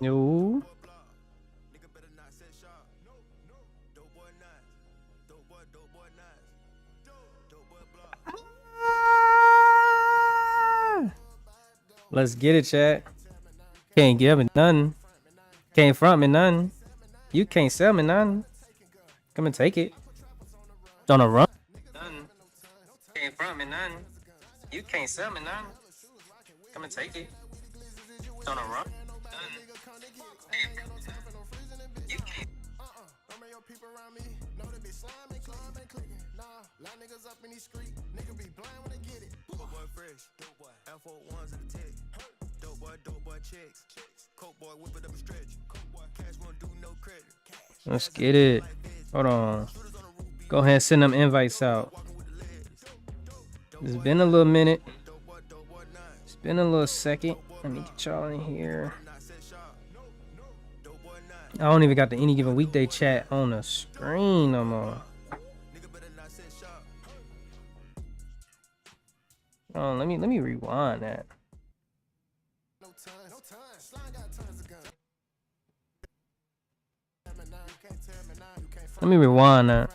No. Let's get it, chat. Can't give me nothing. Can't front me nothing. You can't sell me nothing. Come and take it. On a run. Nothing. Can't front me nothing. You can't sell me nothing. Come and take it. On a run. You can't. Let's get it. Hold on. Go ahead and send them invites out. It's been a little minute. It's been a little second. Let me get y'all in here. I don't even got the Any Given Weekday chat on the screen no more. Oh, let me rewind that. Let me rewind that.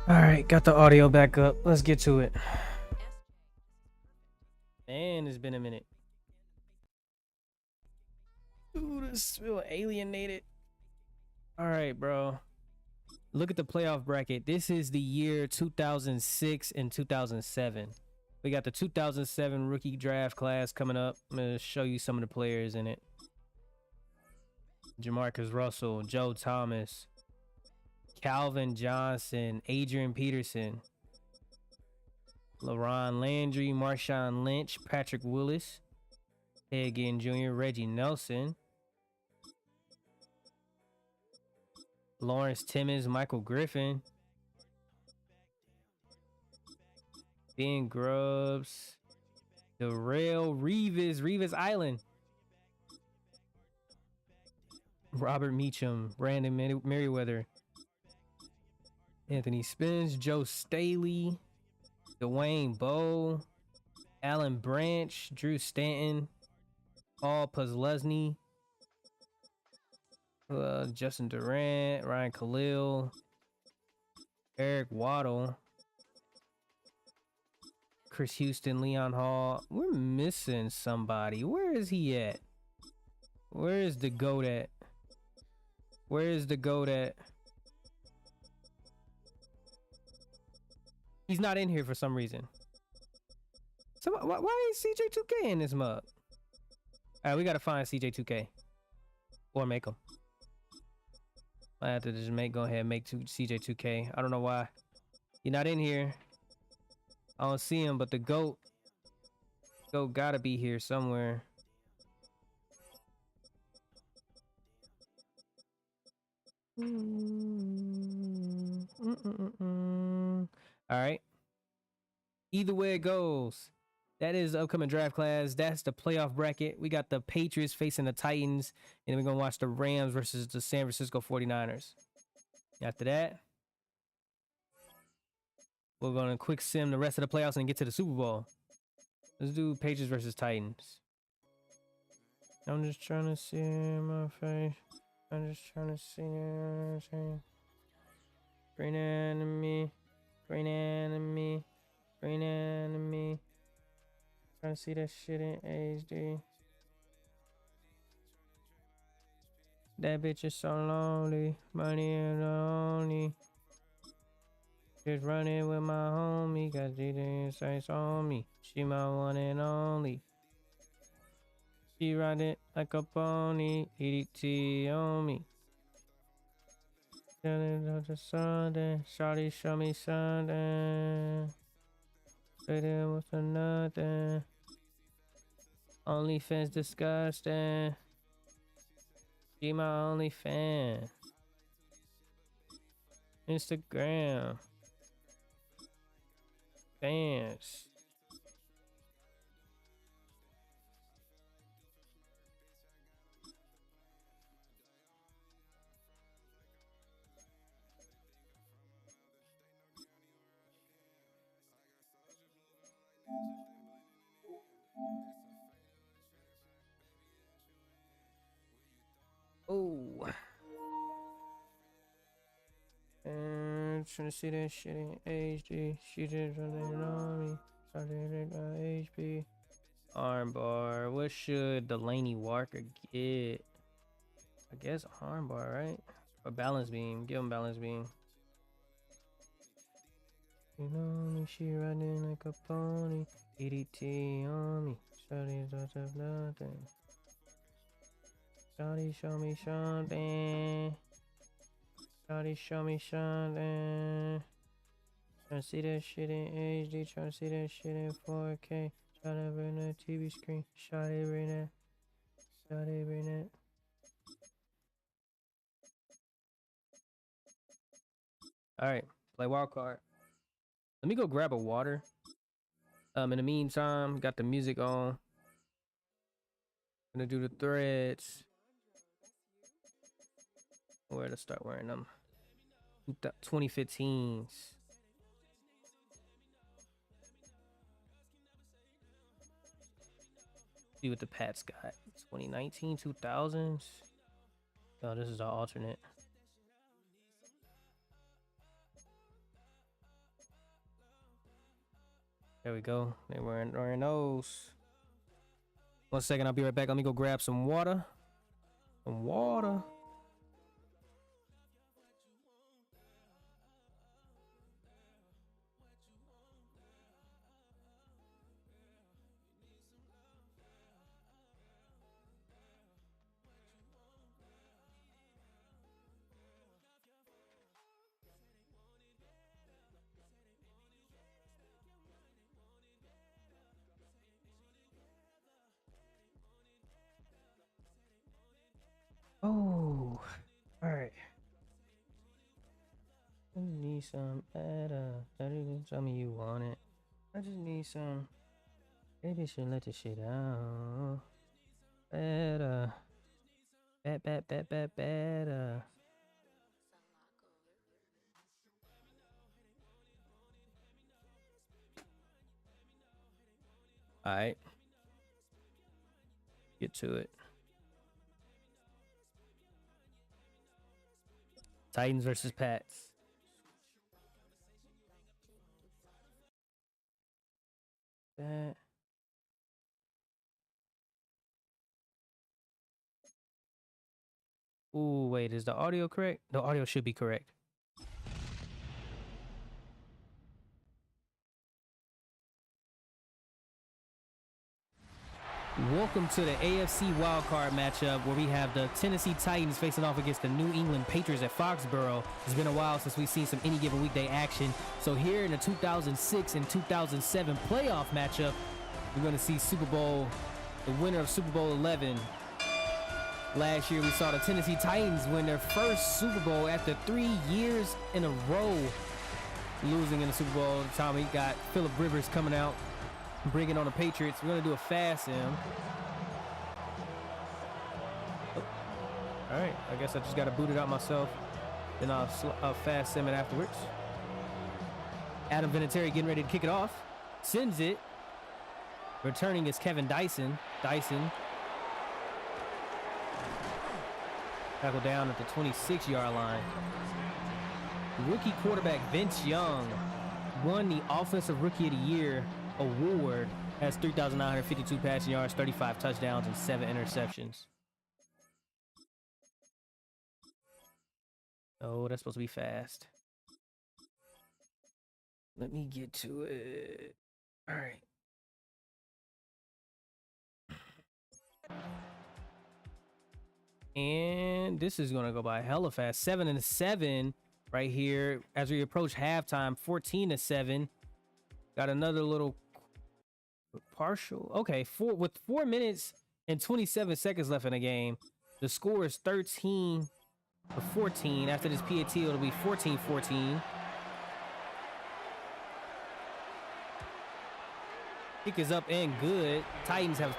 All right, got the audio back up. Let's get to it. Man, it's been a minute. Ooh, this feel alienated. All right, bro. Look at the playoff bracket. This is the year 2006 and 2007. We got the 2007 rookie draft class coming up. I'm going to show you some of the players in it. Jamarcus Russell, Joe Thomas, Calvin Johnson, Adrian Peterson, LaRon Landry, Marshawn Lynch, Patrick Willis, Ted Ginn Jr., Reggie Nelson, Lawrence Timmons, Michael Griffin, Ben Grubbs, Darrell Revis Island, Robert Meacham, Brandon Merriweather, Anthony Spence, Joe Staley, Dwayne Bowe, Alan Branch, Drew Stanton, Paul Puzlesny, Justin Durant, Ryan Khalil, Eric Waddle, Chris Houston, Leon Hall. We're missing somebody. Where is he at? Where is the GOAT at? Where is the GOAT at? He's not in here for some reason. So why is CJ2K in this mug? All right, we gotta find CJ2K or make him. I have to just go ahead and make CJ2K. I don't know why you're not in here. I don't see him, but the GOAT gotta be here somewhere. All right. Either way it goes, that is the upcoming draft class. That's the playoff bracket. We got the Patriots facing the Titans, and we're going to watch the Rams versus the San Francisco 49ers. After that, we're going to quick sim the rest of the playoffs and get to the Super Bowl. Let's do Patriots versus Titans. I'm just trying to see my face. I'm just trying to see everything. Green enemy. Green enemy. Green enemy. Trying to see that shit in HD. That bitch is so lonely. Money is only. Just running with my homie. Got GD insights on me. She my one and only. She ride it like a pony. EDT on me. Sunday. Shawty show me Sunday. Straight in with another. OnlyFans disgusting. She my only fan. Instagram. Fans. Oh. And trying to see that shit in HD. She just running on me. Started at HP. Armbar. What should Delaney Walker get? I guess armbar, right? Or balance beam. Give him balance beam. You know me, she riding like a pony. EDT on me. Shawty's out of nothing. Shawty show me something. Shawty show me something. Trying to see that shit in HD. Trying to see that shit in 4K. Trying to bring that TV screen. Shawty bring that. Shawty bring that. Alright, play wild card. Let me go grab a water. In the meantime, got the music on. Gonna do the threads. Where to start wearing them? 2015s. See what the Pats got. 2019, 2000s. Oh, this is our alternate. There we go. They wearing those. 1 second, I'll be right back. Let me go grab some water. Some water. Oh, all right. I need some better. That didn't tell me you want it. I just need some. Maybe should let this shit out. Better. Better. All right. Get to it. Titans versus Pats. That. Ooh, wait, is the audio correct? The audio should be correct. Welcome to the AFC wildcard matchup where we have the Tennessee Titans facing off against the New England Patriots at Foxborough. It's been a while since we've seen some any given weekday action. So here in the 2006 and 2007 playoff matchup, we're going to see the winner of Super Bowl 11. Last year we saw the Tennessee Titans win their first Super Bowl after 3 years in a row losing in the Super Bowl. At the time we got Phillip Rivers coming out, bringing on the Patriots. We're going to do a fast sim. Oh. All right, I guess I just got to boot it out myself. Then I'll fast sim it afterwards. Adam Vinatieri getting ready to kick it off. Sends it. Returning is Kevin Dyson. Tackle down at the 26-yard line. Rookie quarterback Vince Young won the Offensive Rookie of the Year award. Has 3,952 passing yards, 35 touchdowns, and 7 interceptions. Oh, that's supposed to be fast. Let me get to it. All right. And this is going to go by hella fast. 7-7 right here as we approach halftime. 14-7. Got another little partial. Okay, with 4 minutes and 27 seconds left in the game. The score is 13-14. After this PAT, it'll be 14-14. Kick is up and good. Titans have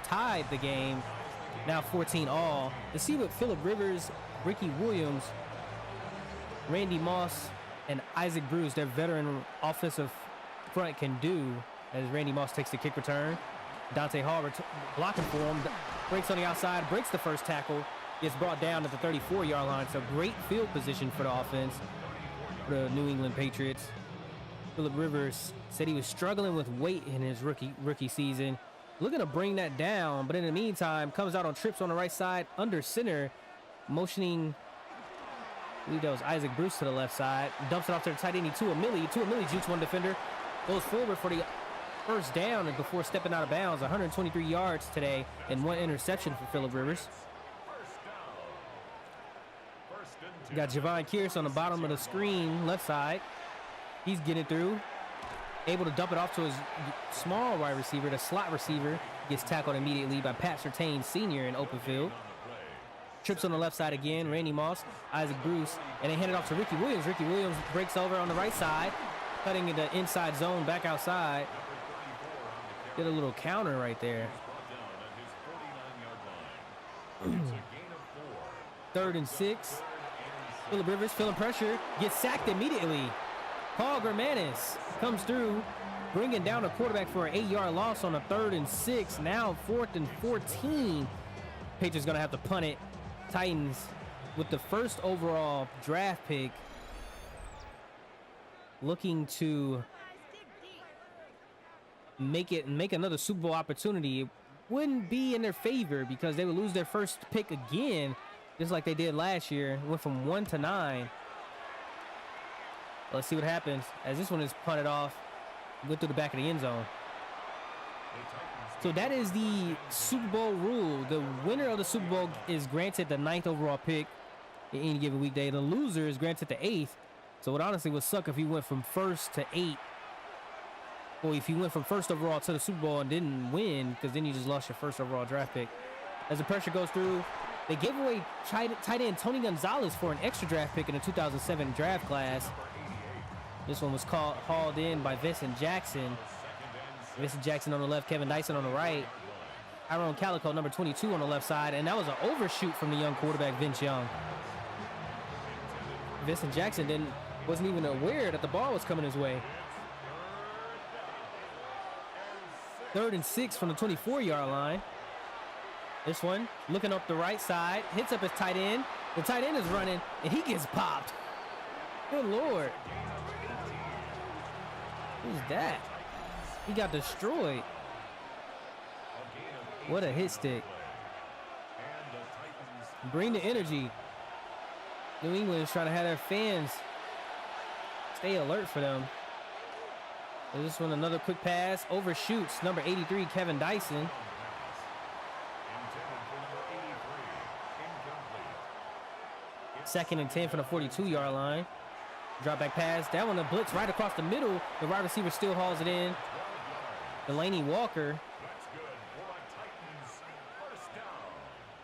tied the game. Now 14 all. Let's see what Phillip Rivers, Ricky Williams, Randy Moss, and Isaac Bruce, their veteran offensive front, can do as Randy Moss takes the kick return. Dante Hall blocking for him. Breaks on the outside, breaks the first tackle. Gets brought down at the 34-yard line. So great field position for the offense for the New England Patriots. Phillip Rivers said he was struggling with weight in his rookie season. Looking to bring that down, but in the meantime, comes out on trips on the right side, under center, motioning, I believe that was Isaac Bruce to the left side, dumps it off to the tight end, Tua Millie jukes one defender, goes forward for the first down and before stepping out of bounds. 123 yards today and 1 interception for Phillip Rivers. You got Javon Kearse on the bottom of the screen, left side. He's getting through. Able to dump it off to his small wide receiver. The slot receiver gets tackled immediately by Pat Surtain Sr. in open field. Trips on the left side again. Randy Moss, Isaac Bruce, and they hand it off to Ricky Williams. Ricky Williams breaks over on the right side, cutting into inside zone, back outside. Did a little counter right there. 3rd and 6. Phillip Rivers feeling pressure, gets sacked immediately. Paul Germanis comes through, bringing down a quarterback for an 8-yard loss on a 3rd and 6. Now 4th and 14. Patriots going to have to punt it. Titans with the first overall draft pick looking to make another Super Bowl opportunity. It wouldn't be in their favor because they would lose their first pick again, just like they did last year. It went from 1 to 9. Let's see what happens as this one is punted off, went through the back of the end zone. So that is the Super Bowl rule. The winner of the Super Bowl is granted the 9th overall pick in any given weekday. The loser is granted the 8th. So it honestly would suck if he went from 1st to 8th. Or if you went from 1st overall to the Super Bowl and didn't win, because then you just lost your 1st overall draft pick. As the pressure goes through, they gave away tight end Tony Gonzalez for an extra draft pick in the 2007 draft class. This one was hauled in by Vincent Jackson. Vincent Jackson on the left, Kevin Dyson on the right. Tyrone Calico, number 22 on the left side. And that was an overshoot from the young quarterback, Vince Young. Vincent Jackson wasn't even aware that the ball was coming his way. 3rd and 6 from the 24-yard line. This one, looking up the right side, hits up his tight end. The tight end is running, and he gets popped. Good Lord. Who's that? He got destroyed. What a hit stick. Bring the energy. New England is trying to have their fans stay alert for them. This one, another quick pass. Overshoots number 83, Kevin Dyson. Second and 10 from the 42-yard line. Drop back pass. That one, a blitz right across the middle. The wide receiver still hauls it in. Delaney Walker.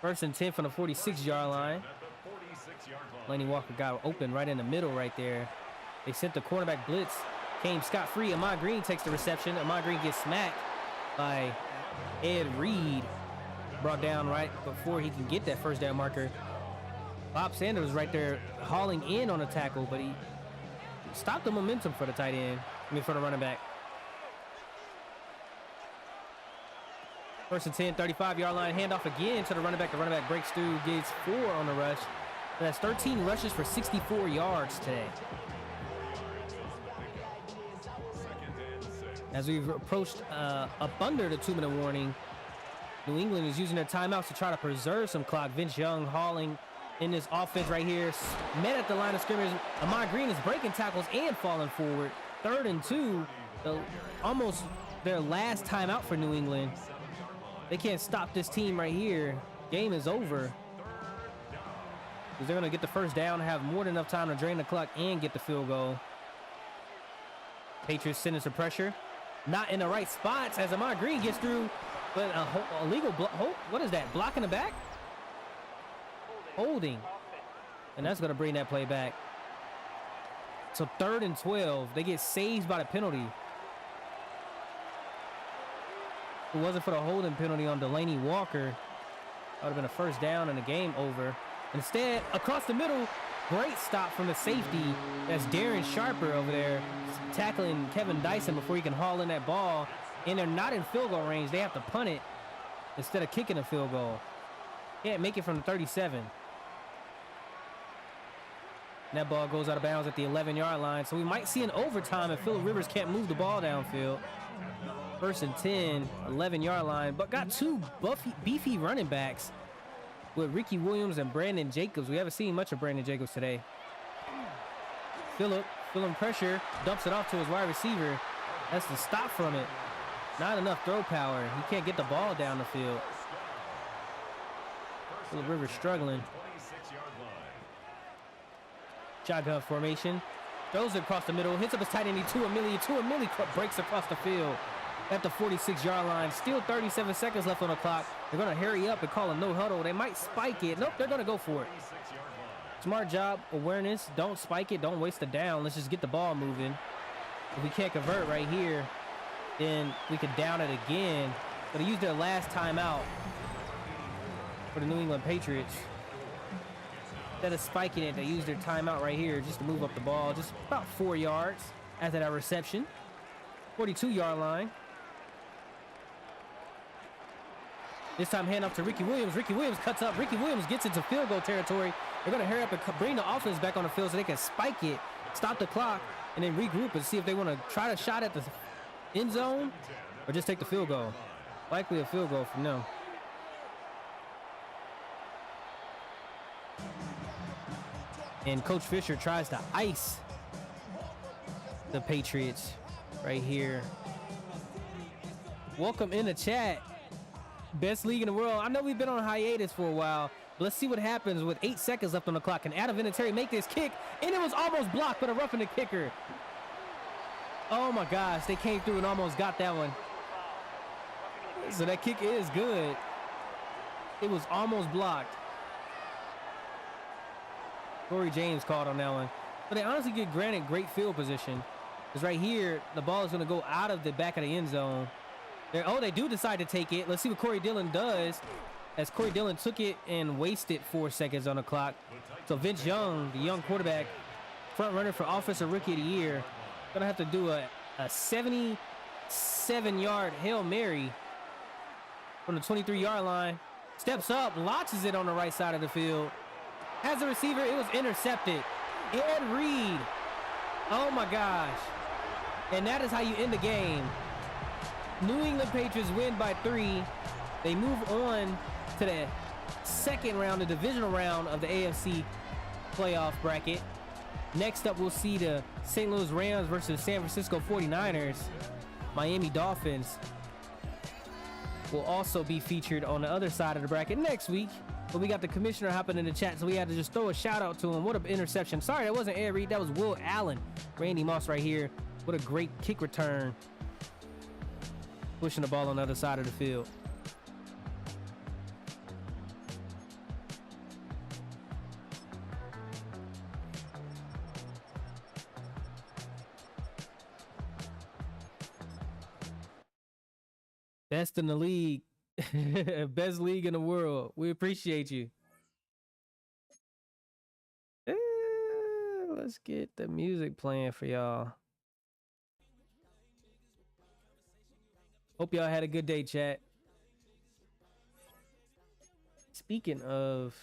First and 10 from the 46-yard line. Delaney Walker got open right in the middle right there. They sent the quarterback blitz. Came scot-free. Ahmad Green takes the reception. Ahmad Green gets smacked by Ed Reed. Brought down right before he can get that first down marker. Bob Sanders was right there hauling in on a tackle, but he stopped the momentum for the tight end. For the running back. First and 10, 35-yard line. Handoff again to the running back. The running back breaks through, gets 4 on the rush. That's 13 rushes for 64 yards today. As we've approached up under the 2-minute warning, New England is using their timeouts to try to preserve some clock. Vince Young hauling in this offense right here. Met at the line of scrimmage. Ahmad Green is breaking tackles and falling forward. 3rd and 2. Almost their last timeout for New England. They can't stop this team right here. Game is over. Because they're going to get the first down, have more than enough time to drain the clock and get the field goal. Patriots sending some pressure. Not in the right spots as Ahmad Green gets through. But a legal block. What is that? Blocking the back? Holding. And that's going to bring that play back. So 3rd and 12. They get saved by the penalty. If it wasn't for the holding penalty on Delaney Walker, that would have been a first down and the game over. Instead, across the middle, great stop from the safety. That's Darren Sharper over there tackling Kevin Dyson before he can haul in that ball. And they're not in field goal range. They have to punt it instead of kicking a field goal. Can't make it from the 37. And that ball goes out of bounds at the 11-yard line. So we might see an overtime if Phillip Rivers can't move the ball downfield. First and 10, 11-yard line. But got 2 beefy running backs with Ricky Williams and Brandon Jacobs. We haven't seen much of Brandon Jacobs today. Phillip, feeling pressure, dumps it off to his wide receiver. That's the stop from it. Not enough throw power. He can't get the ball down the field. Phillip Rivers struggling. Shotgun formation. Throws it across the middle. Hits up his tight end. Millie breaks across the field at the 46-yard line. Still 37 seconds left on the clock. They're going to hurry up and call a no huddle. They might spike it. Nope, they're going to go for it. Smart job, awareness. Don't spike it. Don't waste the down. Let's just get the ball moving. If we can't convert right here, then we could down it again. But they used their last timeout for the New England Patriots. Instead of spiking it, they used their timeout right here just to move up the ball. Just about 4 yards after that reception. 42-yard line. This time hand off to Ricky Williams. Ricky Williams cuts up. Ricky Williams gets into field goal territory. They're going to hurry up and bring the offense back on the field so they can spike it, stop the clock, and then regroup and see if they want to try to shot at the end zone or just take the field goal. Likely a field goal from them. And Coach Fisher tries to ice the Patriots right here. Welcome in the chat. Best league in the world. I know we've been on hiatus for a while, but let's see what happens with 8 seconds left on the clock. Can Adam Vinatieri make this kick? And it was almost blocked, but a roughing the kicker. Oh my gosh, they came through and almost got that one. So that kick is good. It was almost blocked. Corey James called on that one. But they honestly get granted great field position. Because right here, the ball is going to go out of the back of the end zone. They do decide to take it. Let's see what Corey Dillon does. As Corey Dillon took it and wasted 4 seconds on the clock. So Vince Young, the young quarterback, front runner for Offensive Rookie of the Year, going to have to do a 77-yard Hail Mary from the 23-yard line. Steps up, launches it on the right side of the field. As a receiver, it was intercepted. Ed Reed. Oh my gosh. And that is how you end the game. New England Patriots win by 3. They move on to the second round, the divisional round of the AFC playoff bracket. Next up, we'll see the St. Louis Rams versus San Francisco 49ers. Miami Dolphins will also be featured on the other side of the bracket next week. But we got the commissioner hopping in the chat, so we had to just throw a shout out to him. What an interception. Sorry, that wasn't Ed Reed. That was Will Allen. Randy Moss right here. What a great kick return. Pushing the ball on the other side of the field. Best in the league. Best league in the world. We appreciate you. Let's get the music playing for y'all. Hope y'all had a good day, chat. Speaking of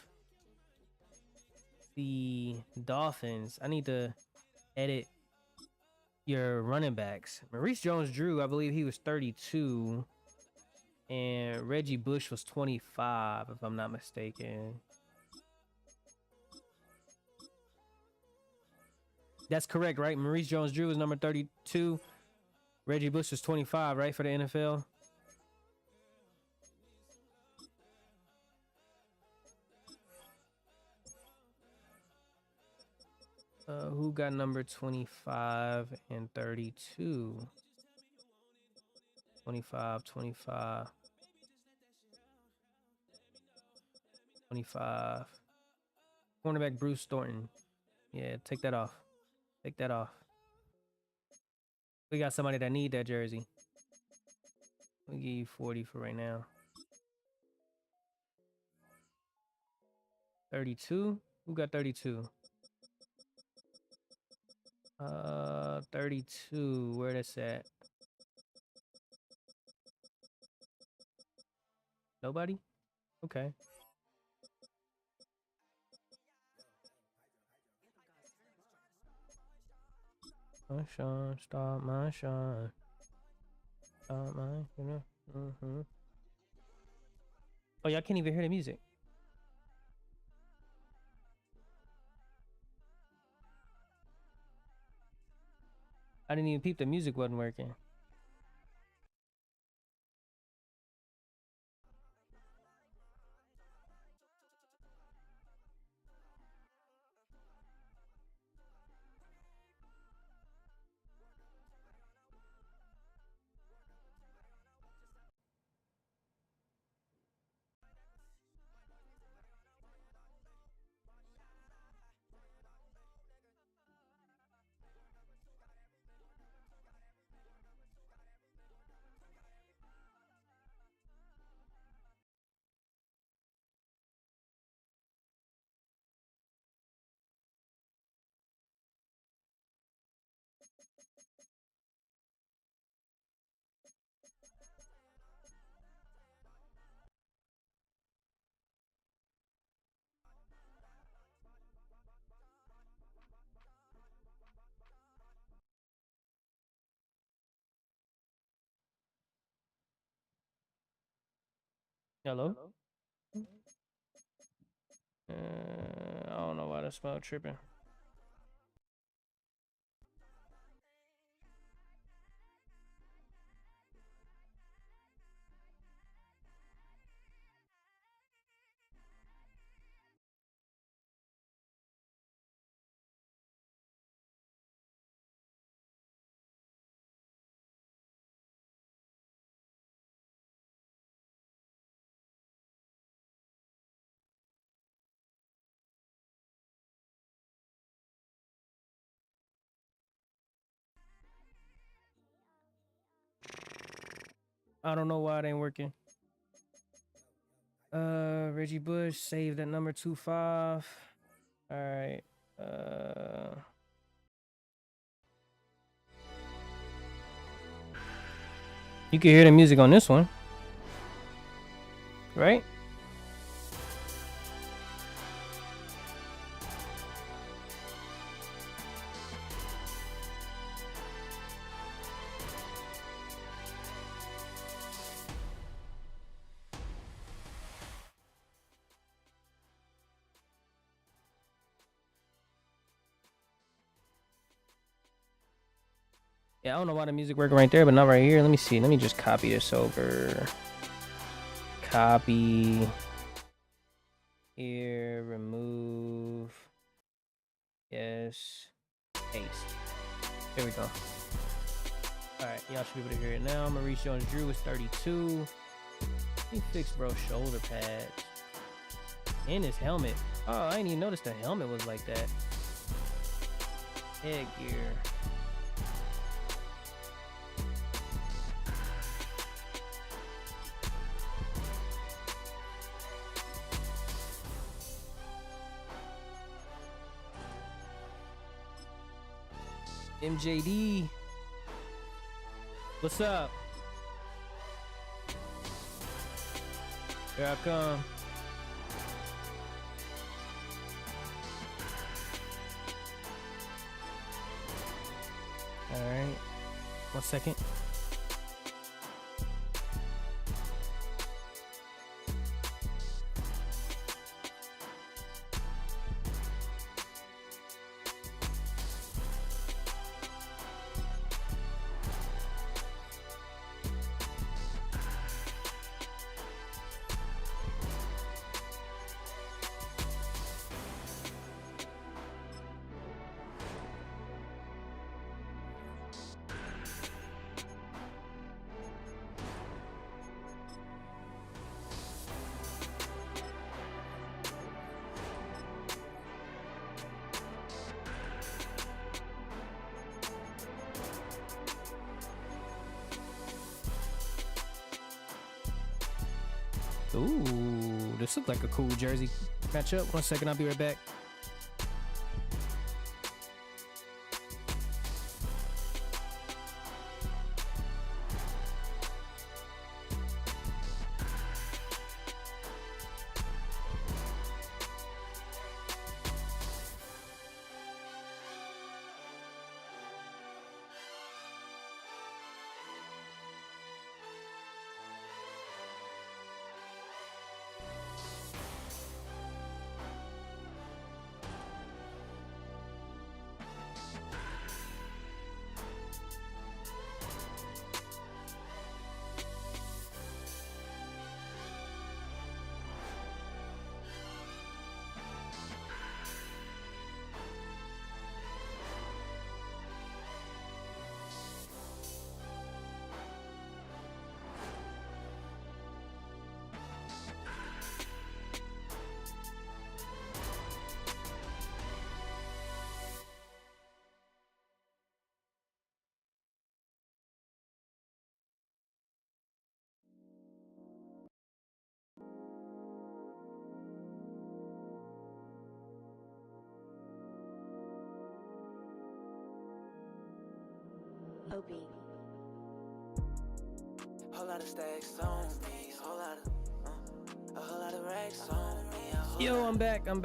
the Dolphins, I need to edit your running backs. Maurice Jones-Drew, I believe he was 32. And Reggie Bush was 25, if I'm not mistaken. That's correct, right? Maurice Jones-Drew is number 32. Reggie Bush is 25, right, for the NFL? Who got number 25 and 32? 25, 25. 25. Cornerback Bruce Thornton. Yeah, take that off. Take that off. We got somebody that need that jersey. We'll give you 40 for right now. 32? Who got 32? 32. Where that's at? Nobody? Okay. My shine, stop my shine. Stop my, you know. Oh, y'all can't even hear the music. I didn't even peep the music wasn't working. Hello? I don't know why the smell tripping. I don't know why it ain't working. Reggie Bush saved at number 25. All right. You can hear the music on this one, right? Yeah, I don't know why the music working right there, but not right here. Let me see. Let me just copy this over. Copy. Here, remove. Yes. Paste. There we go. Alright, y'all should be able to hear it now. I'm gonna reach on Drew with 32. Let me fix bro's shoulder pads. And his helmet. Oh, I didn't even notice the helmet was like that. Headgear. MJD. What's up? Here I come. All right. 1 second. Ooh, this looks like a cool jersey matchup. 1 second, I'll be right back. OB. Whole lot of stacks on me, a whole lot of racks on me. Yo, I'm back. Hope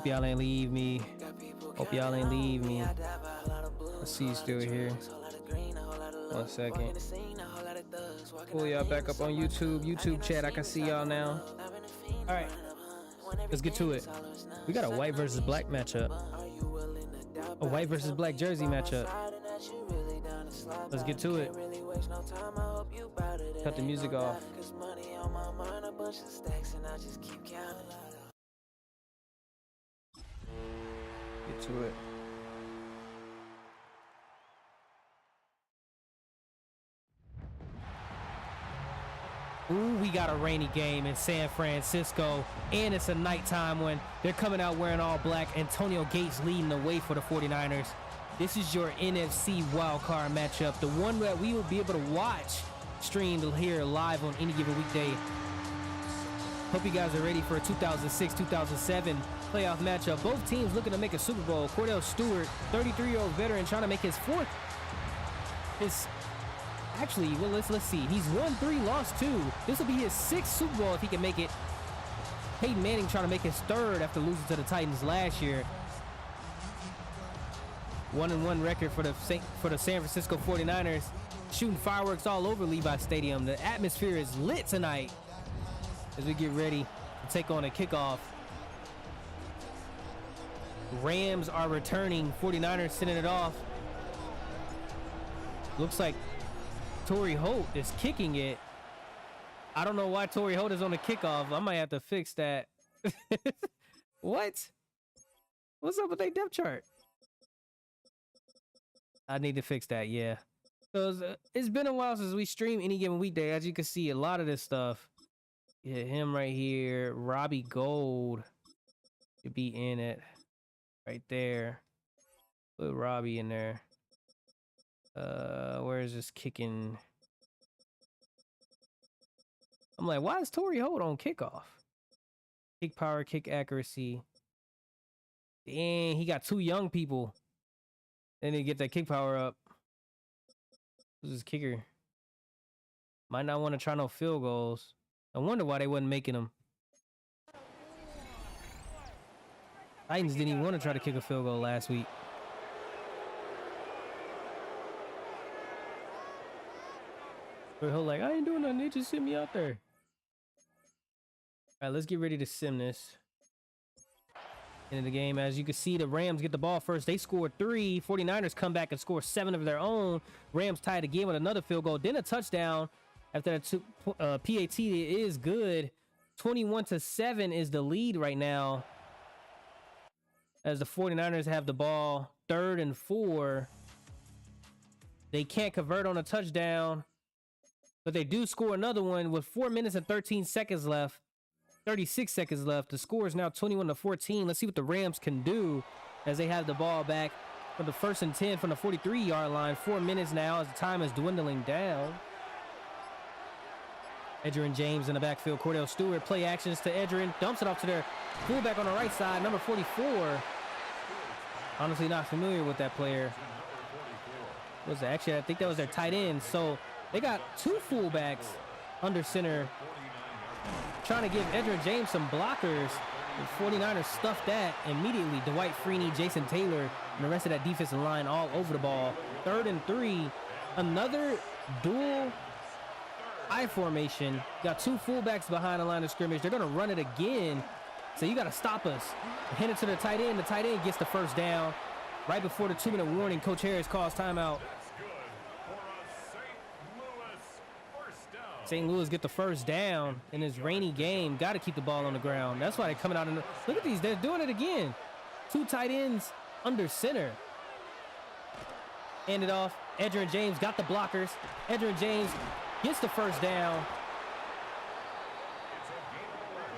y'all ain't leave me. I see you still here. 1 second. Pull y'all back up on YouTube chat. I can see y'all now. All right, let's get to it. We got a white versus black matchup. A white versus black jersey matchup. Let's get to it. Cut the music off. Get to it. Ooh, we got a rainy game in San Francisco, and it's a nighttime one. They're coming out wearing all black. Antonio Gates leading the way for the 49ers. This is your NFC wildcard matchup, the one that we will be able to watch streamed here live on any given weekday. Hope you guys are ready for a 2006-2007 playoff matchup. Both teams looking to make a Super Bowl. Cordell Stewart, 33-year-old veteran, trying to make his fourth. Actually, well, let's see. He's won 3, lost 2. This will be his 6th Super Bowl if he can make it. Peyton Manning trying to make his 3rd after losing to the Titans last year. 1-1 record for the San Francisco 49ers. Shooting fireworks all over Levi Stadium. The atmosphere is lit tonight as we get ready to take on a kickoff. Rams are returning. 49ers sending it off. Looks like Torrey Holt is kicking it. I don't know why Torrey Holt is on the kickoff. I might have to fix that. What? What's up with their depth chart? I need to fix that, yeah. So it's been a while since we stream any given weekday. As you can see, a lot of this stuff. Yeah, him right here. Robbie Gold should be in it. Right there. Put Robbie in there. Where is this kicking? I'm like, why is Torrey Holt on kickoff? Kick power, kick accuracy. Dang, he got 2 young people. Then they get that kick power up. Who's this kicker? Might not want to try no field goals. I wonder why they wasn't making them. Titans didn't even want to try to kick a field goal last week. But he'll like, I ain't doing nothing. They just sent me out there. All right, let's get ready to sim this. Into the game. As you can see, the Rams get the ball first. They scored 3. 49ers come back and score 7 of their own. Rams tied again with another field goal. Then a touchdown. After that PAT, it is good. 21-7 is the lead right now. As the 49ers have the ball. 3rd and 4. They can't convert on a touchdown. But they do score another one with 4 minutes and 13 seconds left. 36 seconds left. The score is now 21-14. Let's see what the Rams can do as they have the ball back for the 1st and 10 from the 43-yard line. 4 minutes now as the time is dwindling down. Edgerrin James in the backfield. Cordell Stewart. Play actions to Edgerrin. Dumps it off to their fullback on the right side. Number 44. Honestly not familiar with that player. Was it? Actually, I think that was their tight end. So they got 2 fullbacks under center, trying to give Edgerrin James some blockers. The 49ers stuffed that immediately. Dwight Freeney, Jason Taylor, and the rest of that defensive line all over the ball. 3rd and 3. Another dual I formation. Got 2 fullbacks behind the line of scrimmage. They're going to run it again. So you got to stop us. Hand it to the tight end. The tight end gets the 1st down. Right before the 2-minute warning, Coach Harris calls timeout. St. Louis get the 1st down in this rainy game. Got to keep the ball on the ground. That's why they're coming out. Look at these. They're doing it again. 2 tight ends under center. Hand it off. Edgerrin James got the blockers. Edgerrin James gets the 1st down.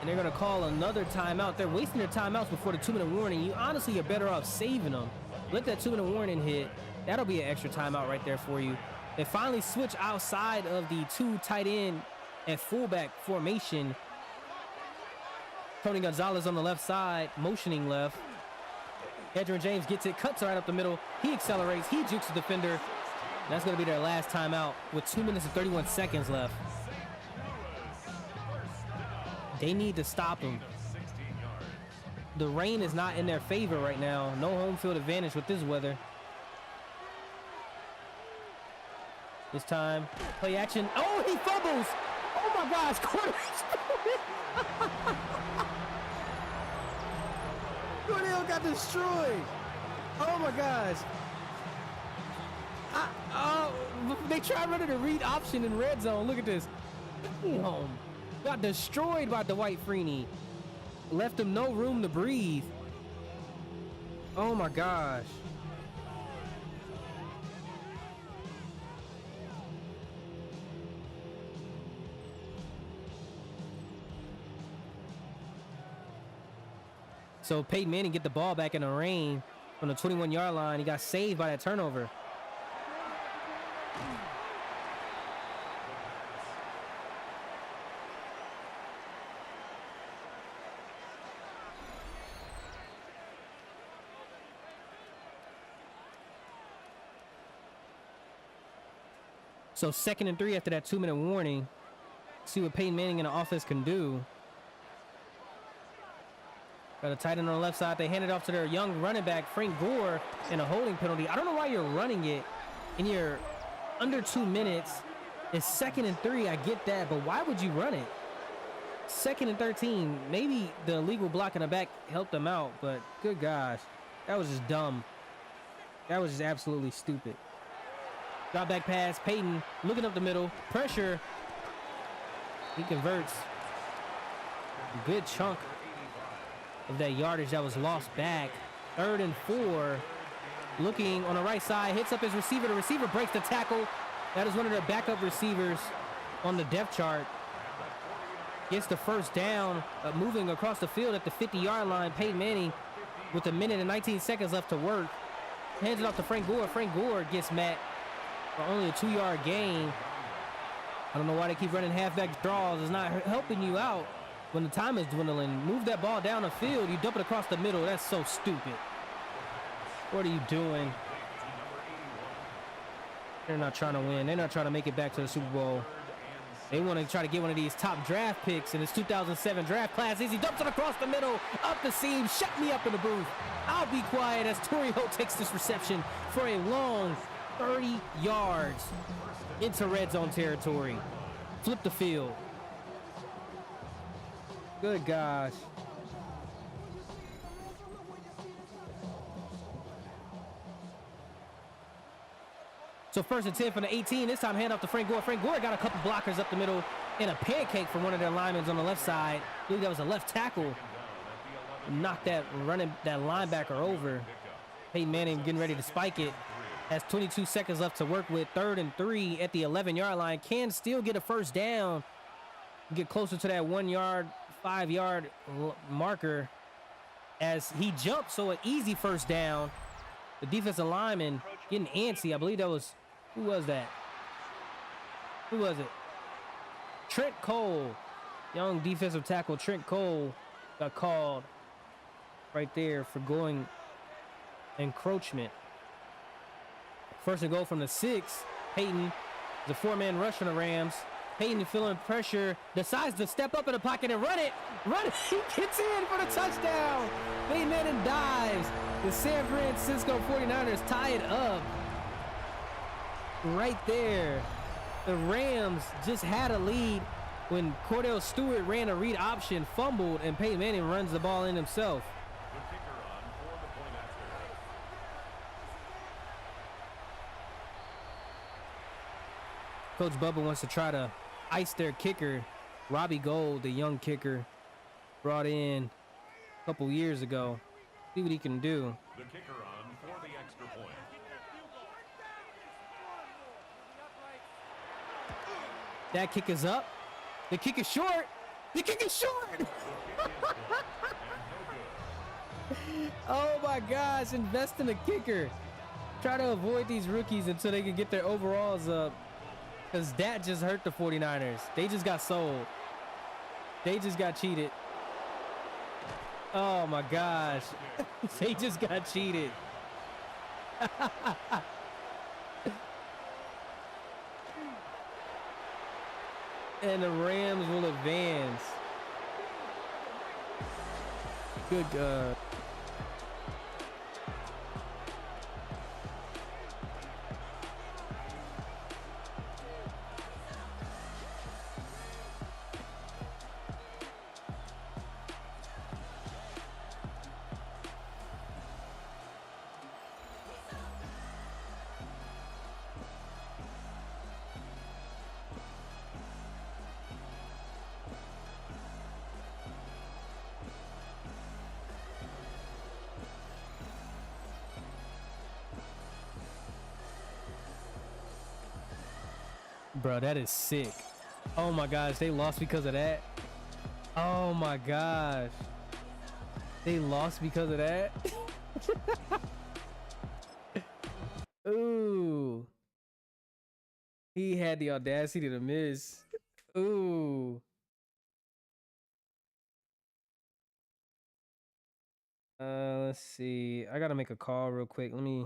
And they're going to call another timeout. They're wasting their timeouts before the 2-minute warning. You honestly are better off saving them. Let that 2-minute warning hit. That'll be an extra timeout right there for you. They finally switch outside of the 2 tight end and fullback formation. Tony Gonzalez on the left side, motioning left. Edgerrin James gets it, cuts right up the middle. He accelerates, he jukes the defender. That's going to be their last timeout with 2 minutes and 31 seconds left. They need to stop him. The rain is not in their favor right now. No home field advantage with this weather. This time, play action. Oh, he fumbles. Oh my gosh, Cordell got destroyed. Oh my gosh. They tried running a read option in red zone. Look at this. Damn. Got destroyed by Dwight Freeney. Left him no room to breathe. Oh my gosh. So Peyton Manning get the ball back in the rain from the 21-yard line. He got saved by that turnover. So 2nd and 3 after that 2-minute warning. See what Peyton Manning and the offense can do. Got a tight end on the left side. They hand it off to their young running back, Frank Gore, in a holding penalty. I don't know why you're running it in your under 2 minutes. It's 2nd and 3. I get that, but why would you run it? 2nd and 13. Maybe the illegal block in the back helped them out, but good gosh. That was just dumb. That was just absolutely stupid. Drop back pass. Peyton looking up the middle. Pressure. He converts. Good chunk of that yardage that was lost back. 3rd and 4. Looking on the right side. Hits up his receiver. The receiver breaks the tackle. That is one of their backup receivers on the depth chart. Gets the first down, moving across the field at the 50-yard line. Peyton Manning with 1 minute and 19 seconds left to work. Hands it off to Frank Gore. Frank Gore gets met for only a 2-yard gain. I don't know why they keep running halfback draws. It's not helping you out when the time is dwindling. Move that ball down the field. You dump it across the middle. That's so stupid. What are you doing? They're not trying to win. They're not trying to make it back to the Super Bowl. They want to try to get one of these top draft picks in this 2007 draft class. He dumps it across the middle, up the seam. Shut me up in the booth. I'll be quiet as Torrey Holt takes this reception for a long 30 yards into red zone territory. Flip the field. Good gosh. So 1st and 10 from the 18. This time hand off to Frank Gore. Frank Gore got a couple blockers up the middle and a pancake from one of their linemen on the left side. I believe that was a left tackle. Knocked that linebacker over. Peyton Manning getting ready to spike it. Has 22 seconds left to work with. 3rd and 3 at the 11-yard line. Can still get a first down. Get closer to that 1-yard, 5-yard marker as he jumps. So an easy first down. The defensive lineman getting antsy. I believe that was, who was that? Who was it? Trent Cole. Young defensive tackle Trent Cole got called right there for going encroachment. 1st and goal from the 6. Peyton, the 4-man rush on the Rams. Peyton feeling pressure, decides to step up in the pocket and run it. Run it. He gets in for the touchdown. Peyton Manning dives. The San Francisco 49ers tie it up right there. The Rams just had a lead when Cordell Stewart ran a read option, fumbled, and Peyton Manning runs the ball in himself. Coach Bubba wants to try to ice their kicker. Robbie Gold, the young kicker, brought in a couple years ago. See what he can do. The kicker on for the extra point. That kick is up. The kick is short. The kick is short. Oh my gosh, invest in a kicker. Try to avoid these rookies until they can get their overalls up. Because that just hurt the 49ers. They just got sold. They just got cheated. Oh my gosh. They just got cheated. And the Rams will advance. Good God. Bro, that is sick. Oh my gosh, they lost because of that. Oh my gosh. They lost because of that. Ooh. He had the audacity to miss. Ooh. Let's see. I gotta make a call real quick. Let me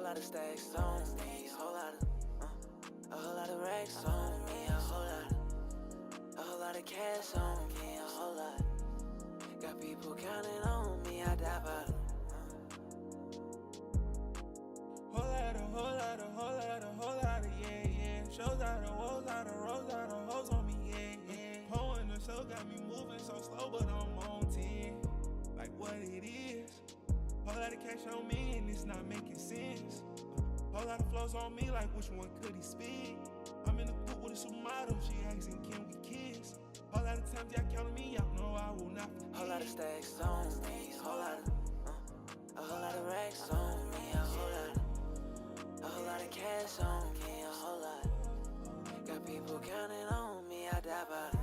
whole lot of stacks on me, a whole lot of racks on me, a whole lot of cash on me, a whole lot. Got people counting on me, I die by them. Whole lot of, yeah. Shows out a whole lot of rows out of hoes on me, yeah. Pulling the show got me moving so slow, but I'm on 10. Like what it is. Whole lot of cash on me and it's not making sense. Whole lot of flows on me, like which one could he spin? I'm in the coupe with a supermodel, she asking can we kiss? Whole lot of times y'all counting me out, no I will not forget. Whole lot of stacks on me, a whole lot of racks on me, a whole lot of cash on me, a whole lot. Got people counting on me, I die by them.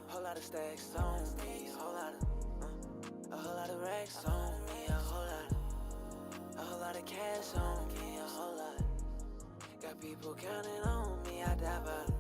Whole lot of stacks on me, a whole lot of racks on me, a whole lot of cash on me, a whole lot. Got people counting on me, I die by them.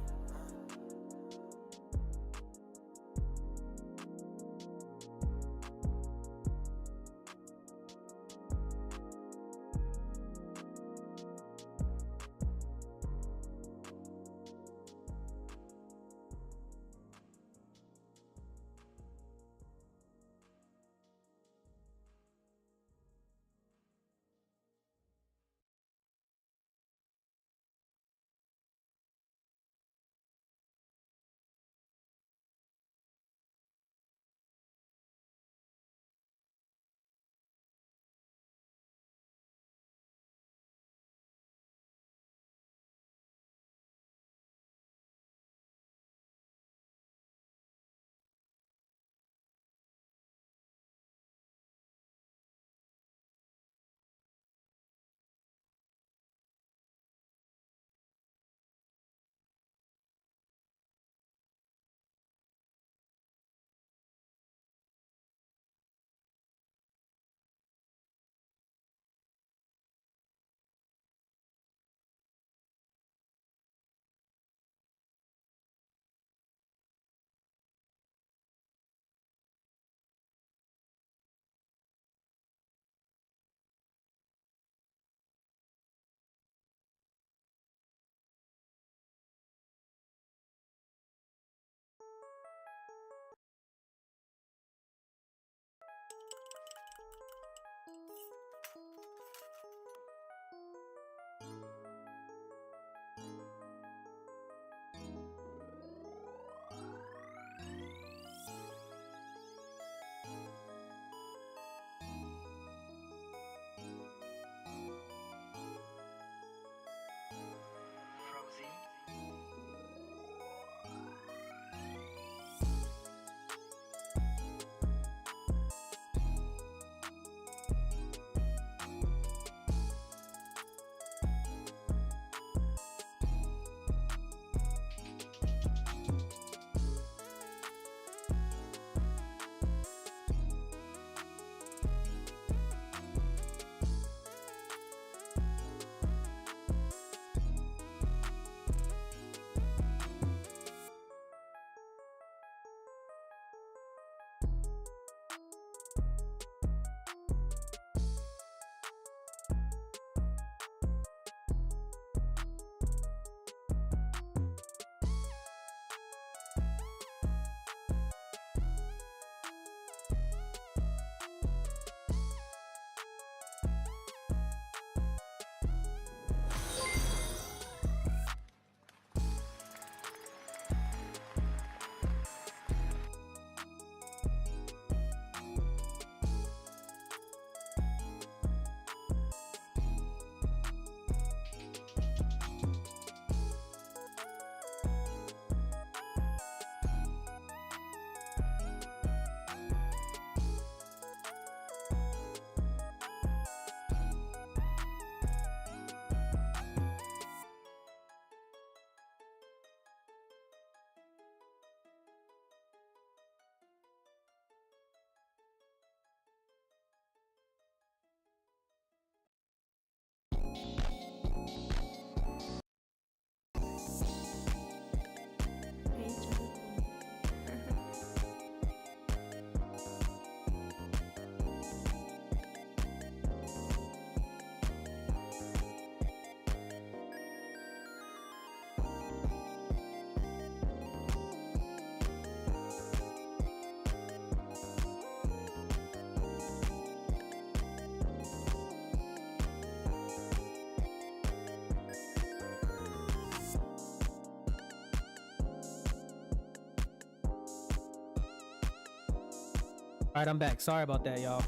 All right, I'm back. Sorry about that, y'all.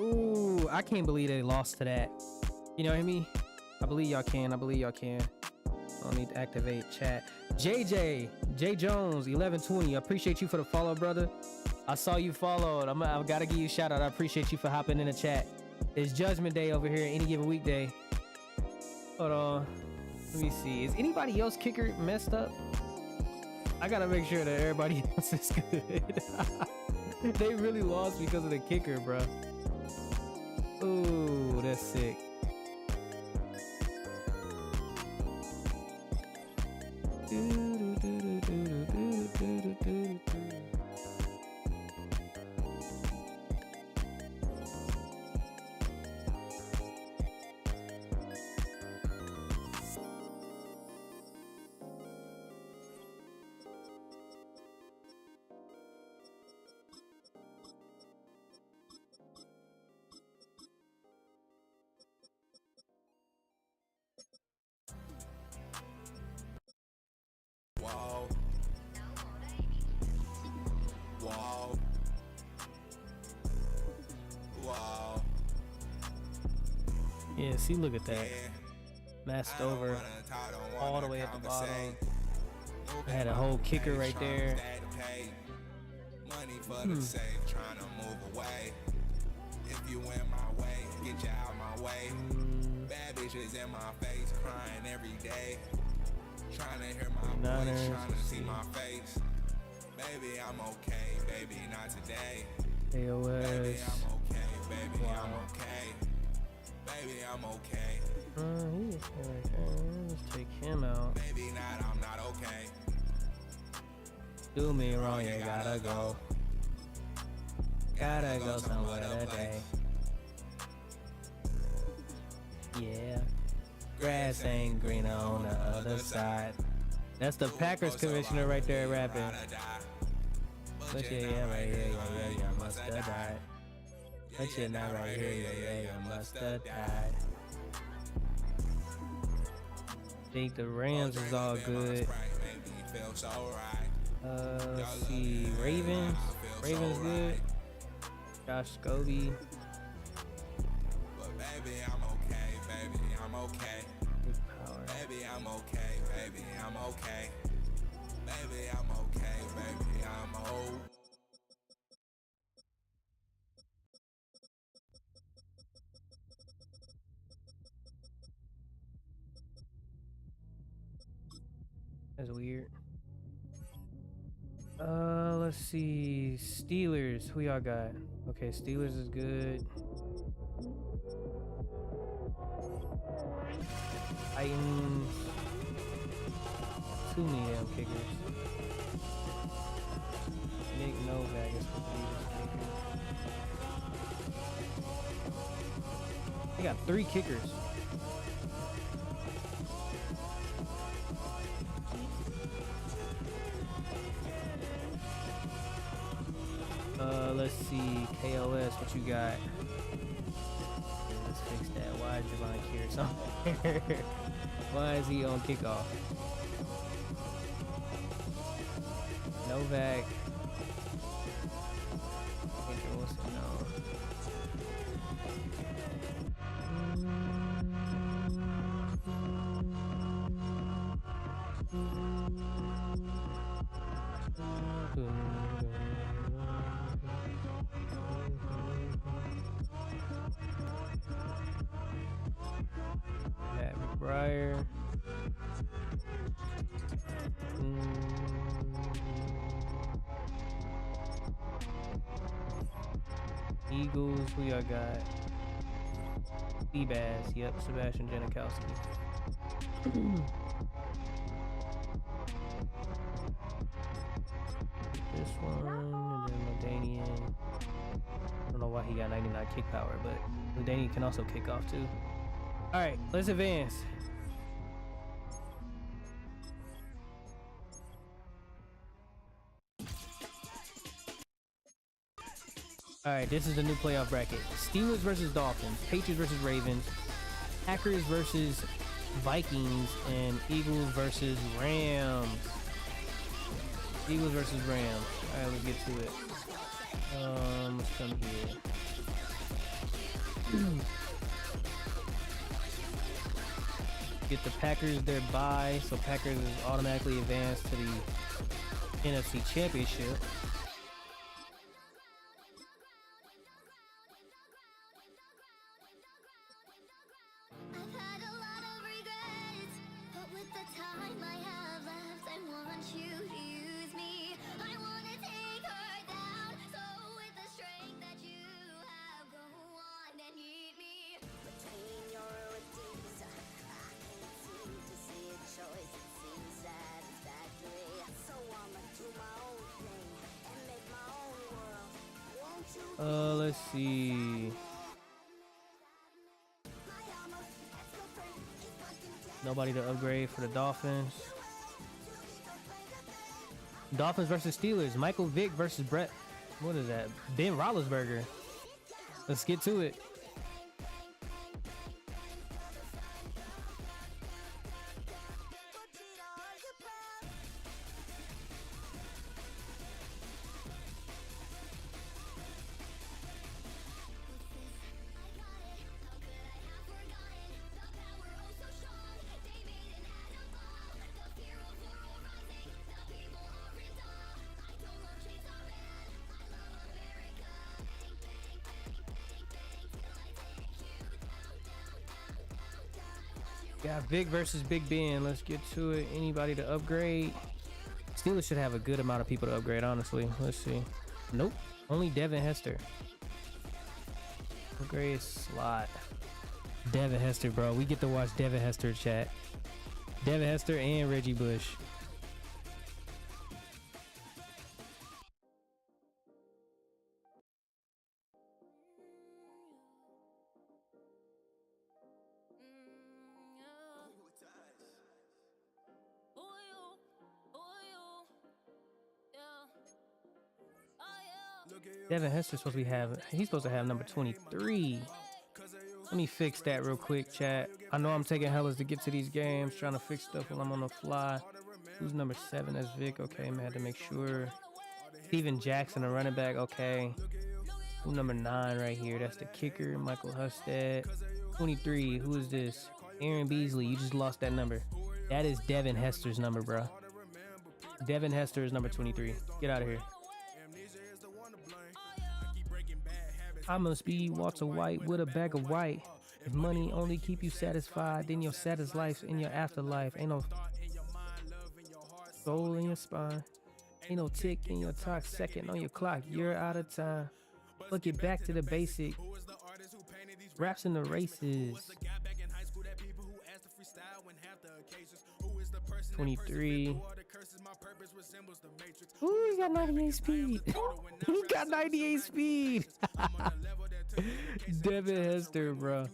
Ooh, I can't believe they lost to that. You know what I mean? I believe y'all can. I believe y'all can. I don't need to activate chat. JJ, J Jones, 1120. I appreciate you for the follow, brother. I saw you followed. I gotta give you a shout out. I appreciate you for hopping in the chat. It's Judgment Day over here. Any given weekday. Hold on. Let me see. Is anybody else kicker messed up? I gotta make sure that everybody else is good. They really lost because of the kicker, bro. Ooh, that's sick. Wow. Wow. Wow. Yeah, see, look at that. Messed over all the way at the bottom. I had a whole kicker right there. Money for the safe, trying to move away. If you in my way, get you out my way. Bad bitches in my face, crying every day. Trying to hear my voice, trying to see my face. Baby, I'm okay, baby, not today. AOS. Baby, I'm okay, baby, I'm okay. Baby, I'm okay. Let's take him out. Baby, I'm not okay. Do me wrong, you gotta go. Gotta go somewhere today. Yeah. Grass ain't greener on the other side. That's the Packers commissioner right there rapping. But yeah, right here, yeah, you must have died. But you're not right here, yeah, you must have died. Think the Rams is all good. Let's see, Ravens good. Josh Scobie. But baby, I'm okay, baby, I'm okay. Big power. Baby, I'm okay, baby, I'm okay. Baby, I'm okay, baby, I'm old. That's weird. Let's see. Steelers. Who y'all got? Okay, Steelers is good. Titans. Too many damn kickers. Nick Novak is supposed to be this kicker. They got 3 kickers. Let's see, KOS, what you got? Let's fix that. Why is Javon here somewhere? Why is he on kickoff? Novak. Andrew Wilson, no. Matt McBriar. Eagles, who y'all got? Bass, yep, Sebastian Janikowski. This one, and then Ladanian. I don't know why he got 99 kick power, but Ladanian can also kick off too. Alright, let's advance. Alright, this is the new playoff bracket. Steelers versus Dolphins, Patriots versus Ravens, Packers versus Vikings, and Eagles versus Rams. Eagles versus Rams. Alright, let's get to it. Let's come here. Get the Packers their bye, so Packers is automatically advanced to the NFC Championship. I've had a lot of regrets, but with the time I have left, I want you to use me. I want to take her down, so with the strength that you have, go on and eat me. Between your routines, I can't seem to see a choice that seems satisfactory. So I'ma do my own thing and make my own world. Won't you? Let's see. Nobody to upgrade for the Dolphins. Dolphins versus Steelers. Michael Vick versus Brett. What is that? Ben Roethlisberger. Let's get to it. Got Vic versus Big Ben. Let's get to it. Anybody to upgrade? Steelers should have a good amount of people to upgrade, honestly. Let's see. Nope. Only Devin Hester. Upgrade slot. Devin Hester, bro. We get to watch Devin Hester chat. Devin Hester and Reggie Bush. Devin Hester's supposed to he's supposed to have number 23. Let me fix that real quick, chat. I know I'm taking hellas to get to these games, trying to fix stuff while I'm on the fly. Who's number 7? That's Vic. Okay, man, I had to make sure. Steven Jackson, a running back. Okay. Who number 9 right here? That's the kicker, Michael Husted. 23. Who is this? Aaron Beasley. You just lost that number. That is Devin Hester's number, bro. Devin Hester is number 23. Get out of here. I must be Walter White with a bag of white. If money only keep you satisfied, then your saddest life in your afterlife. Ain't no soul in your spine. Ain't no tick in your talk, second on your clock. You're out of time. But get back to the basic. Raps in the races. 23. Ooh, he got 98 speed. He got 98 speed. Devin Hester, bro.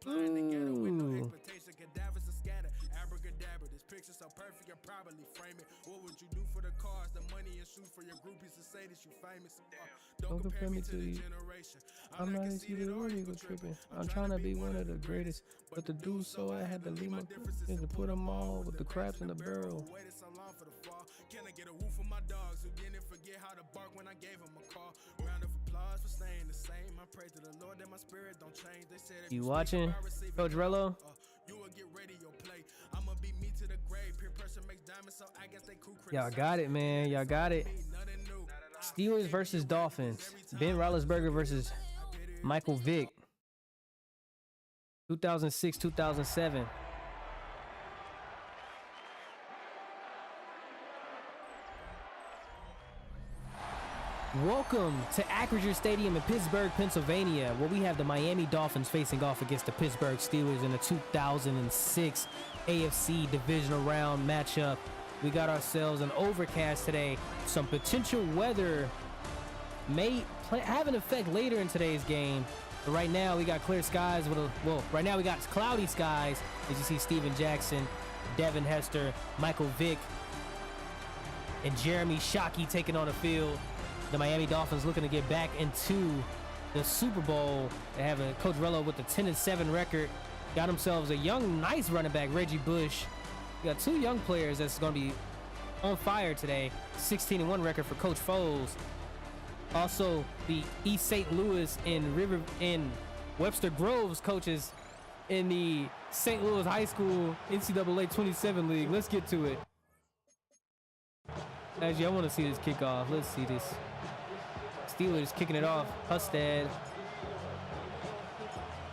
Ooh. So perfect and probably frame it. What would you do for the cars, the money and shoes for your groupies to say that you famous? Don't compare me to the generation. I'm not into the illegal tripping. I'm trying to be one of the greatest, but to do so I had to leave my differences to put them all with the crabs in the barrel. Can I get a woo for my dogs who didn't forget how to bark when I gave them a call? Round of applause for staying the same. I pray to the Lord that my spirit don't change. They said you watching, Coach Rello? You will get ready your play. I'ma be me to the grave. Peer pressure makes diamonds, so I guess they cool. Y'all got it, man. Y'all got it. Steelers versus Dolphins. Ben Roethlisberger versus Michael Vick. 2006, 2007. Welcome to Acrisure Stadium in Pittsburgh, Pennsylvania, where we have the Miami Dolphins facing off against the Pittsburgh Steelers in the 2006 AFC divisional round matchup. We got ourselves an overcast today. Some potential weather may have an effect later in today's game. But right now we got clear skies right now we got cloudy skies. As you see, Steven Jackson, Devin Hester, Michael Vick, and Jeremy Shockey taking on the field. The Miami Dolphins looking to get back into the Super Bowl. They have a Coach Rello with the 10-7 record. Got themselves a young, nice running back, Reggie Bush. You got two young players that's going to be on fire today. 16-1 record for Coach Foles. Also, the East St. Louis and Webster Groves coaches in the St. Louis High School NCAA 27 League. Let's get to it. Actually, I want to see this kickoff. Let's see this. Steelers kicking it off. Hustad.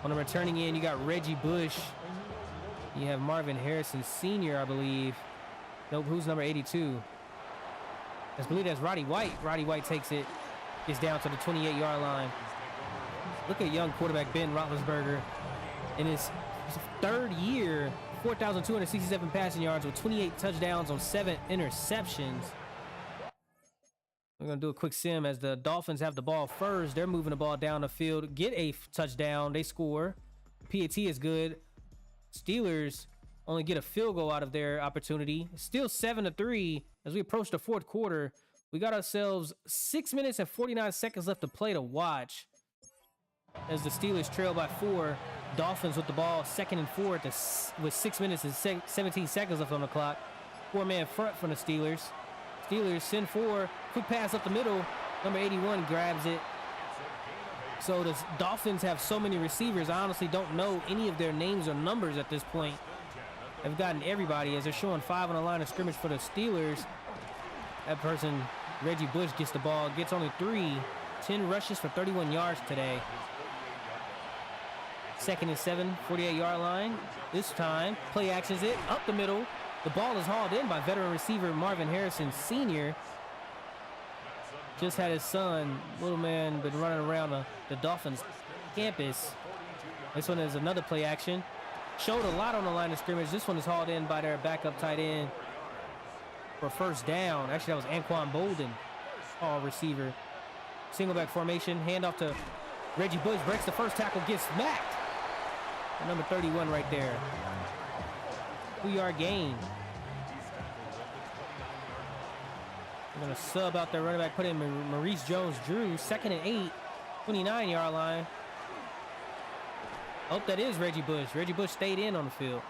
On the returning end, you got Reggie Bush. You have Marvin Harrison Sr., I believe. Nope, who's number 82? I believe that's Roddy White. Roddy White takes it. Gets down to the 28-yard line. Look at young quarterback Ben Roethlisberger. In his third year, 4,267 passing yards with 28 touchdowns on 7 interceptions. We're going to do a quick sim as the Dolphins have the ball first. They're moving the ball down the field. Get a touchdown. They score. PAT is good. Steelers only get a field goal out of their opportunity. Still 7-3 as we approach the fourth quarter. We got ourselves 6 minutes and 49 seconds left to play to watch. As the Steelers trail by 4. Dolphins with the ball, 2nd and 4 with 6 minutes and 17 seconds left on the clock. 4-man front from the Steelers. Steelers send 4. Quick pass up the middle. Number 81 grabs it. So the Dolphins have so many receivers. I honestly don't know any of their names or numbers at this point. They've gotten everybody as they're showing 5 on the line of scrimmage for the Steelers. That person, Reggie Bush, gets the ball, gets only 3. 10 rushes for 31 yards today. 2nd and 7, 48-yard line. This time, play actions it up the middle. The ball is hauled in by veteran receiver Marvin Harrison Sr. Just had his son, little man, been running around the Dolphins campus. This one is another play action. Showed a lot on the line of scrimmage. This one is hauled in by their backup tight end for first down. Actually, that was Anquan Bolden, all receiver. Single back formation, handoff to Reggie Bush, breaks the first tackle, gets smacked. Number 31 right there. 2-yard gain. We're going to sub out their running back, put in Maurice Jones-Drew. 2nd and 8, 29-yard line. Oh, that is Reggie Bush. Reggie Bush stayed in on the field.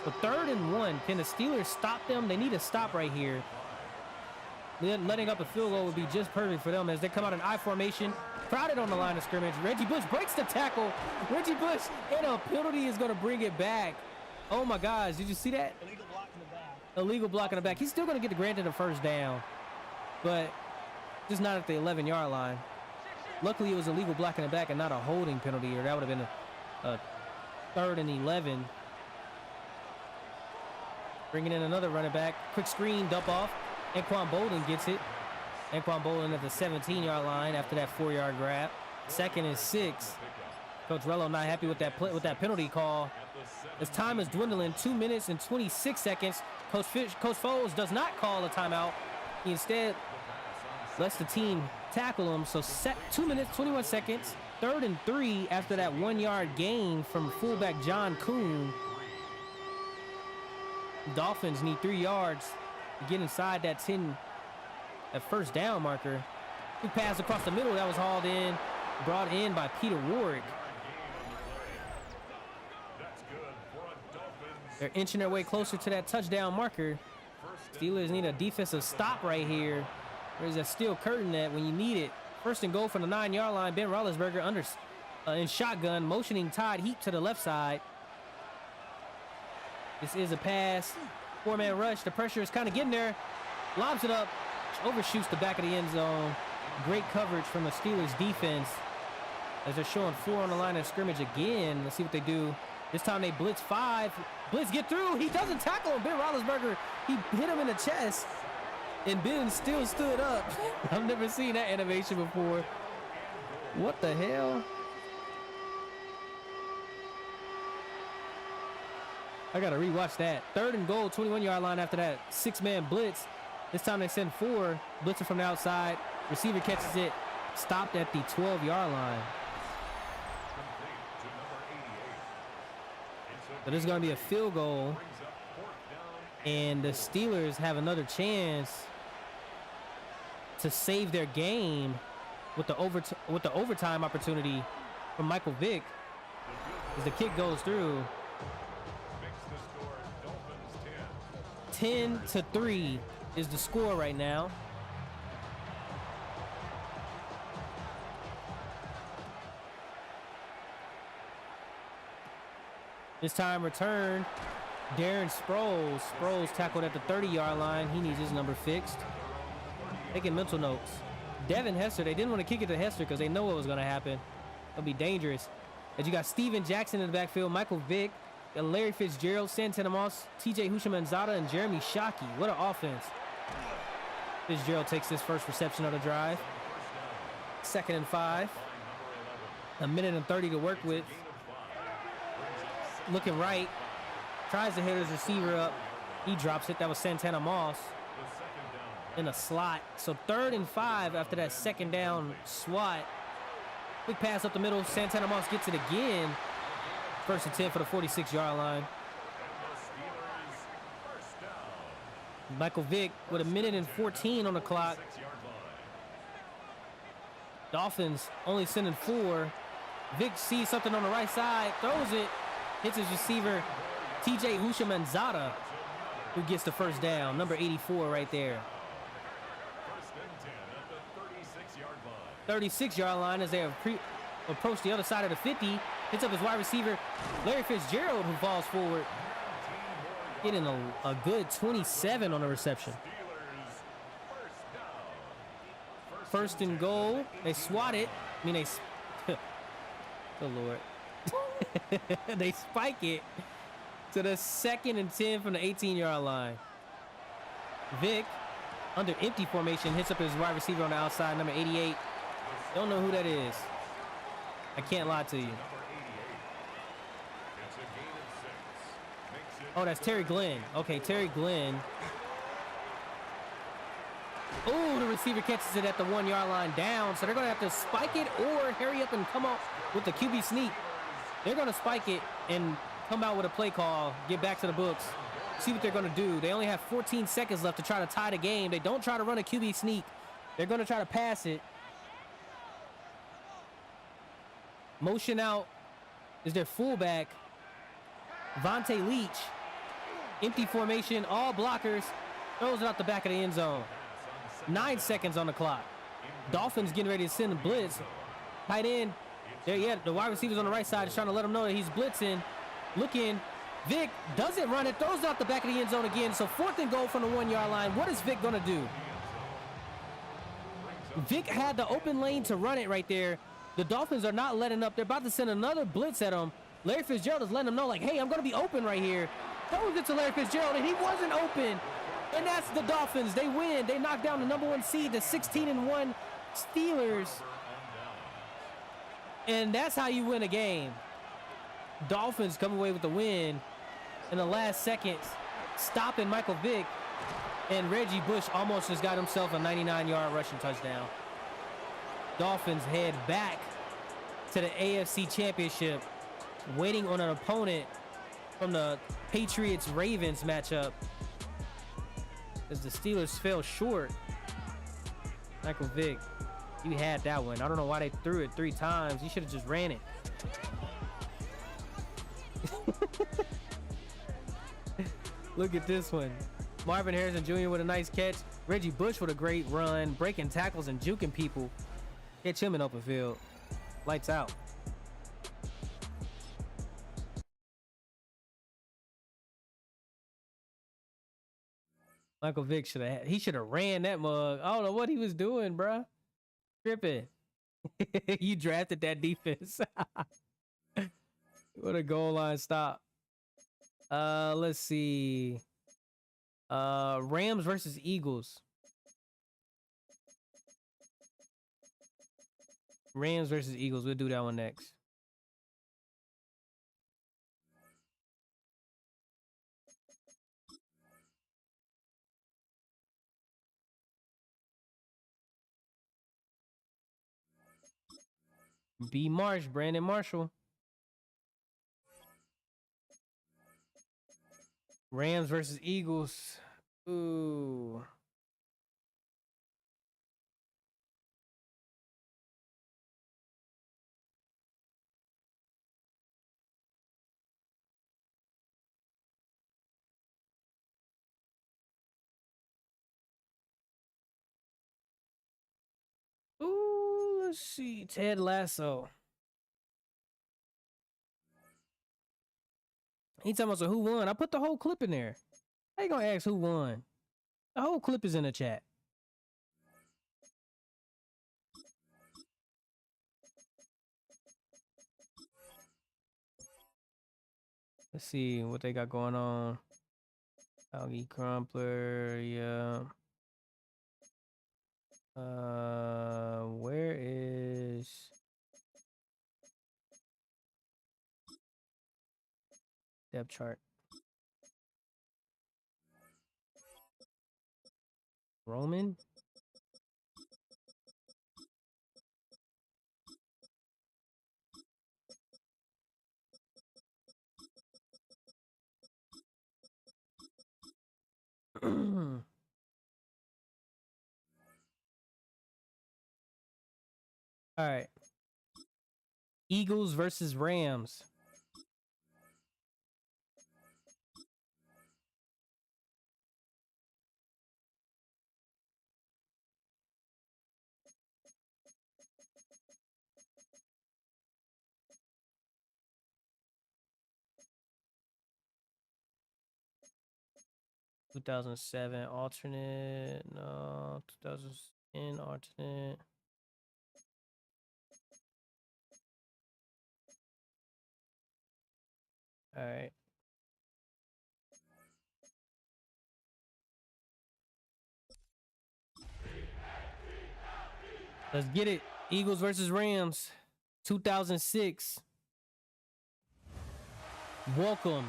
So 3rd and 1. Can the Steelers stop them? They need a stop right here. Letting up a field goal would be just perfect for them as they come out in I formation. Crowded on the line of scrimmage. Reggie Bush breaks the tackle. Reggie Bush, and a penalty is going to bring it back. Oh, my gosh. Did you see that? Illegal block in the back. Illegal block in the back. He's still going to get granted a first down, but just not at the 11-yard line. Luckily, it was a legal block in the back and not a holding penalty, or that would have been a 3rd and 11. Bringing in another running back. Quick screen, dump off. Anquan Bolden gets it. Anquan Bolden at the 17-yard line after that 4-yard grab. 2nd and 6. Coach Rello not happy with that penalty call. As time is dwindling, 2 minutes and 26 seconds. Coach Foles does not call a timeout. He instead lets the team tackle him. So 2 minutes, 21 seconds. 3rd and 3 after that 1-yard gain from fullback John Kuhn. Dolphins need 3 yards to get inside that first down marker. Quick pass across the middle. That was hauled in, brought in by Peter Warwick. They're inching their way closer to that touchdown marker. Steelers need a defensive stop right here. There's a steel curtain that when you need it. 1st and goal from the 9-yard line. Ben Roethlisberger in shotgun, motioning Todd Heap to the left side. This is a pass. 4-man rush. The pressure is kind of getting there. Lobs it up. Overshoots the back of the end zone. Great coverage from the Steelers defense as they're showing 4 on the line of scrimmage again. Let's see what they do. This time they blitz 5. Blitz get through. He doesn't tackle him. Ben Roethlisberger, he hit him in the chest. And Ben still stood up. I've never seen that animation before. What the hell? I got to rewatch that. 3rd and goal, 21-yard line after that 6-man blitz. This time they send 4. Blitzer from the outside. Receiver catches it. Stopped at the 12-yard line. So this is going to be a field goal. And the Steelers have another chance to save their game with the overtime opportunity from Michael Vick as the kick goes through. 10-3. is the score right now. This time return, Darren Sproles. Sproles tackled at the 30-yard line. He needs his number fixed. Taking mental notes. Devin Hester, they didn't want to kick it to Hester because they know what was going to happen. It'll be dangerous. As you got Steven Jackson in the backfield, Michael Vick, Larry Fitzgerald, Santana Moss, TJ Houshmandzadeh, and Jeremy Shockey. What an offense. Fitzgerald takes his first reception of the drive. 2nd and 5. A minute and 30 to work with. Looking right. Tries to hit his receiver up. He drops it. That was Santana Moss in a slot. So 3rd and 5 after that 2nd down swat. Quick pass up the middle. Santana Moss gets it again. 1st and 10 for the 46-yard line. Michael Vick with a minute and 14 on the clock. Dolphins only sending 4. Vick sees something on the right side, throws it, hits his receiver, TJ Houshmandzadeh, who gets the 1st down. Number 84 right there. 36-yard line as they approach the other side of the 50. Hits up his wide receiver, Larry Fitzgerald, who falls forward. Getting a good 27 on the reception. 1st and goal. They swat it. I mean, oh, Lord. They spike it to the 2nd and 10 from the 18-yard line. Vick, under empty formation, hits up his wide receiver on the outside, number 88. Don't know who that is. I can't lie to you. Oh, that's Terry Glenn. Okay, Terry Glenn. Oh, the receiver catches it at the 1-yard line down. So they're going to have to spike it or hurry up and come out with the QB sneak. They're going to spike it and come out with a play call, get back to the books, see what they're going to do. They only have 14 seconds left to try to tie the game. They don't try to run a QB sneak. They're going to try to pass it. Motion out is their fullback, Vontae Leach. Empty formation, all blockers. Throws it out the back of the end zone. 9 seconds on the clock. Dolphins getting ready to send a blitz. Tight end. There, yeah, the wide receiver's on the right side is trying to let them know that he's blitzing. Looking. Vick doesn't run it. Throws it out the back of the end zone again. So 4th and goal from the 1-yard line. What is Vick going to do? Vick had the open lane to run it right there. The Dolphins are not letting up. They're about to send another blitz at him. Larry Fitzgerald is letting them know, like, hey, I'm going to be open right here. Throws it to Larry Fitzgerald, and he wasn't open. And that's the Dolphins. They win. They knock down the number 1 seed, the 16-1 Steelers. And that's how you win a game. Dolphins come away with the win in the last seconds, stopping Michael Vick. And Reggie Bush almost just got himself a 99-yard rushing touchdown. Dolphins head back to the AFC Championship, waiting on an opponent from the Patriots-Ravens matchup as the Steelers fell short. Michael Vick, you had that one. I don't know why they threw it 3 times. You should have just ran it. Look at this one. Marvin Harrison Jr. with a nice catch. Reggie Bush with a great run, breaking tackles and juking people. Catch him in open field. Lights out. Michael Vick should have ran that mug. I don't know what he was doing, bruh. Tripping. You drafted that defense. What a goal line stop. Let's see. Rams versus Eagles. Rams versus Eagles. We'll do that one next. B. Marsh, Brandon Marshall. Rams versus Eagles. Ooh. Let's see. Ted Lasso. He talking about who won. I put the whole clip in there. How you gonna ask who won? The whole clip is in the chat. Let's see what they got going on. Algae Crumpler, yeah. Where is depth chart? Roman? All right. Eagles versus Rams. (2007) alternate. No, 2010 alternate. All right. Let's get it. Eagles versus Rams. 2006. Welcome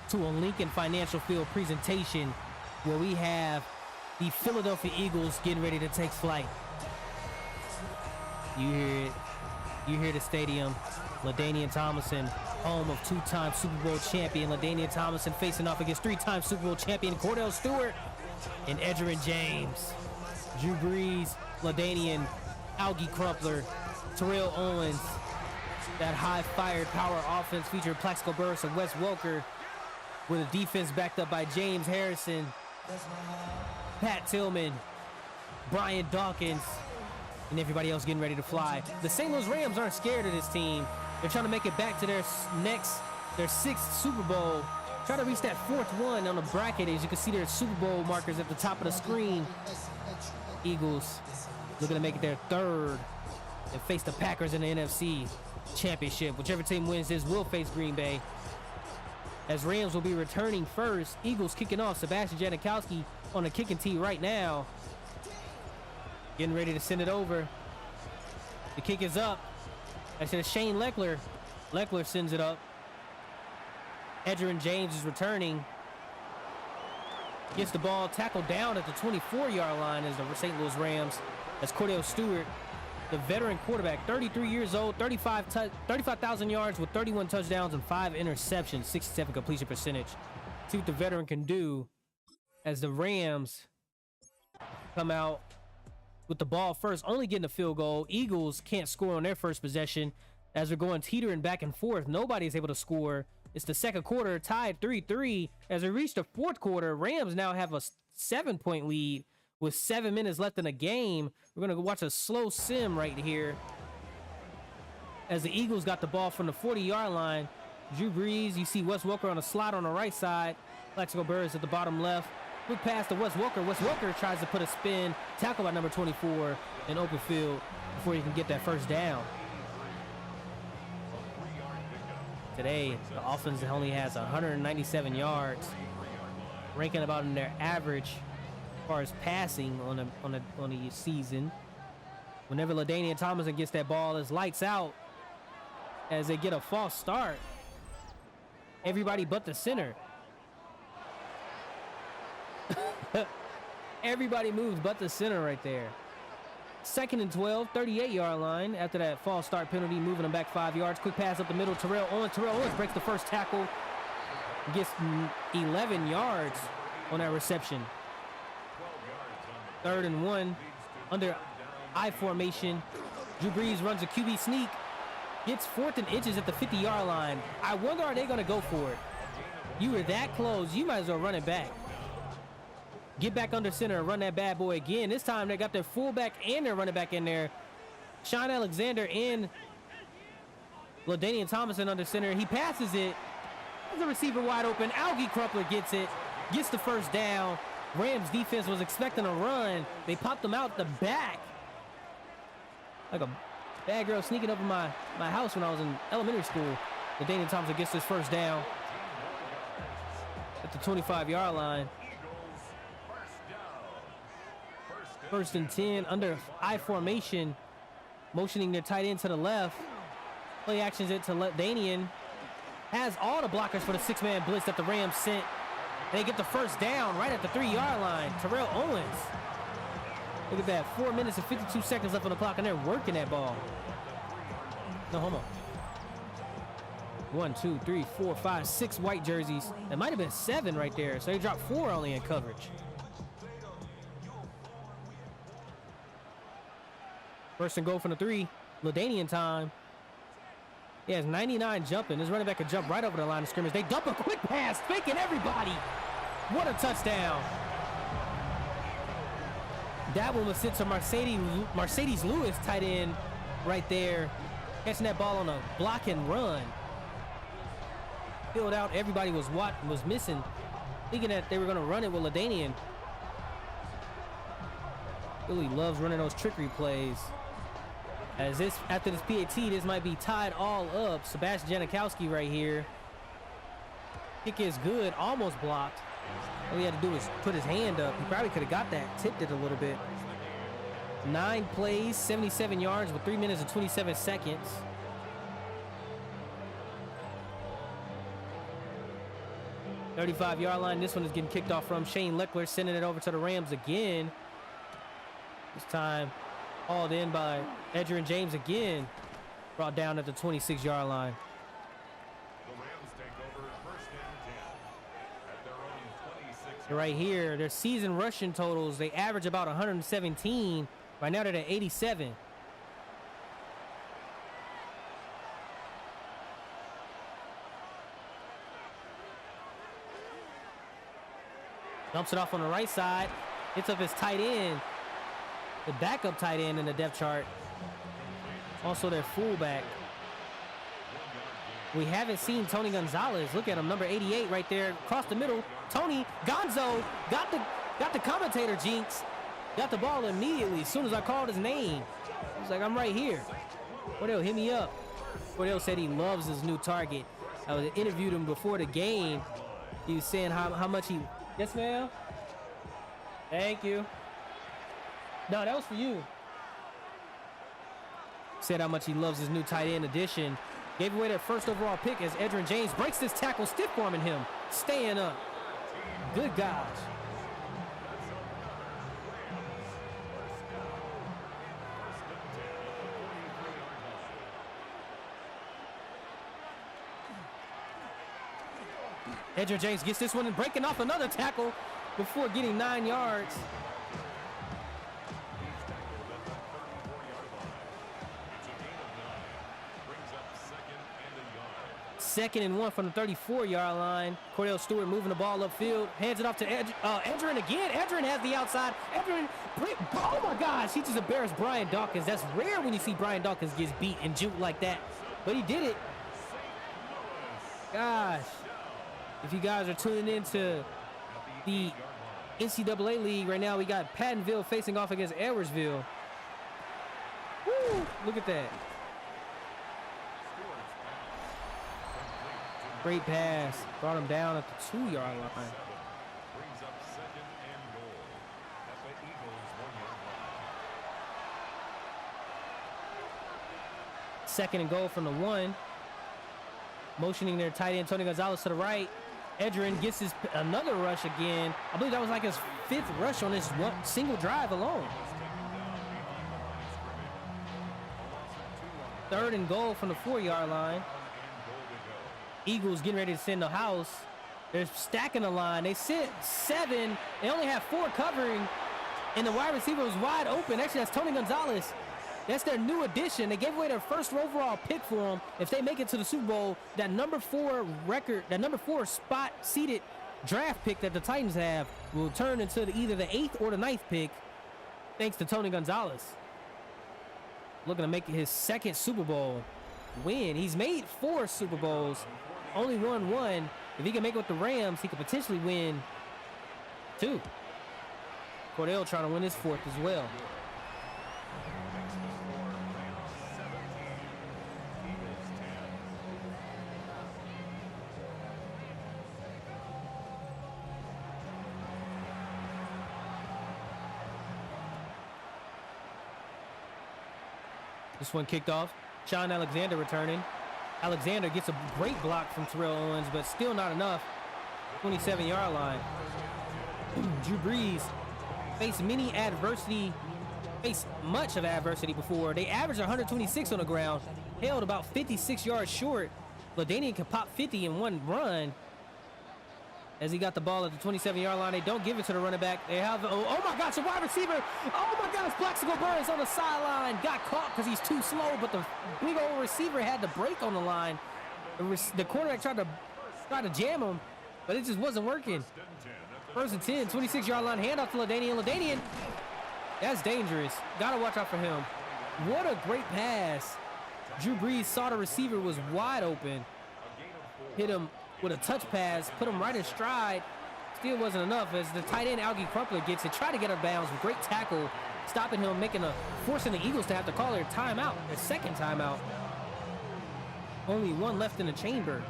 to a Lincoln Financial Field presentation where we have the Philadelphia Eagles getting ready to take flight. You hear it. You hear the stadium. LaDainian Tomlinson, home of two-time Super Bowl champion LaDainian Tomlinson, facing off against three-time Super Bowl champion Cordell Stewart and Edgerrin James. Drew Brees, LaDainian, Algie Crumpler, Terrell Owens. That high-fired power offense featured Plaxico Burress and Wes Welker, with a defense backed up by James Harrison, Pat Tillman, Brian Dawkins, and everybody else getting ready to fly. The St. Louis Rams aren't scared of this team. They're trying to make it back to their sixth Super Bowl. Try to reach that fourth one on the bracket. As you can see, their Super Bowl markers at the top of the screen. Eagles looking to make it their third and face the Packers in the NFC Championship. Whichever team wins this will face Green Bay, as Rams will be returning first. Eagles kicking off. Sebastian Janikowski on the kicking tee right now, getting ready to send it over. The kick is up. Actually, it's Shane Leckler. Leckler sends it up. Edgerrin James is returning. Gets the ball tackled down at the 24-yard line as the St. Louis Rams, as Cordell Stewart, the veteran quarterback, 33 years old, 35,000 yards with 31 touchdowns and 5 interceptions, 67 completion percentage. See what the veteran can do as the Rams come out with the ball first, only getting a field goal. Eagles can't score on their first possession as they're going teetering back and forth. Nobody's able to score. It's the second quarter, tied 3-3. As we reach the fourth quarter, Rams now have a 7-point lead with 7 minutes left in the game. We're going to watch a slow sim right here as the Eagles got the ball from the 40-yard line. Drew Brees, you see Wes Welker on the slot on the right side. Plaxico Burress at the bottom left. Quick pass to Wes Welker. Wes Welker tries to put a spin. Tackle by number 24 in open field before he can get that first down. Today, the offense only has 197 yards, ranking about in their average as far as passing on the season. Whenever LaDainian Tomlinson gets that ball, it's lights out as they get a false start. Everybody but the center. Everybody moves but the center right there. Second and 12, 38-yard line after that false start penalty, moving them back 5 yards. Quick pass up the middle, Terrell Owens. Terrell Owens breaks the first tackle, gets 11 yards on that reception. 3rd and 1 under I formation. Drew Brees runs a QB sneak, gets 4th and inches at the 50-yard line. I wonder, are they going to go for it? You were that close, you might as well run it back. Get back under center and run that bad boy again. This time they got their fullback and their running back in there. Sean Alexander and LaDainian Tomlinson under center. He passes it. There's a receiver wide open. Algie Crumpler gets it. Gets the first down. Rams defense was expecting a run. They popped him out the back. Like a bad girl sneaking up in my house when I was in elementary school. LaDainian Tomlinson gets his first down at the 25-yard line. First and 10 under I formation. Motioning their tight end to the left. Play actions it to LaDainian. Has all the blockers for the 6-man blitz that the Rams sent. They get the first down right at the 3-yard line. Terrell Owens. Look at that. 4 minutes and 52 seconds left on the clock, and they're working that ball. No homo. 1, 2, 3, 4, 5, 6 white jerseys. It might have been 7 right there. So they dropped 4 only in coverage. First and goal from the 3. LaDainian time. He has 99 jumping. This running back could jump right over the line of scrimmage. They dump a quick pass, faking everybody. What a touchdown. That one was sent to Mercedes Lewis, tight end, right there. Catching that ball on a block and run. Filled out. Everybody was missing, thinking that they were going to run it with LaDainian. Really loves running those trickery plays. As this, after this PAT, this might be tied all up. Sebastian Janikowski right here. Kick is good, almost blocked. All he had to do was put his hand up. He probably could have got that, tipped it a little bit. 9 plays, 77 yards with 3 minutes and 27 seconds. .35-yard line. This one is getting kicked off from Shane Leckler, sending it over to the Rams again. This time hauled in by Edgerrin James again. Brought down at the 26-yard line. The Rams take over first and 10 at their own 26. Right here, their season rushing totals, they average about 117. Right now they're at 87. Dumps it off on the right side. Hits up his tight end. The backup tight end in the depth chart. Also their fullback. We haven't seen Tony Gonzalez. Look at him, number 88 right there across the middle. Tony Gonzo got the commentator jinx. Got the ball immediately as soon as I called his name. He's like, I'm right here. Cordell, hit me up. Cordell said he loves his new target. I interviewed him before the game. He was saying how much he... Yes, ma'am? Thank you. No, that was for you. Said how much he loves his new tight end addition. Gave away that first overall pick as Edgerrin James breaks this tackle, stiff arming him. Staying up. Good gosh. Edgerrin James gets this one and breaking off another tackle before getting 9 yards. Second and 1 from the 34-yard line. Cordell Stewart moving the ball upfield. Hands it off to Edgerrin again. Edgerrin has the outside. Edgerrin, oh my gosh, he just embarrassed Brian Dawkins. That's rare when you see Brian Dawkins gets beat and juked like that. But he did it. Gosh. If you guys are tuning into the NCAA League right now, we got Pattonville facing off against Edwardsville. Woo, look at that. Great pass. Brought him down at the 2-yard line. Brings up second and goal at the Eagles 1-yard line. Second and goal from the 1. Motioning their tight end, Tony Gonzalez, to the right. Edgerrin gets his another rush again. I believe that was like his 5th rush on this one single drive alone. Third and goal from the 4-yard line. Eagles getting ready to send the house. They're stacking the line. They sit 7. They only have 4 covering. And the wide receiver was wide open. Actually, that's Tony Gonzalez. That's their new addition. They gave away their first overall pick for them. If they make it to the Super Bowl, that number 4 record, that number 4 spot seated draft pick that the Titans have will turn into either the 8th or the 9th pick, thanks to Tony Gonzalez. looking to make it his second Super Bowl win. He's made 4 Super Bowls, only won 1. If he can make it with the Rams, he could potentially win 2. Cordell trying to win his 4th as well. This one kicked off. Sean Alexander returning. Alexander gets a great block from Terrell Owens, but still not enough. 27-yard line. Drew Brees faced much of adversity before. They averaged 126 on the ground, held about 56 yards short. LaDainian could pop 50 in one run. As he got the ball at the 27-yard line, they don't give it to the running back. They have, oh my gosh, a wide receiver. Oh my gosh, Plaxico Burress on the sideline. Got caught because he's too slow, but the big old receiver had to break on the line. The quarterback tried to jam him, but it just wasn't working. 1st and 10, 26-yard line, handoff to LaDainian. LaDainian, that's dangerous. Gotta watch out for him. What a great pass. Drew Brees saw the receiver was wide open. Hit him with a touch pass, put him right in stride. Still wasn't enough as the tight end Algie Crumpler gets it, try to get out of bounds. Great tackle, stopping him, forcing the Eagles to have to call their timeout, their second timeout. Only 1 left in the chamber.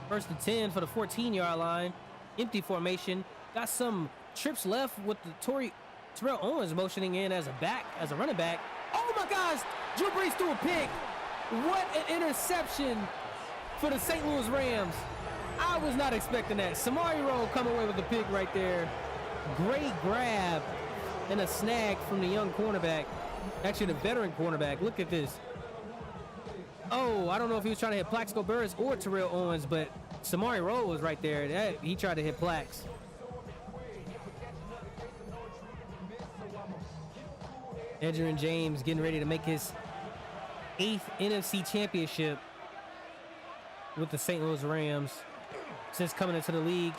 1st and 10 for the 14-yard line. Empty formation. Got some trips left with the Terrell Owens motioning in as a running back. Oh my gosh! Drew Brees threw a pick. What an interception for the St. Louis Rams. I was not expecting that. Samari Rowe coming away with the pick right there. Great grab and a snag from the young cornerback. Actually, the veteran cornerback. Look at this. Oh, I don't know if he was trying to hit Plaxico Burress or Terrell Owens, but Samari Rowe was right there. He tried to hit Plax. Edgerrin James getting ready to make his 8th NFC championship with the St. Louis Rams since coming into the league.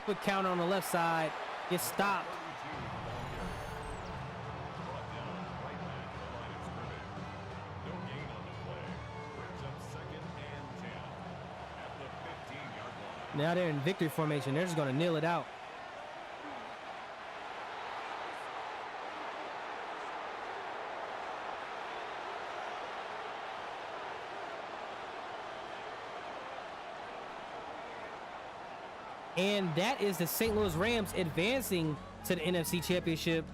Quick counter on the left side. Gets stopped. Now they're in victory formation. They're just going to kneel it out. And that is the St. Louis Rams advancing to the NFC Championship.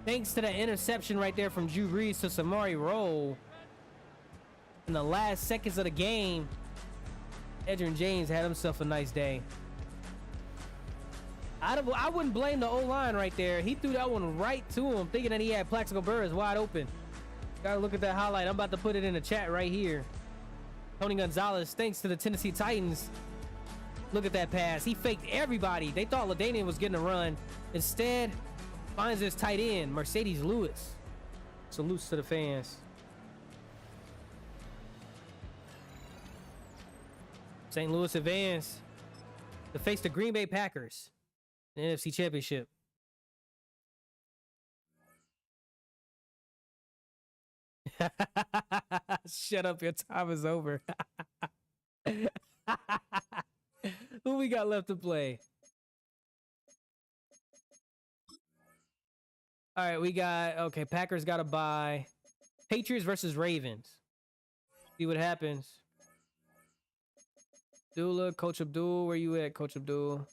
Thanks to that interception right there from Drew Brees to Samari Rowe. In the last seconds of the game, Edgerrin James had himself a nice day. I wouldn't blame the O-line right there. He threw that one right to him, thinking that he had Plaxico Burress wide open. Gotta look at that highlight. I'm about to put it in the chat right here. Tony Gonzalez, thanks to the Tennessee Titans. Look at that pass. He faked everybody. They thought LaDainian was getting a run. Instead, finds his tight end, Mercedes Lewis. Salutes to the fans. St. Louis advanced to face the Green Bay Packers in the NFC Championship. Shut up, your time is over. Who we got left to play? All right, we got, okay, Packers got to bye. Patriots versus Ravens. See what happens. Abdullah, Coach Abdul, where you at, Coach Abdul?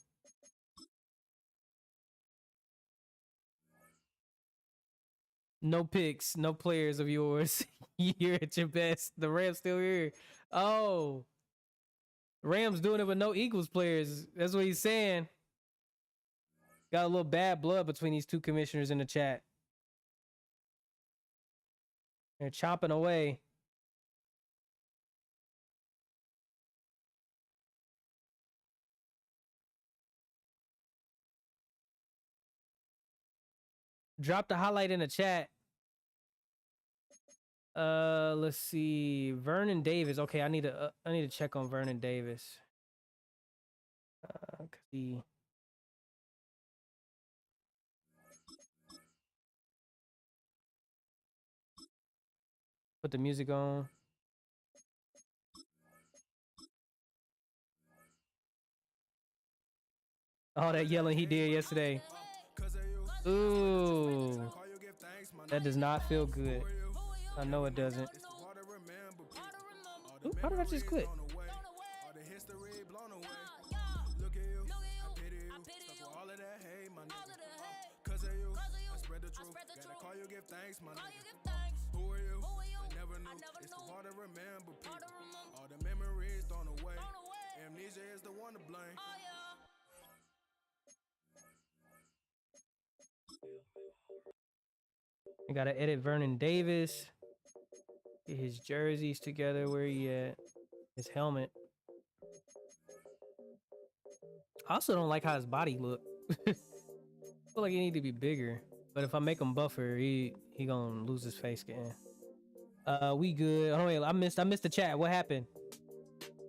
No picks, no players of yours. You're at your best. The Rams still here. Oh. Rams doing it with no Eagles players. That's what he's saying. Got a little bad blood between these two commissioners in the chat. They're chopping away. Drop the highlight in the chat. Let's see. Vernon Davis. Okay, I need to check on Vernon Davis. 'Cause he Put the music on. All that yelling he did yesterday. Ooh. That does not feel good. I know it doesn't. Ooh, how did I just quit? I gotta edit Vernon Davis. Get his jerseys together. Where he at? His helmet. I also don't like how his body look. I feel like he need to be bigger. But if I make him buffer, he gonna lose his face scan. We good. Oh wait, I missed the chat. What happened?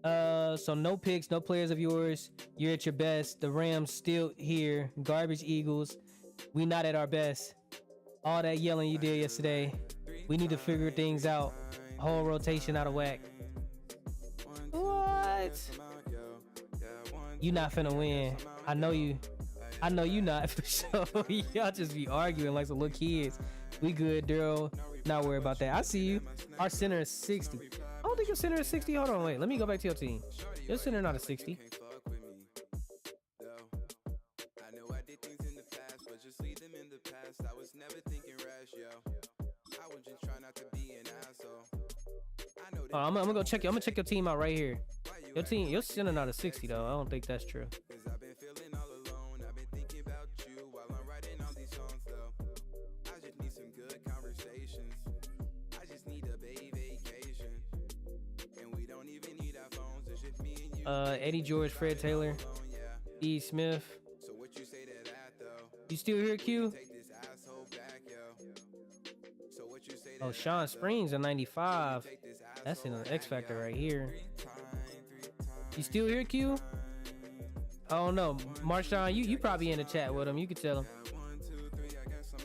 So no picks, no players of yours. You're at your best. The Rams still here. Garbage Eagles. We not at our best. All that yelling you did yesterday. We need to figure things out. Whole rotation out of whack. What? You not finna win. I know you not for sure. Y'all just be arguing like some little kids. We good, Daryl. Not worry about that. I see you. Our center is 60. I don't think your center is 60. Hold on, wait. Let me go back to your team. Your center not a 60. Oh, I'm gonna go check you. I'm gonna check your team out right here. Your center not a 60 though. I don't think that's true. Eddie George, Fred Taylor, E. Smith. You still here, Q? Oh, Sean Springs a 95. That's in the X Factor right here. You still here, Q? I don't know. Marshawn, you probably in the chat with him. You could tell him.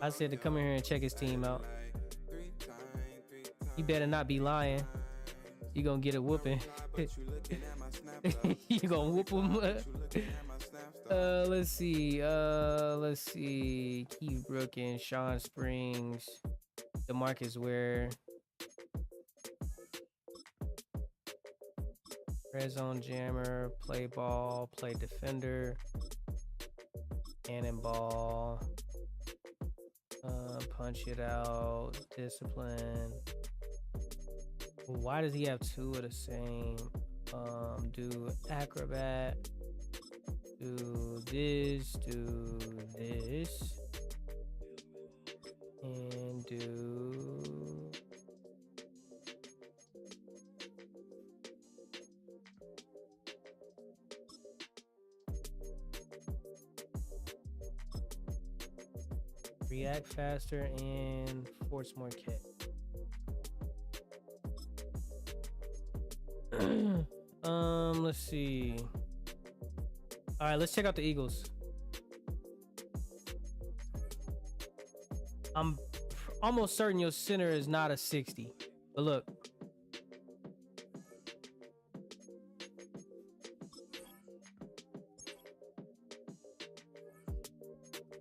I said to come in here and check his team out. You better not be lying. You gonna get a whooping. You gonna whoop him. Let's see. Keith Brookins, Sean Springs, DeMarcus Ware, Red Zone Jammer, play ball, play defender, cannonball, punch it out, discipline. Why does he have two of the same? Do acrobat, do this, and do react faster and force more kick. Let's see. All right, let's check out the Eagles. I'm almost certain your center is not a 60, but look.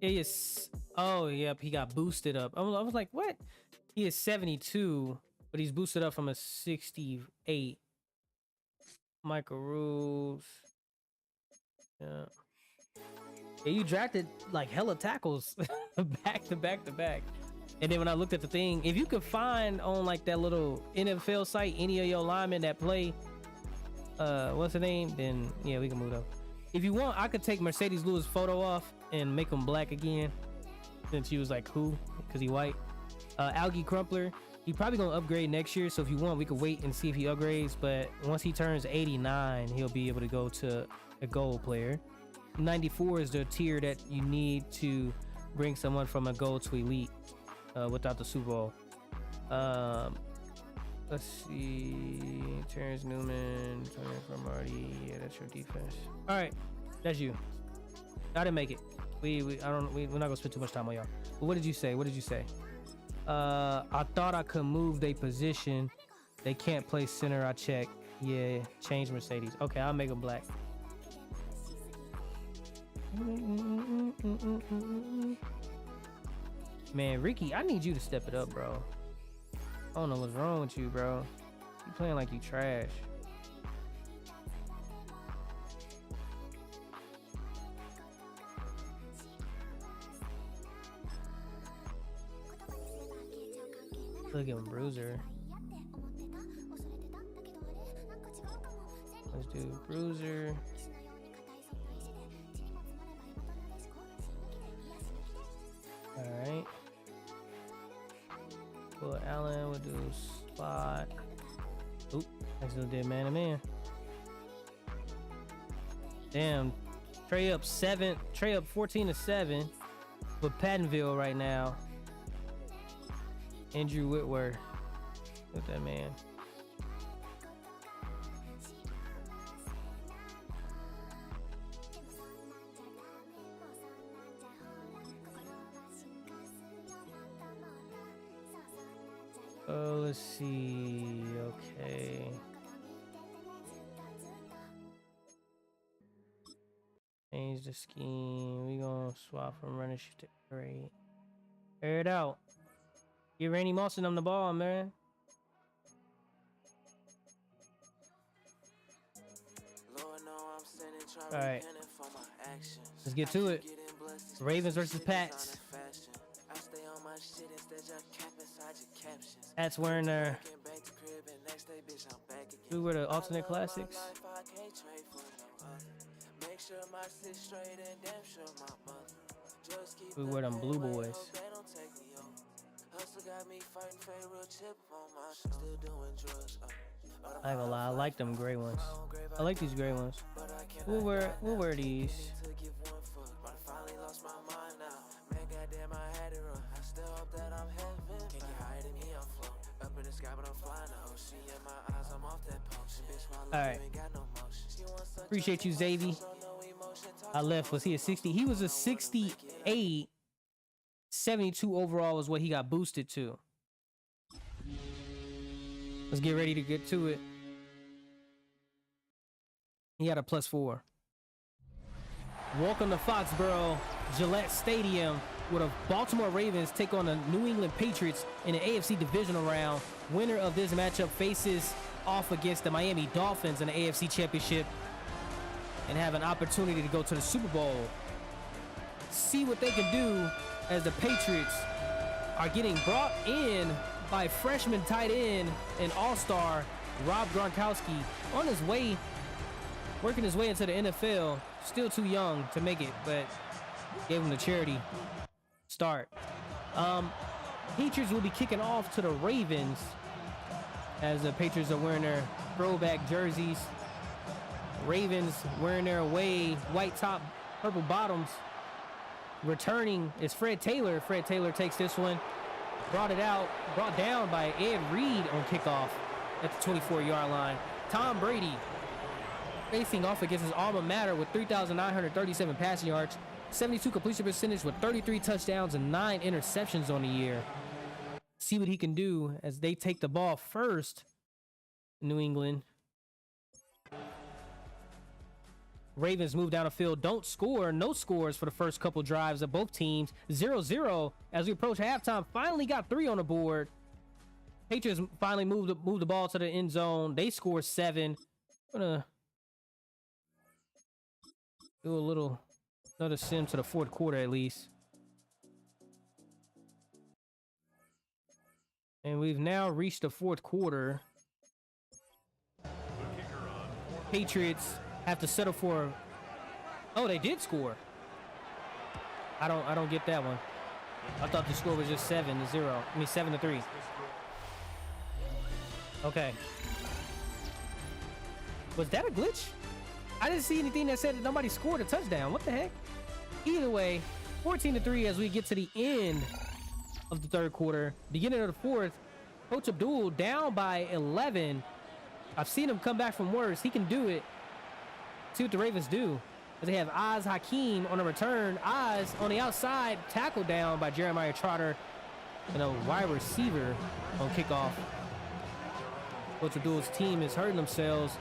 He is. Oh, yep, he got boosted up. I was like, what? He is 72, but he's boosted up from a 68. Michael Rules. Yeah. Yeah, you drafted like hella tackles back to back to back. And then when I looked at the thing, if you could find on like that little NFL site any of your linemen that play, what's the name? Then yeah, we can move up. If you want, I could take Mercedes Lewis photo off and make him black again, since he was like cool because he white. Algie Crumpler. He probably gonna upgrade next year, so if you want, we could wait and see if he upgrades. But once he turns 89, he'll be able to go to a gold player. 94 is the tier that you need to bring someone from a gold to elite without the Super Bowl. Let's see. Terrence Newman, Tony from Marty. Yeah, that's your defense. All right, that's you. I didn't make it. We're not gonna spend too much time on y'all. But what did you say? What did you say? I thought I could move their position. They can't play center. I checked. Yeah, change Mercedes. Okay, I'll make them black. Man, Ricky, I need you to step it up, bro. I don't know what's wrong with you, bro. You playing like you trash. Look at him, Bruiser. Let's do Bruiser. All right. Well, Allen will do spot. Oop, I still did man to man. Damn, Trey up 14-7 with Pattonville right now. Andrew Whitworth with that man. Oh, let's see. Okay. Change the scheme. We gonna swap from running shift to air. Air it out. Get Randy Moss on the ball, man. All right. Let's get to it. Ravens versus Pats. Pats wearing their. We wear the alternate classics. We wear them blue boys. I ain't gonna lie, I like them gray ones. I like these gray ones. We'll wear these. Alright. Appreciate you, Xavier. I left. Was he a 60? He was a 68. 72 overall was what he got boosted to. Let's get ready to get to it. He had a +4. Welcome to Foxborough Gillette Stadium, where the Baltimore Ravens take on the New England Patriots in the AFC divisional round. Winner of this matchup faces off against the Miami Dolphins in the AFC Championship and have an opportunity to go to the Super Bowl. See what they can do as the Patriots are getting brought in by freshman tight end and all-star Rob Gronkowski on his way, working his way into the NFL. Still too young to make it, but gave him the charity start. Patriots will be kicking off to the Ravens as the Patriots are wearing their throwback jerseys. Ravens wearing their away white top, purple bottoms. Returning is Fred Taylor. Fred Taylor takes this one. Brought down by Ed Reed on kickoff at the 24-yard line. Tom Brady facing off against his alma mater with 3,937 passing yards, 72 completion percentage with 33 touchdowns and 9 interceptions on the year. See what he can do as they take the ball first. New England. Ravens move down the field, don't score, no scores for the first couple drives of both teams. 0-0 as we approach halftime. Finally got 3 on the board. Patriots finally moved the ball to the end zone. They score 7. I'm gonna do another sim to the fourth quarter at least. And we've now reached the fourth quarter. Patriots have to settle for. Oh, they did score. I don't get that one. I thought the score was just 7-0. I mean 7-3. Okay. Was that a glitch? I didn't see anything that said that nobody scored a touchdown. What the heck? Either way, 14-3 as we get to the end of the third quarter. Beginning of the fourth, Coach Abdul down by 11. I've seen him come back from worse. He can do it. See what the Ravens do. As they have Hakeem on a return. Oz on the outside, tackled down by Jeremiah Trotter. and a wide receiver on kickoff. Coach Abdul's team is hurting themselves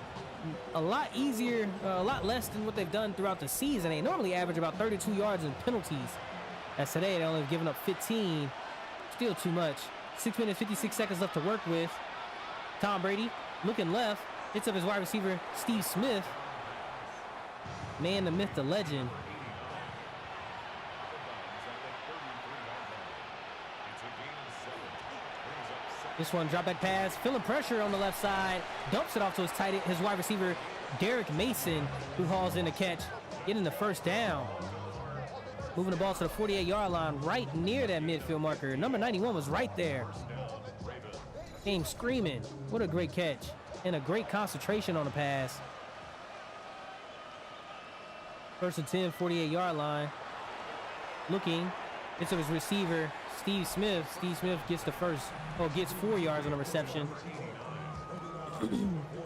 a lot easier, a lot less than what they've done throughout the season. They normally average about 32 yards in penalties. As today, they only have given up 15. Still too much. 6 minutes, 56 seconds left to work with. Tom Brady looking left. Hits up his wide receiver, Steve Smith. Man, the myth, the legend. This one, drop back pass, feeling pressure on the left side, dumps it off to his tight end, his wide receiver, Derek Mason, who hauls in the catch, getting the first down. Moving the ball to the 48-yard line, right near that midfield marker. Number 91 was right there. Came screaming. What a great catch. And a great concentration on the pass. First and 10, 48-yard line. Looking. It's his receiver, Steve Smith. Steve Smith gets gets 4 yards on the reception.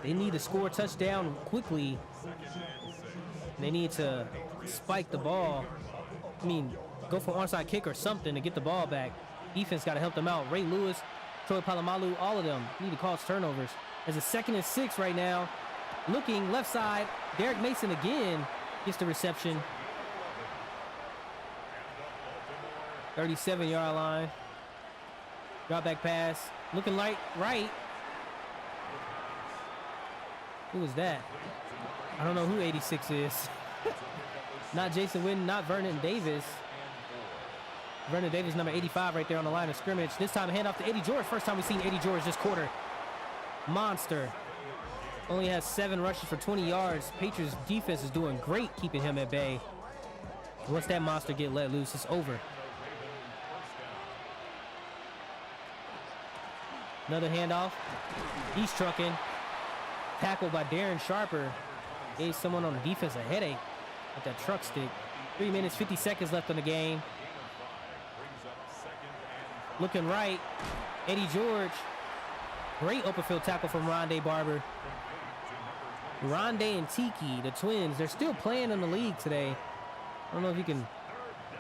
They need to score a touchdown quickly. They need to spike the ball. I mean, go for an onside kick or something to get the ball back. Defense got to help them out. Ray Lewis, Troy Polamalu, all of them need to cause turnovers. There's a 2nd and 6 right now. Looking left side. Derek Mason again gets the reception. 37-yard line. Drop back pass. Looking right. Who was that? I don't know who 86 is. Not Jason Witten, not Vernon Davis. Vernon Davis, number 85, right there on the line of scrimmage. This time, hand off to Eddie George. First time we've seen Eddie George this quarter. Monster. Only has 7 rushes for 20 yards. Patriots defense is doing great keeping him at bay. Once that monster get let loose, it's over. Another handoff. He's trucking. Tackled by Darren Sharper. Gave someone on the defense a headache with that truck stick. 3 minutes, 50 seconds left in the game. Looking right. Eddie George. Great open field tackle from Rondé Barber. Rondé and Tiki, the twins, they're still playing in the league today. I don't know if you can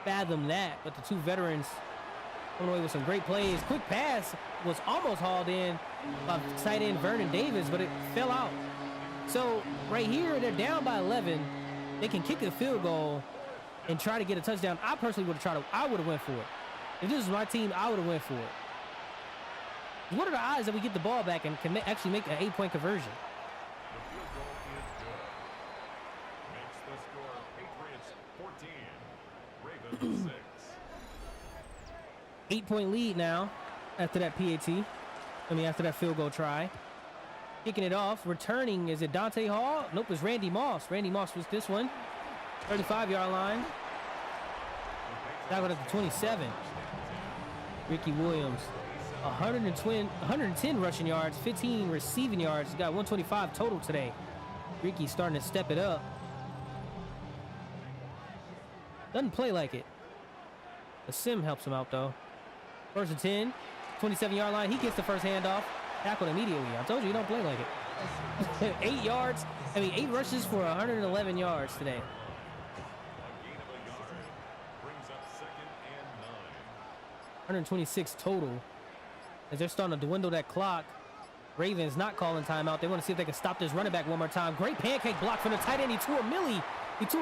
fathom that, but the two veterans going away with some great plays. Quick pass was almost hauled in by tight end Vernon Davis, but it fell out. So right here, they're down by 11. They can kick a field goal and try to get a touchdown. I personally would have I would have went for it. If this was my team, I would have went for it. What are the odds that we get the ball back and can actually make an 8-point conversion? Makes the score Patriots 14, Ravens 6. 8-point lead now after that after that field goal try. Kicking it off, returning, is it Dante Hall? Nope, it's Randy Moss. Randy Moss was this one. 35-yard line. That one at the 27. Ricky Williams, 110 rushing yards, 15 receiving yards. He's got 125 total today. Ricky's starting to step it up. Doesn't play like it. The sim helps him out though. First and 10, 27-yard line. He gets the first handoff. Tackled immediately. I told you, don't play like it. 8 rushes for 111 yards today. 126 total. As they're starting to dwindle that clock. Ravens not calling timeout. They want to see if they can stop this running back one more time. Great pancake block from the tight end. He threw a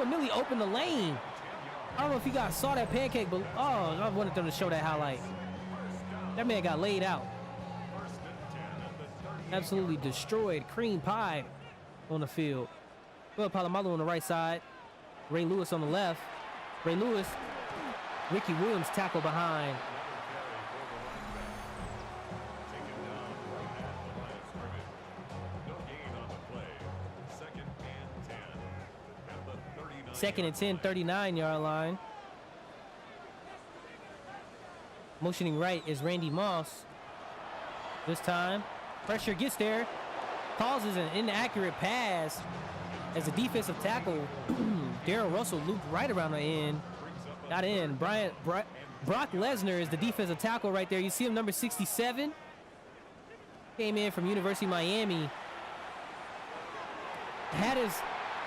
millie open the lane. I don't know if you guys saw that pancake, but I wanted them to show that highlight. That man got laid out. Absolutely destroyed. Cream pie on the field. Well, Polamalu on the right side. Ray Lewis on the left. Ray Lewis. Ricky Williams tackle behind. Second and 10, 39-yard line. Motioning right is Randy Moss. This time, pressure gets there. Causes an inaccurate pass as the defensive tackle, Darrell Russell, looped right around the end. Got in. Brock Lesnar is the defensive tackle right there. You see him, number 67. Came in from University of Miami. Had his...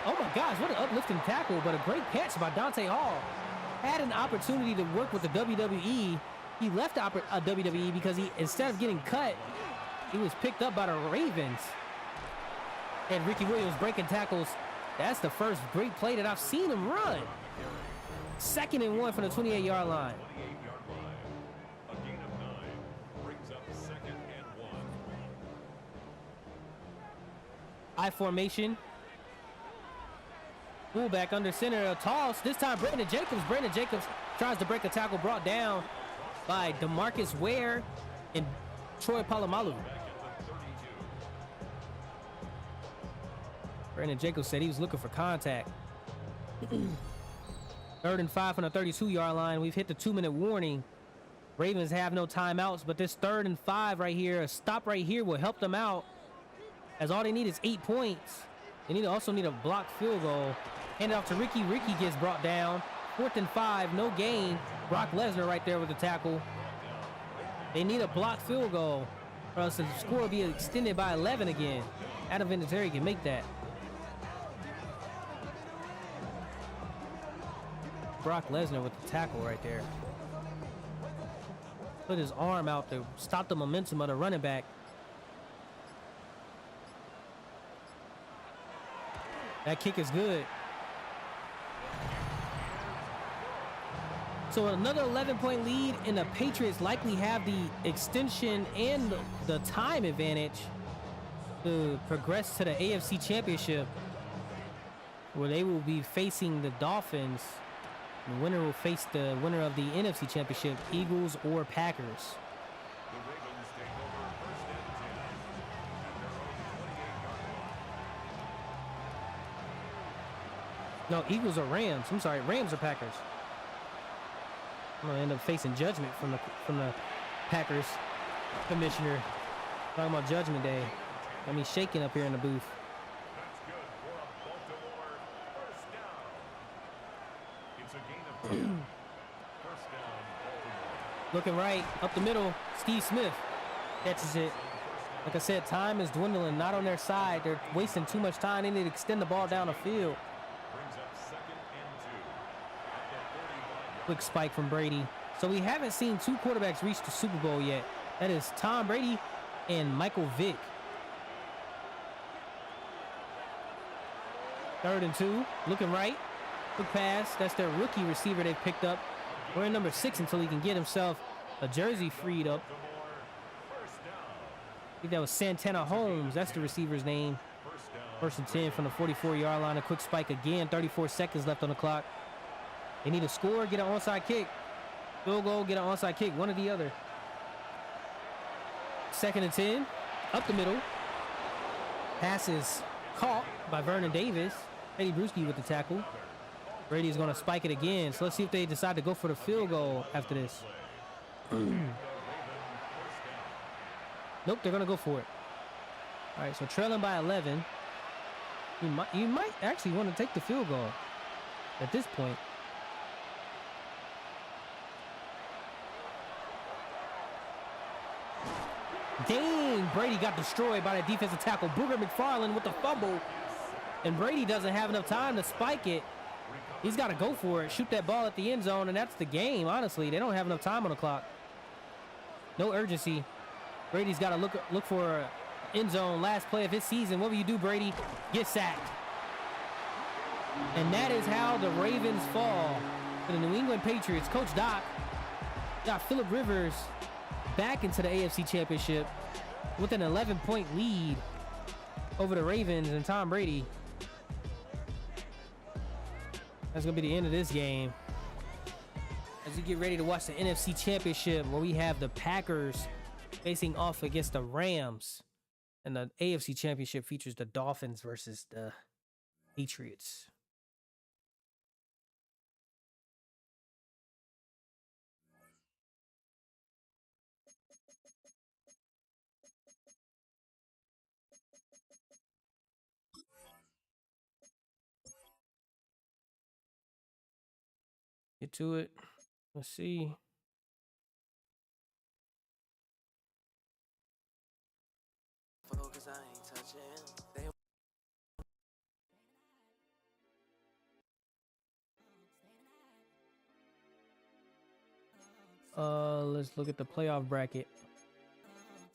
Oh my gosh, what an uplifting tackle, but a great catch by Dante Hall. Had an opportunity to work with the WWE he left WWE because he, instead of getting cut, he was picked up by the Ravens. And Ricky Williams breaking tackles. That's the first great play that I've seen him run. 2nd and 1 from the 28-yard line. 28-yard line. A gain of 9 brings up 2nd and 1. I formation. Fullback under center, a toss. This time Brandon Jacobs. Brandon Jacobs tries to break a tackle, brought down by DeMarcus Ware and Troy Polamalu. Brandon Jacobs said he was looking for contact. 3rd and 5 from the 32-yard line. We've hit the 2-minute warning. Ravens have no timeouts, but this 3rd and 5 right here, a stop right here will help them out, as all they need is 8 points. They also need a blocked field goal. Hand it off to Ricky. Ricky gets brought down. 4th and 5, no gain. Brock Lesnar right there with the tackle. They need a blocked field goal, or else the score will be extended by 11 again. Adam Vinatieri can make that. Brock Lesnar with the tackle right there. Put his arm out to stop the momentum of the running back. That kick is good. So another 11-point lead, and the Patriots likely have the extension and the time advantage to progress to the AFC Championship, where they will be facing the Dolphins. The winner will face the winner of the NFC Championship, Eagles or Packers. The Ravens take over 1st and 10 at their own 28-yard line. No, Eagles or Rams. I'm sorry, Rams or Packers. I'm gonna end up facing judgment from the Packers commissioner. Talking about Judgment Day. Got me shaking up here in the booth. That's good for a Baltimore 1st down. It's a gain of 10. 1st down, Baltimore. Looking right, up the middle, Steve Smith catches it. Like I said, time is dwindling, not on their side. They're wasting too much time. They need to extend the ball down the field. Brings up 2nd and 2 at the 45-yard. Quick spike from Brady. So we haven't seen 2 quarterbacks reach the Super Bowl yet. That is Tom Brady and Michael Vick. 3rd and 2, looking right. Quick pass. That's their rookie receiver they picked up. We're in number 6 until he can get himself a jersey freed up. Baltimore 1st down. I think that was Santana Holmes. That's the receiver's name. 1st down. 1st and 10 from the 44-yard line. A quick spike again. 34 seconds left on the clock. They need a score, get an onside kick. Field goal, get an onside kick. One or the other. 2nd and 10. Up the middle. Pass is caught by Vernon Davis. Eddie Bruschi with the tackle. Brady's going to spike it again. So let's see if they decide to go for the field goal after this. Nope, they're going to go for it. All right, so trailing by 11. You might actually want to take the field goal at this point. Dang, Brady got destroyed by that defensive tackle. Booger McFarland with the fumble. And Brady doesn't have enough time to spike it. He's got to go for it, shoot that ball at the end zone, and that's the game, honestly. They don't have enough time on the clock. No urgency. Brady's got to look for an end zone last play of his season. What will you do, Brady? Get sacked. And that is how the Ravens fall to the New England Patriots. Coach Doc got Phillip Rivers back into the AFC Championship with an 11-point lead over the Ravens and Tom Brady. That's going to be the end of this game. As we get ready to watch the NFC Championship, where we have the Packers facing off against the Rams. And the AFC Championship features the Dolphins versus the Patriots. Get to it. Let's see. Focus, I ain't touching. They Let's look at the playoff bracket.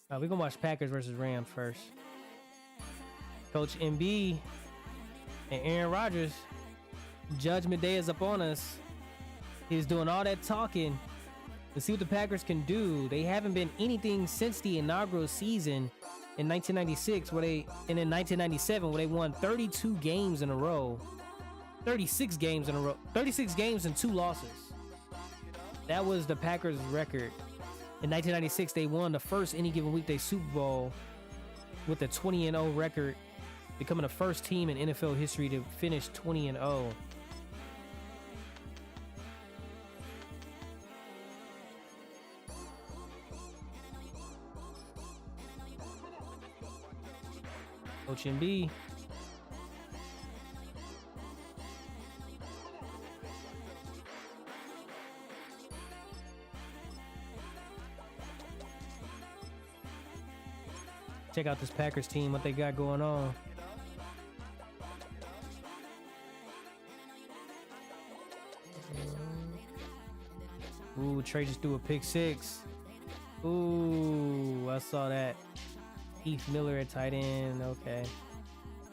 We're gonna watch Packers versus Rams first. Coach MB and Aaron Rodgers. Judgment Day is upon us. He's doing all that talking. Let's see what the Packers can do. They haven't been anything since the inaugural season in 1996, and in 1997, where they won 32 games in a row. 36 games in a row. 36 games and 2 losses. That was the Packers' record. In 1996, they won the first any given weekday Super Bowl with a 20-0 record, becoming the first team in NFL history to finish 20-0. Coach MB. Check out this Packers team, what they got going on. Ooh, Trey just threw a pick 6. Ooh, I saw that. Heath Miller at tight end.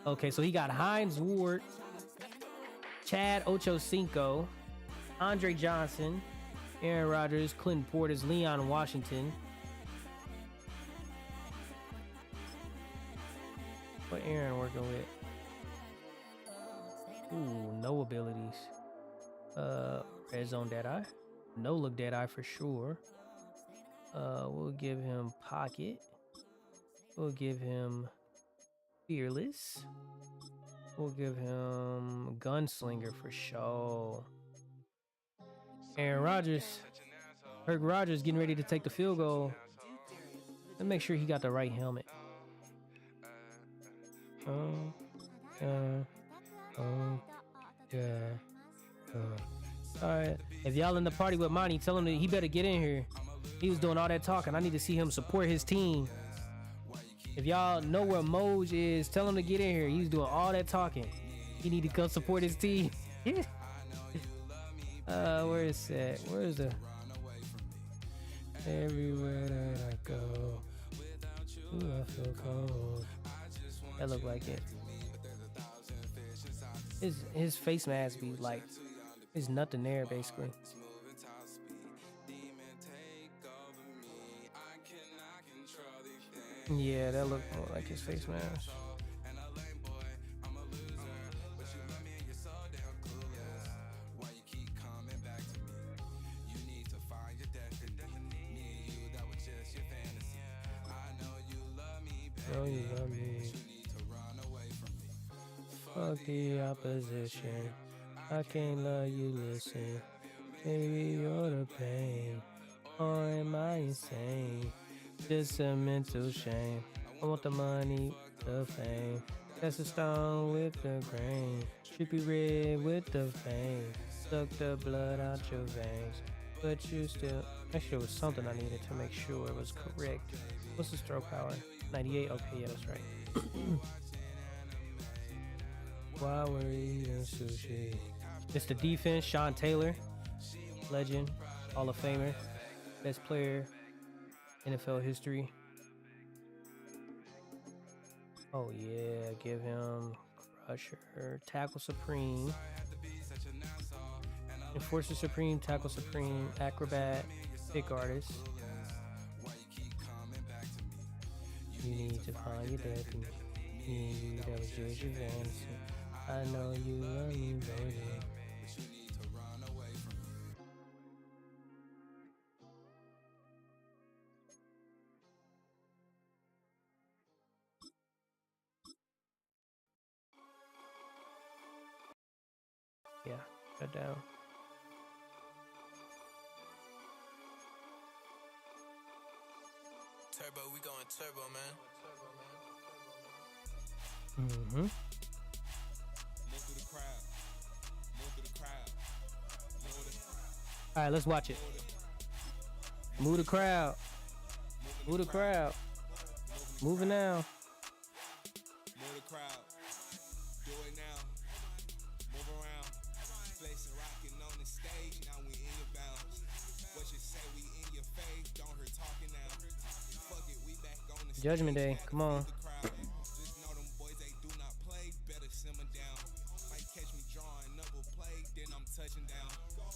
Okay, so he got Hines Ward, Chad Ochocinco, Andre Johnson, Aaron Rodgers, Clinton Portis, Leon Washington. What Aaron working with? Ooh, no abilities. Red zone Deadeye. No look Deadeye for sure. We'll give him Pocket. We'll give him Fearless. We'll give him Gunslinger for sure. Aaron Rodgers. Herc Rodgers getting ready to take the field goal. Let's make sure he got the right helmet. Alright. If y'all in the party with Monty, tell him that he better get in here. He was doing all that talking. I need to see him support his team. If y'all know where Moj is, tell him to get in here. He's doing all that talking. He need to go support his team. Where is that? Where is the... Everywhere that I go, ooh, I feel cold. That look like it. His face mask be like, there's nothing there basically. Yeah, that look more like his face mask. Oh, you love me. Fuck the opposition. I can't love you, listen. Maybe you're the pain. Or am I insane? Just a mental shame. I want the money, the fame. That's a stone with the grain. Drippy red with the fame. Suck the blood out your veins. But you still... Actually, there was something I needed to make sure it was correct. What's the stroke power? 98? Okay, yeah, that's right. While we're eating sushi. It's the defense, Sean Taylor. Legend. Hall of Famer. Best player. NFL history. Oh yeah, give him Crusher. Tackle Supreme. Enforcer Supreme, Tackle Supreme, Acrobat, Pick Artist. You need to find your destiny. You, that was just your fantasy. I know you love me, baby. Yeah, shut down. Turbo, we going turbo, man. Mm-hmm. Move through the crowd. Move through the crowd. All right, let's watch it. Move the crowd. Move the crowd. Moving now. Move the crowd. Do it now. Move around. Place and rocking on the stage. Now we in your bounds. What you say, we in Judgment Day. Come on. Just know them boys, they do not play. Better simmer down. Might catch me drawing up a play, then I'm touching down.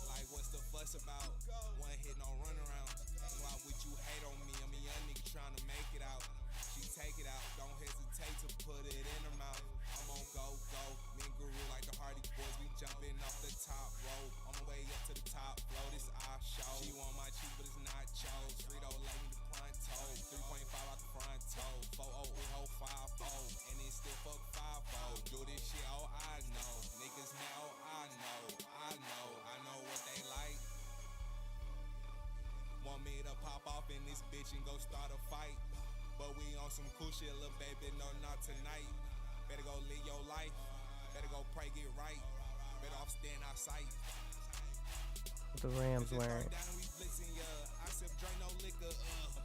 Like, what's the fuss about? One hit, no run around. Why would you hate on me? I'm a young nigga trying to make it out. She take it out. Don't hesitate to put it in her mouth. I'm on go. Me and Guru like the Hardy Boys. We jumping off the top rope. On my way up to the top floor. This our show. She want my cheese, but it's not chose. Frito like me the pronto. 3.5 out the front toe. 4-0, 5-0. And it's still fuck 5-0. Do this shit, oh I know. Niggas now, I know what they like. Want me to pop off in this bitch and go start a fight. But we on some cool shit, little baby, no, not tonight. Better go live your life. Better go pray, get right. Better off staying out sight. What the Rams wearing? I sip drink no liquor.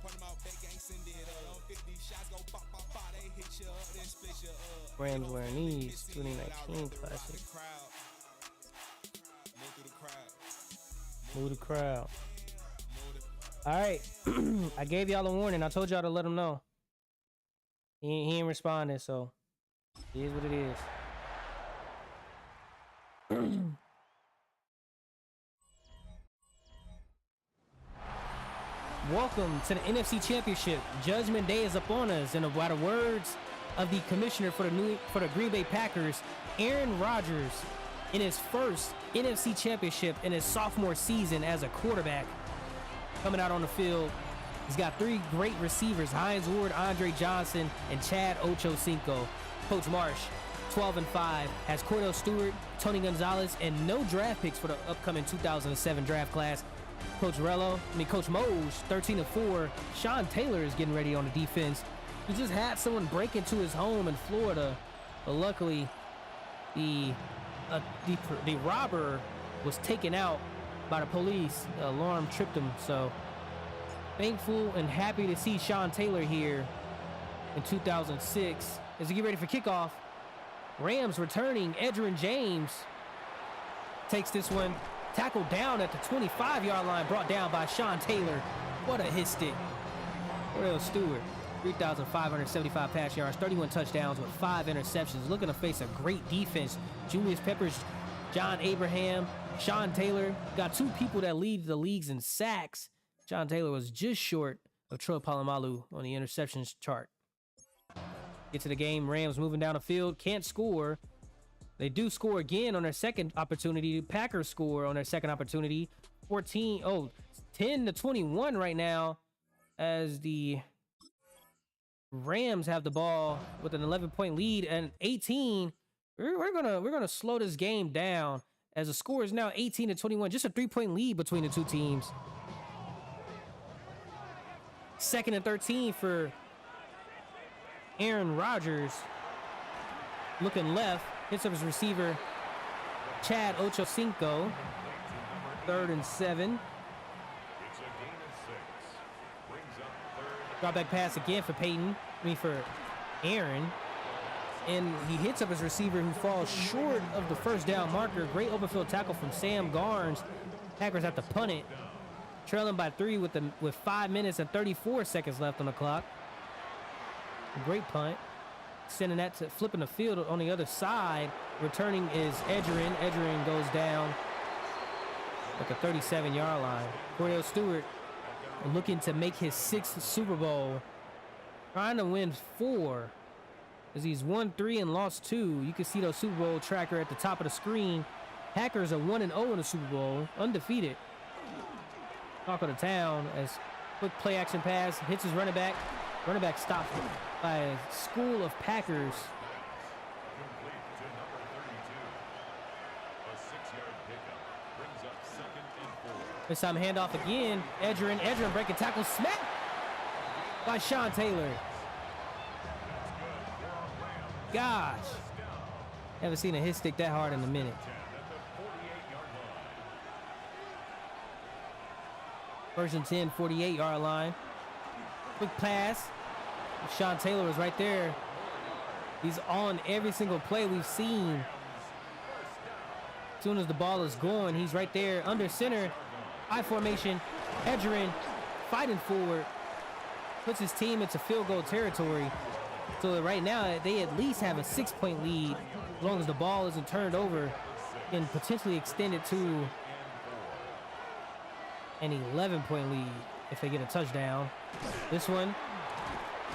Point them out, back gang send it up. 50 shots go pop, they hit you up, then split you up. Rams wearing these 2019 classic. Move the crowd. All right, I gave y'all a warning. I told y'all to let him know. He ain't responding, so it is what it is. Welcome to the NFC Championship. Judgment Day is upon us, and by the words of the commissioner for the Green Bay Packers, Aaron Rodgers, in his first NFC Championship in his sophomore season as a quarterback, coming out on the field. He's got three great receivers: Hines Ward, Andre Johnson, and Chad Ochocinco. Coach Marsh, 12-5, has Cordell Stewart, Tony Gonzalez, and no draft picks for the upcoming 2007 draft class. Coach Moj, 13-4. Sean Taylor is getting ready on the defense. He just had someone break into his home in Florida, but luckily the robber was taken out by the police. The alarm tripped him, so thankful and happy to see Sean Taylor here in 2006. As we get ready for kickoff, Rams returning. Edgerrin James takes this one. Tackled down at the 25-yard line, brought down by Sean Taylor. What a hit stick. Cordell Stewart, 3,575 pass yards, 31 touchdowns with 5 interceptions. Looking to face a great defense. Julius Peppers, John Abraham, Sean Taylor. Got two people that lead the leagues in sacks. Sean Taylor was just short of Troy Polamalu on the interceptions chart. Get to the game. Rams moving down the field. Can't score. They do score again on their second opportunity. Packers score on their second opportunity. 10-21 right now, as the Rams have the ball with an 11-point lead. And 18, we're gonna slow this game down, as the score is now 18-21, just a 3-point lead between the two teams. 2nd and 13 for Aaron Rodgers. Looking left, hits up his receiver, Chad Ochocinco. 3rd and 7. It's a gain of 6. Brings up 3rd. Drop back pass again for for Aaron. And he hits up his receiver, who falls short of the first down marker. Great open field tackle from Sam Garnes. Packers have to punt it. Trailing by 3 with 5 minutes and 34 seconds left on the clock. Great punt. Sending that to flipping the field on the other side. Returning is Edgerrin. Edgerrin goes down at the 37-yard line. Cordell Stewart looking to make his 6th Super Bowl. Trying to win 4, as he's won 3 and lost 2. You can see the Super Bowl tracker at the top of the screen. Packers are 1-0 in the Super Bowl, undefeated. Talk of the town, as quick play action pass hits his running back. Running back stopped by a school of Packers. Complete to number 32. A 6-yard pickup brings up 2nd and 4. This time handoff again. Edgerrin breaking tackle, smack by Sean Taylor. Gosh, haven't seen a hit stick that hard in a minute. 10 at the 48-yard line. First and 10, 48-yard line. Quick pass. Sean Taylor was right there. He's on every single play we've seen. As soon as the ball is going, he's right there under center. I formation. Edgerrin fighting forward. puts his team into field goal territory. So right now, they at least have a 6-point lead. As long as the ball isn't turned over and potentially extend it to an 11-point lead if they get a touchdown. This one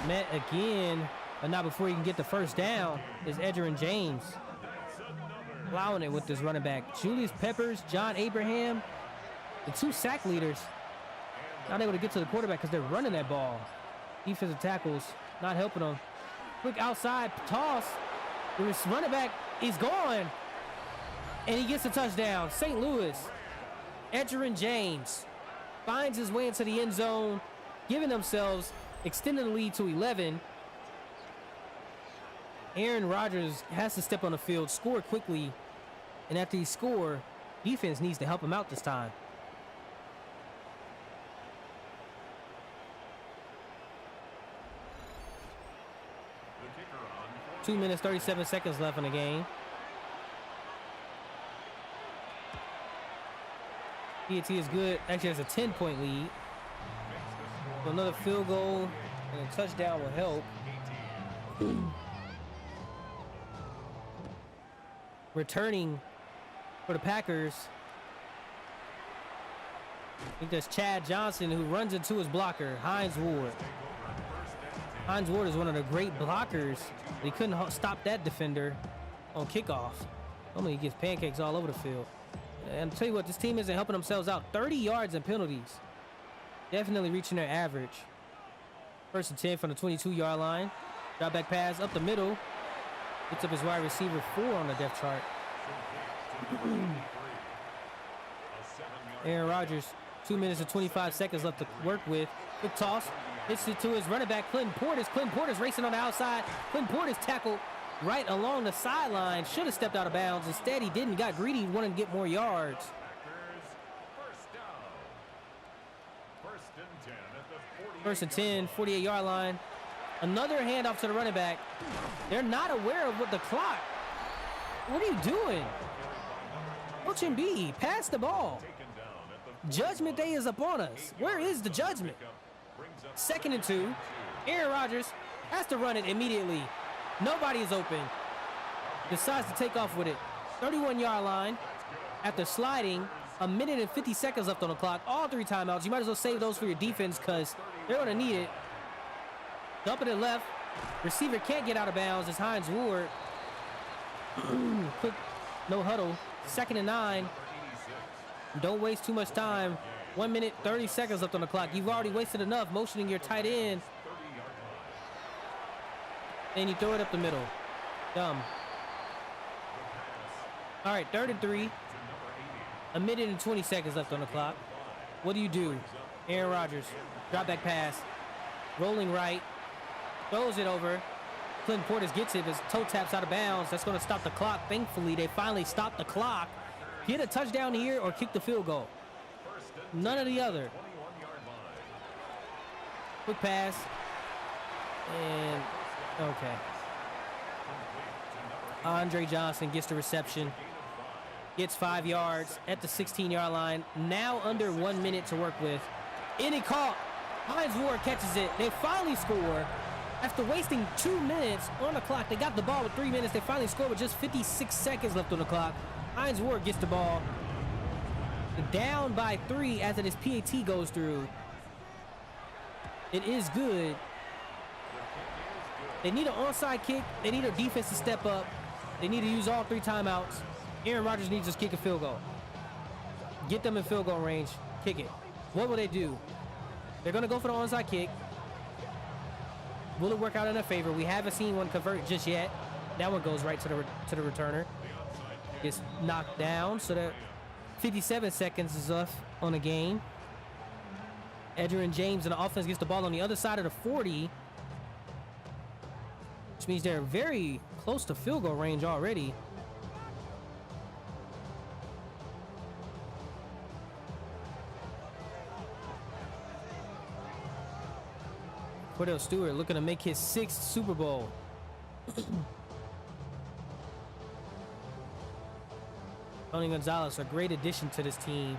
met again, but not before he can get the first down, is Edgerrin James. Plowing it with this running back. Julius Peppers, John Abraham, the 2 sack leaders, not able to get to the quarterback because they're running that ball. Defensive tackles not helping them. Quick outside toss. This running back is gone. And he gets a touchdown. St. Louis. Edgerrin James finds his way into the end zone, giving themselves, extending the lead to 11. Aaron Rodgers has to step on the field, score quickly, and after he scores, defense needs to help him out this time. The kicker on 2 minutes, 37 seconds left in the game. PAT is good. Actually, has a 10-point lead. So another field goal and a touchdown will help. Returning for the Packers, I think that's Chad Johnson, who runs into his blocker, Hines Ward. Hines Ward is one of the great blockers. He couldn't stop that defender on kickoff. Normally he gets pancakes all over the field. And I'll tell you what, this team isn't helping themselves out. 30 yards and penalties. Definitely reaching their average. 1st and 10 from the 22-yard line. Drop back pass up the middle. Gets up his wide receiver 4 on the depth chart. Aaron Rodgers, 2 minutes and 25 seconds left to work with. Quick toss. Hits it to his running back, Clinton Portis. Clinton Portis racing on the outside. Clinton Portis tackled right along the sideline. Should have stepped out of bounds. Instead, he didn't. Got greedy. He wanted to get more yards. First and 10, 48-yard line. Another handoff to the running back. They're not aware of what the clock. What are you doing? Coach MB, pass the ball. Judgment Day is upon us. Where is the judgment? 2nd and 2. Aaron Rodgers has to run it immediately. Nobody is open. Decides to take off with it. 31-yard line. After sliding, 1 minute and 50 seconds left on the clock. All 3 timeouts. You might as well save those for your defense because they're going to need it. Dump it left. Receiver can't get out of bounds. It's Hines Ward. Quick, no huddle. 2nd and 9. Don't waste too much time. 1 minute, 30 seconds left on the clock. You've already wasted enough motioning your tight end. And you throw it up the middle. Dumb. All right, 3rd and 3. 1 minute and 20 seconds left on the clock. What do you do? Aaron Rodgers. Drop back pass. Rolling right. Throws it over. Clinton Portis gets it. His toe taps out of bounds. That's going to stop the clock. Thankfully, they finally stopped the clock. Get a touchdown here or kick the field goal. None of the other. Quick pass. And, okay. Andre Johnson gets the reception. Gets 5 yards at the 16-yard line. Now under 1 minute to work with. And he caught. Hines Ward catches it. They finally score. After wasting 2 minutes on the clock, they got the ball with 3 minutes. They finally scored with just 56 seconds left on the clock. Hines Ward gets the ball. Down by 3 after this PAT goes through. It is good. They need an onside kick. They need a defense to step up. They need to use all 3 timeouts. Aaron Rodgers needs to just kick a field goal. Get them in field goal range. Kick it. What will they do? They're going to go for the onside kick. Will it work out in their favor? We haven't seen one convert just yet. That one goes right to the returner. Gets knocked down, so that 57 seconds is left on the game. Edgerrin James and the offense gets the ball on the other side of the 40, which means they're very close to field goal range already. Cordell Stewart looking to make his 6th Super Bowl. Tony Gonzalez, a great addition to this team.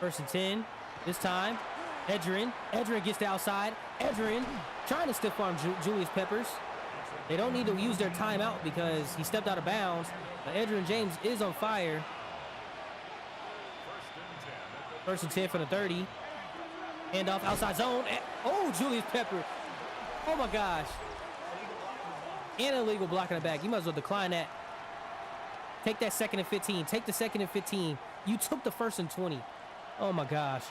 1st and 10. This time, Edgerrin gets the outside. Edgerrin trying to stiff arm Julius Peppers. They don't need to use their timeout because he stepped out of bounds. But Edgerrin James is on fire. 1st and 10 from the 30. Handoff outside zone. Oh, Julius Peppers. Oh my gosh. And illegal blocking the back. You might as well decline that. Take that 2nd and 15. Take the 2nd and 15. You took the 1st and 20. Oh my gosh.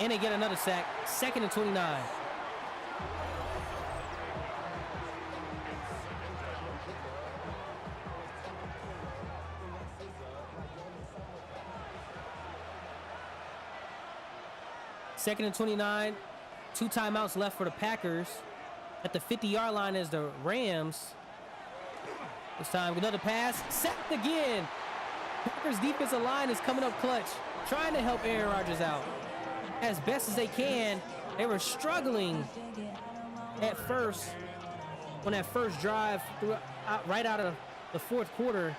And they get another sack. 2nd and 29. Second and 29. 2 timeouts left for the Packers. At the 50-yard line is the Rams. This time, another pass. Sacked again. Packers defensive line is coming up clutch, trying to help Aaron Rodgers out as best as they can. They were struggling at first on that first drive right out of the 4th quarter.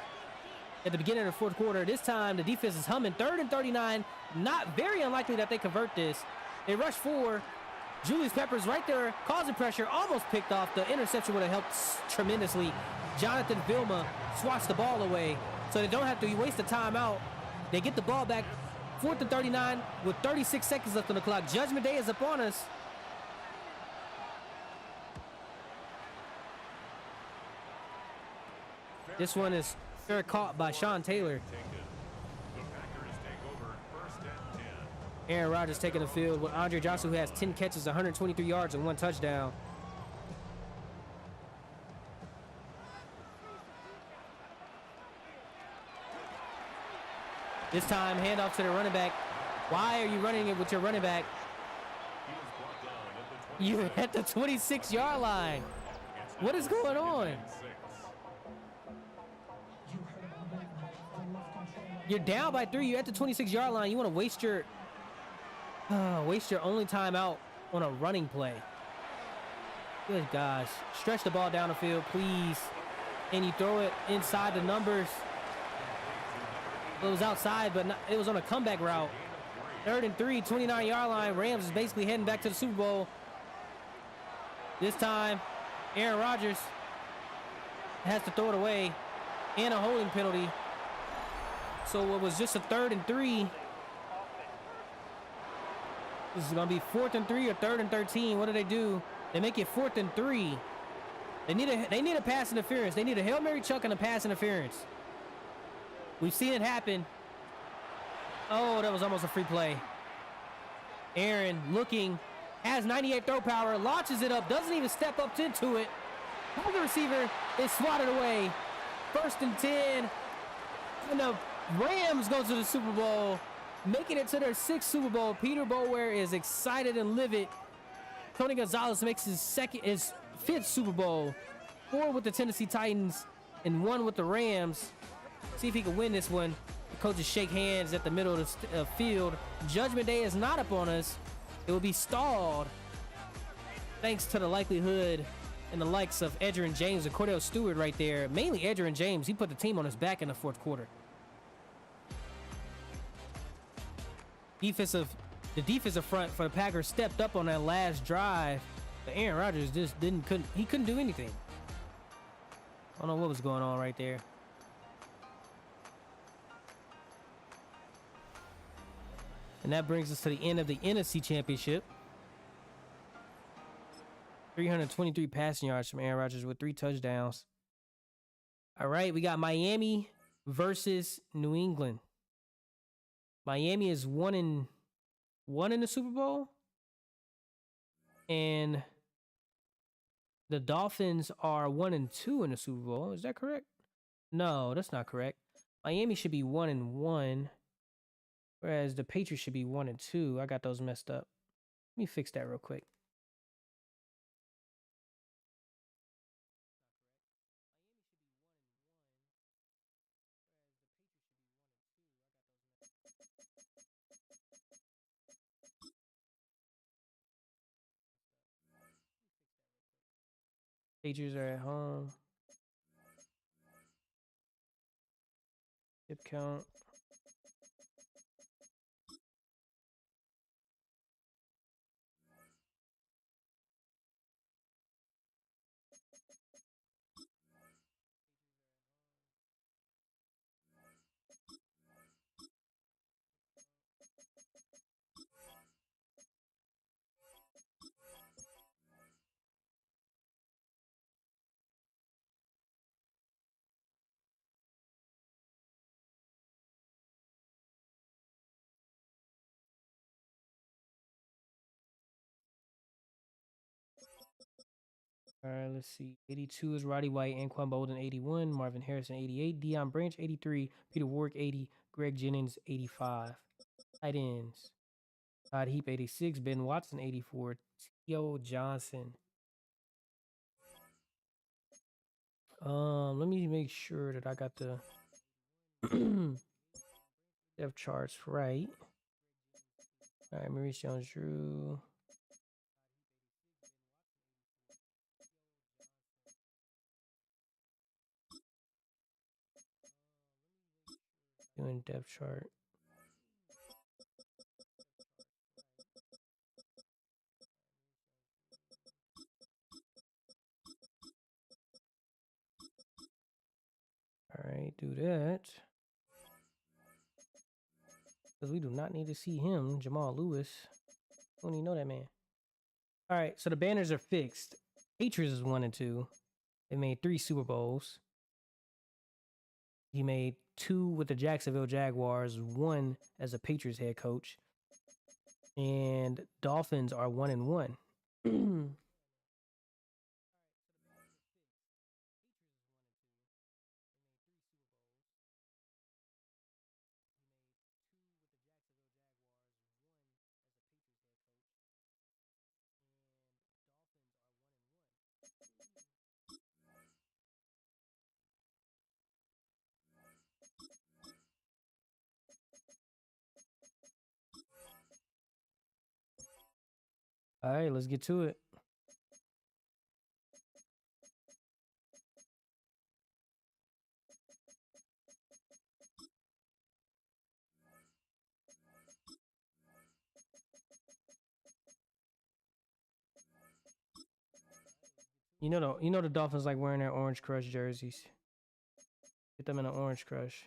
At the beginning of the 4th quarter, this time the defense is humming. 3rd and 39. Not very unlikely that they convert this. They rush 4. Julius Peppers right there, causing pressure, almost picked off. The interception would have helped tremendously. Jonathan Vilma swats the ball away, so they don't have to waste the timeout. They get the ball back. 4th and 39 with 36 seconds left on the clock. Judgment Day is upon us. This one is fair caught by Sean Taylor. Aaron Rodgers taking the field with Andre Johnson, who has 10 catches, 123 yards, and 1 touchdown. This time, handoff to the running back. Why are you running it with your running back? You're at the 26-yard line. What is going on? You're down by 3. You're at the 26-yard line. You want to waste your only timeout on a running play. Good gosh. Stretch the ball down the field, please. And you throw it inside the numbers. It was outside, but it was on a comeback route. 3rd and 3, 29-yard line. Rams is basically heading back to the Super Bowl. This time, Aaron Rodgers has to throw it away and a holding penalty. So it was just a 3rd and 3. This is going to be 4th and 3 or 3rd and 13. What do? They make it 4th and 3. They need a pass interference. They need a Hail Mary chuck and a pass interference. We've seen it happen. Oh, that was almost a free play. Aaron looking, has 98 throw power, launches it up, doesn't even step up into it. The receiver is swatted away. 1st and 10. And the Rams go to the Super Bowl, making it to their 6th Super Bowl. Peter Boulware is excited and livid. Tony Gonzalez makes his 5th Super Bowl. 4 with the Tennessee Titans and 1 with the Rams. See if he can win this one. The coaches shake hands at the middle of the field. Judgment Day is not upon us. It will be stalled thanks to the likelihood and the likes of Edgerrin James and Cordell Stewart right there. Mainly Edgerrin James. He put the team on his back in the 4th quarter. The defensive front for the Packers stepped up on that last drive, but Aaron Rodgers just couldn't do anything. I don't know what was going on right there. And that brings us to the end of the NFC Championship. 323 passing yards from Aaron Rodgers with 3 touchdowns. All right, we got Miami versus New England. Miami is 1-1 in the Super Bowl. And the Dolphins are 1-2 in the Super Bowl. Is that correct? No, that's not correct. Miami should be 1-1. Whereas the Patriots should be 1-2. I got those messed up. Let me fix that real quick. Patriots are at home. Hip count. All right, let's see. 82 is Roddy White, Anquan Bolden, 81. Marvin Harrison, 88. Deion Branch, 83. Peter Warwick, 80. Greg Jennings, 85. Tight ends. Todd Heap, 86. Ben Watson, 84. T.O. Johnson. Let me make sure that I got the depth charts right. All right, Maurice Jones-Drew. Doing depth chart. All right, do that. Because we do not need to see him, Jamal Lewis. Don't even know that man. All right, so the banners are fixed. Patriots is 1 and 2. They made 3 Super Bowls. He made 2 with the Jacksonville Jaguars, 1 as a Patriots head coach. And Dolphins are 1 and 1. All right, let's get to it. You know the Dolphins like wearing their Orange Crush jerseys. Get them in an Orange Crush.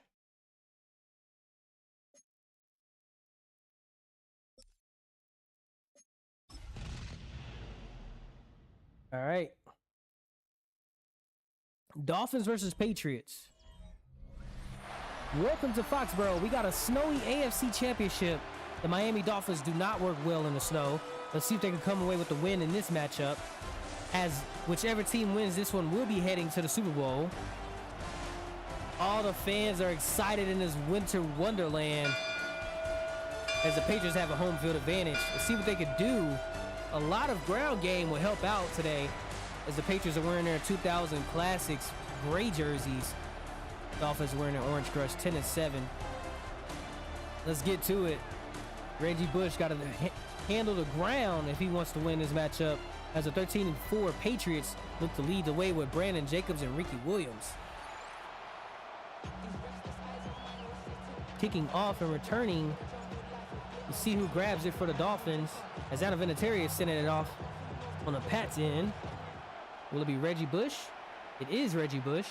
All right. Dolphins versus Patriots. Welcome to Foxborough. We got a snowy AFC championship. The Miami Dolphins do not work well in the snow. Let's see if they can come away with the win in this matchup. As whichever team wins this one will be heading to the Super Bowl. All the fans are excited in this winter wonderland as the Patriots have a home field advantage. Let's see what they could do. A lot of ground game will help out today as the Patriots are wearing their 2000 Classics gray jerseys. Dolphins wearing their Orange Crush 10 and 7. Let's get to it. Reggie Bush got to handle the ground if he wants to win this matchup, as the 13 and 4 Patriots look to lead the way with Brandon Jacobs and Ricky Williams. Kicking off and returning. You see who grabs it for the Dolphins, as Adam Vinatieri is sending it off on the Pats end. Will it be Reggie Bush? It is Reggie Bush.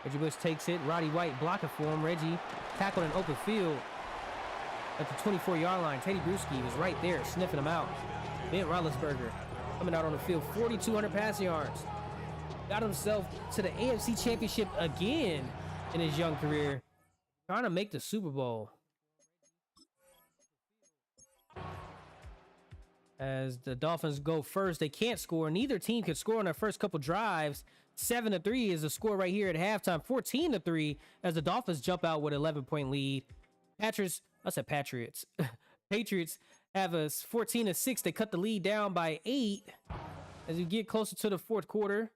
Reggie Bush takes it. Roddy White blocking for him. Reggie tackled in open field at the 24-yard line. Teddy Bruschi was right there sniffing him out. Ben Roethlisberger coming out on the field, 4,200 passing yards. Got himself to the AFC Championship again in his young career. Trying to make the Super Bowl. As the Dolphins go first, they can't score. Neither team could score on their first couple drives. 7-3 is the score right here at halftime. 14-3 as the Dolphins jump out with an 11-point lead. Patriots have a 14-6. They cut the lead down by 8 as we get closer to the fourth quarter.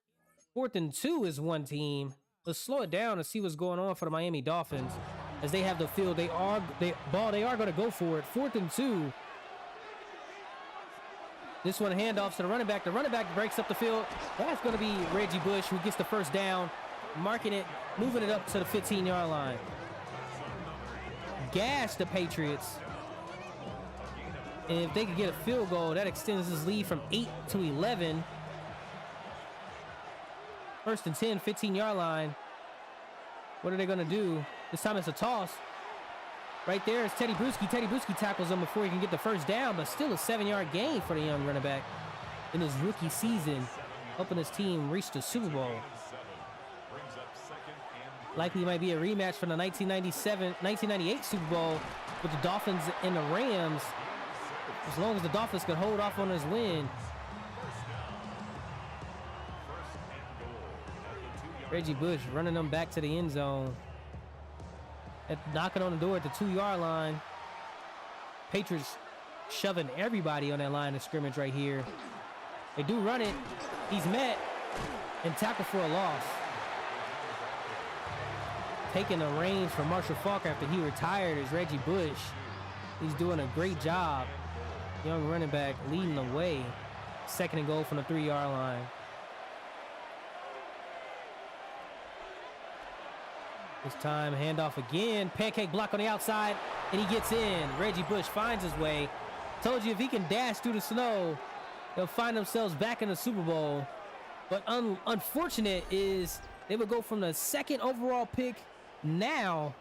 4th and 2 is one team. Let's slow it down and see what's going on for the Miami Dolphins as they have the field. They are going to go for it. 4th and 2. This one handoffs to the running back. The running back breaks up the field. That's going to be Reggie Bush who gets the first down, marking it, moving it up to the 15-yard line. Gash the Patriots. And if they could get a field goal, that extends his lead from 8 to 11. First and 10, 15-yard line. What are they going to do? This time it's a toss. Right there is Teddy Bruschi. Teddy Bruschi tackles him before he can get the first down, but still a 7-yard gain for the young running back in his rookie season, helping his team reach the Super Bowl. Likely might be a rematch from the 1998 Super Bowl with the Dolphins and the Rams, as long as the Dolphins can hold off on his win. Reggie Bush running them back to the end zone. Knocking on the door at the 2-yard line. Patriots shoving everybody on that line of scrimmage right here. They do run it. He's met and tackled for a loss. Taking the reins from Marshall Faulk after he retired is Reggie Bush. He's doing a great job. Young running back leading the way. 2nd and goal from the 3-yard line. This time, handoff again. Pancake block on the outside, and he gets in. Reggie Bush finds his way. Told you if he can dash through the snow, they'll find themselves back in the Super Bowl. But unfortunate is they would go from the 2nd overall pick now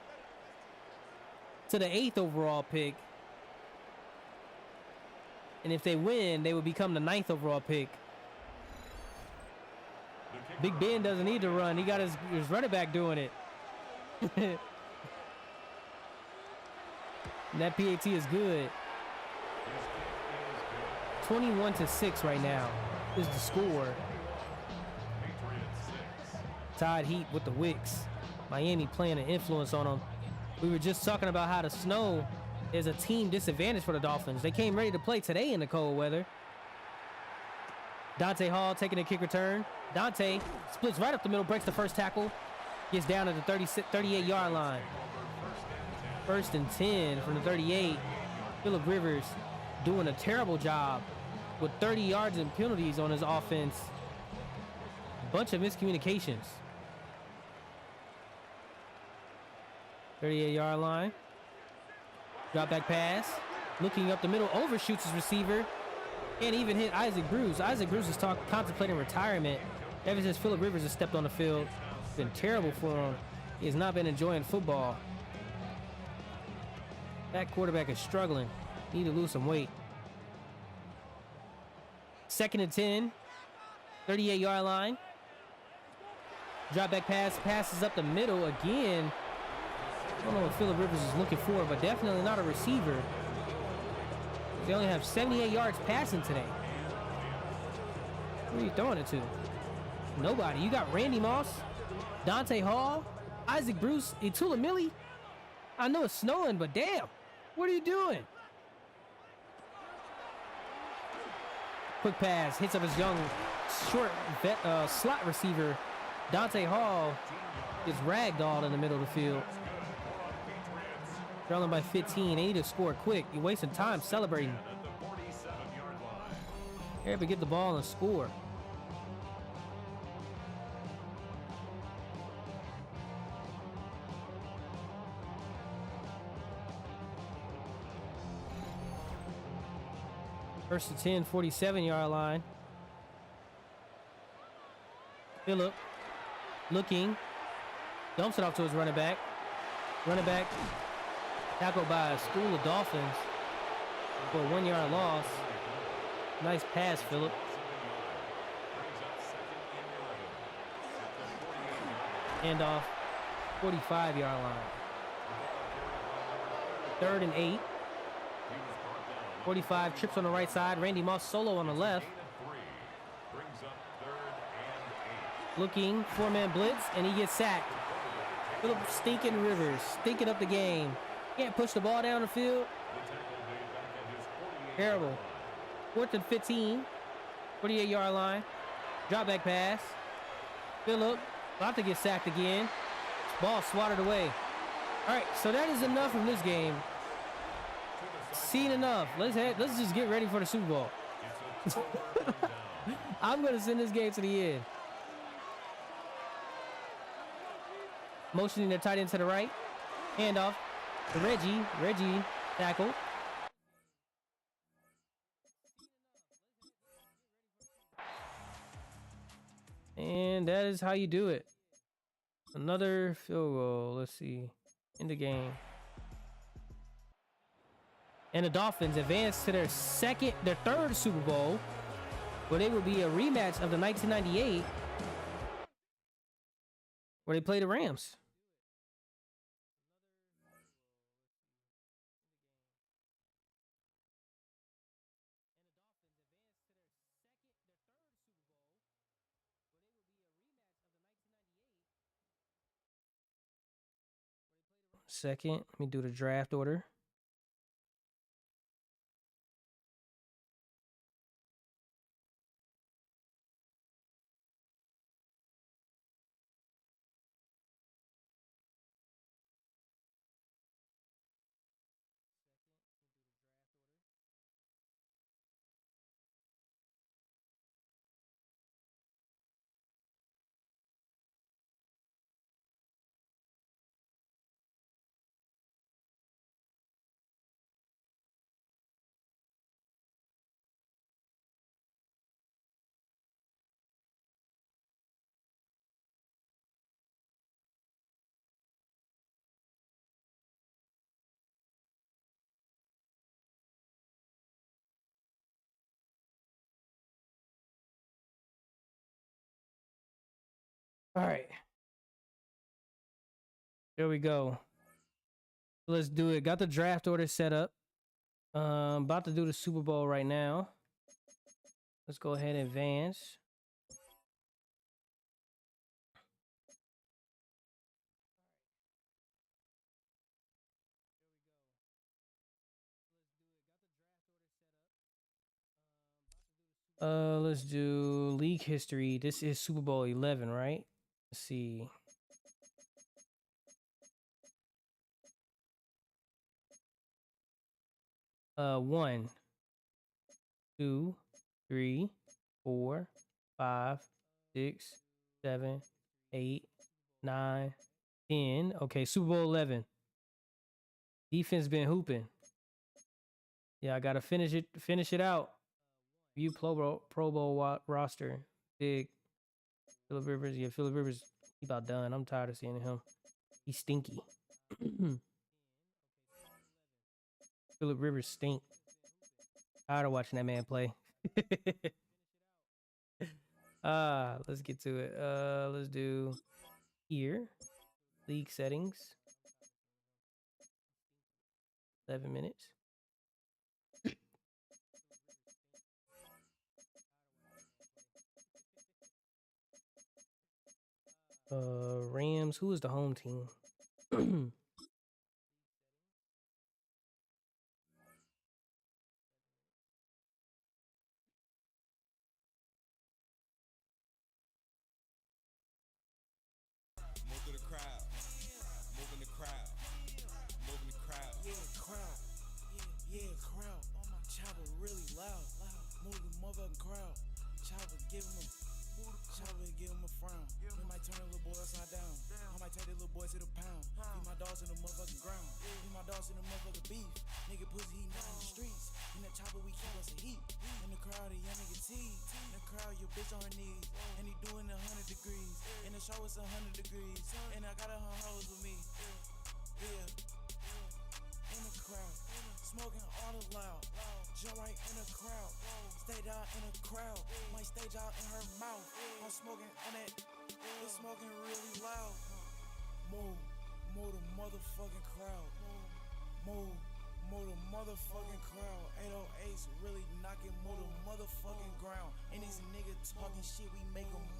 to the 8th overall pick. And if they win, they would become the 9th overall pick. Big Ben doesn't need to run. He got his running back doing it. And that PAT is good. 21-6 right now is the score. Tied Heat with the Wicks. Miami playing an influence on them. We were just talking about how the snow is a team disadvantage for the Dolphins. They came ready to play today in the cold weather. Dante Hall taking a kick return. Dante splits right up the middle, breaks the first tackle. Gets down to the 38-yard line. 1st and 10 from the 38. Phillip Rivers doing a terrible job with 30 yards and penalties on his offense. Bunch of miscommunications. 38-yard line. Drop back pass. Looking up the middle, overshoots his receiver. Can't even hit Isaac Bruce. Isaac Bruce is contemplating retirement ever since Phillip Rivers has stepped on the field. It's been terrible for him. He has not been enjoying football. That quarterback is struggling. Need to lose some weight. 2nd and 10. 38-yard line. Drop back pass. Passes up the middle again. I don't know what Phillip Rivers is looking for, but definitely not a receiver. They only have 78 yards passing today. Who are you throwing it to? Nobody. You got Randy Moss, Dante Hall, Isaac Bruce, Itula Millie. I know it's snowing, but damn, what are you doing? Quick pass, hits up his young, short slot receiver. Dante Hall is ragdolled in the middle of the field. Trailing by 15. They need to score quick. You're wasting time celebrating. Here, but get the ball and score. First and 10, 47-yard line. Phillip looking. Dumps it off to his running back. Running back tackled by a school of Dolphins for a 1-yard loss. Nice pass, Phillip. Handoff, 45-yard line. 3rd and 8. 45, trips on the right side. Randy Moss solo on the left. Looking, 4-man blitz, and he gets sacked. Phillip stinking Rivers, stinking up the game. Can't push the ball down the field. Terrible. 4th and 15, 48-yard line. Drop back pass. Phillip about to get sacked again. Ball swatted away. All right, so that is enough from this game. Seen enough. Let's just get ready for the Super Bowl. I'm going to send this game to the end. Motioning the tight end to the right. Handoff to Reggie. Reggie tackle. And that is how you do it. Another field goal. Let's see. In the game. And the Dolphins advance to their third Super Bowl, where they will be a rematch of the 1998, where they play the Rams. Second, let me do the draft order. All right. There we go. Let's do it. Got the draft order set up. About to do the Super Bowl right now. Let's go ahead and advance. Let's do league history. This is Super Bowl 11, right? Let's see. One, 2, 3, 4, 5, 6, 7, 8, 9, 10. Okay, Super Bowl 11. Defense been hooping. Yeah, I gotta finish it out. View Pro Bowl roster. Big. Phillip Rivers. Yeah, Phillip Rivers, he about done. I'm tired of seeing him. He's stinky. Phillip Rivers stink. Tired of watching that man play. Let's get to it. Let's do here. League settings. 11 minutes. Rams. Who is the home team?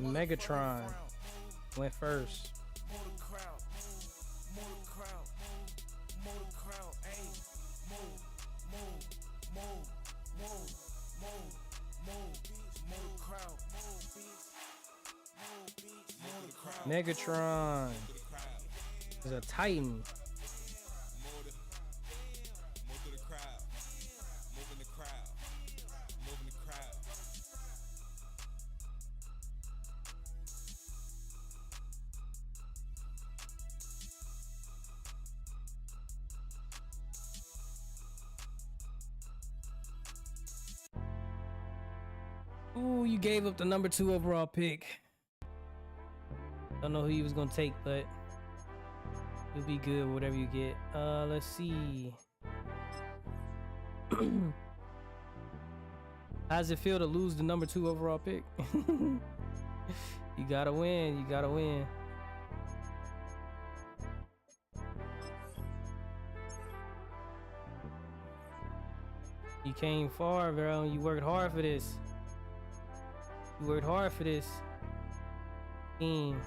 Megatron went first. Megatron is a Titan. Ooh, you gave up the number 2 overall pick. Don't know who you was gonna take, but you'll be good with whatever you get. Let's see. How does it feel to lose the number 2 overall pick? You gotta win. You gotta win. You came far, bro. You worked hard for this. You worked hard for this team.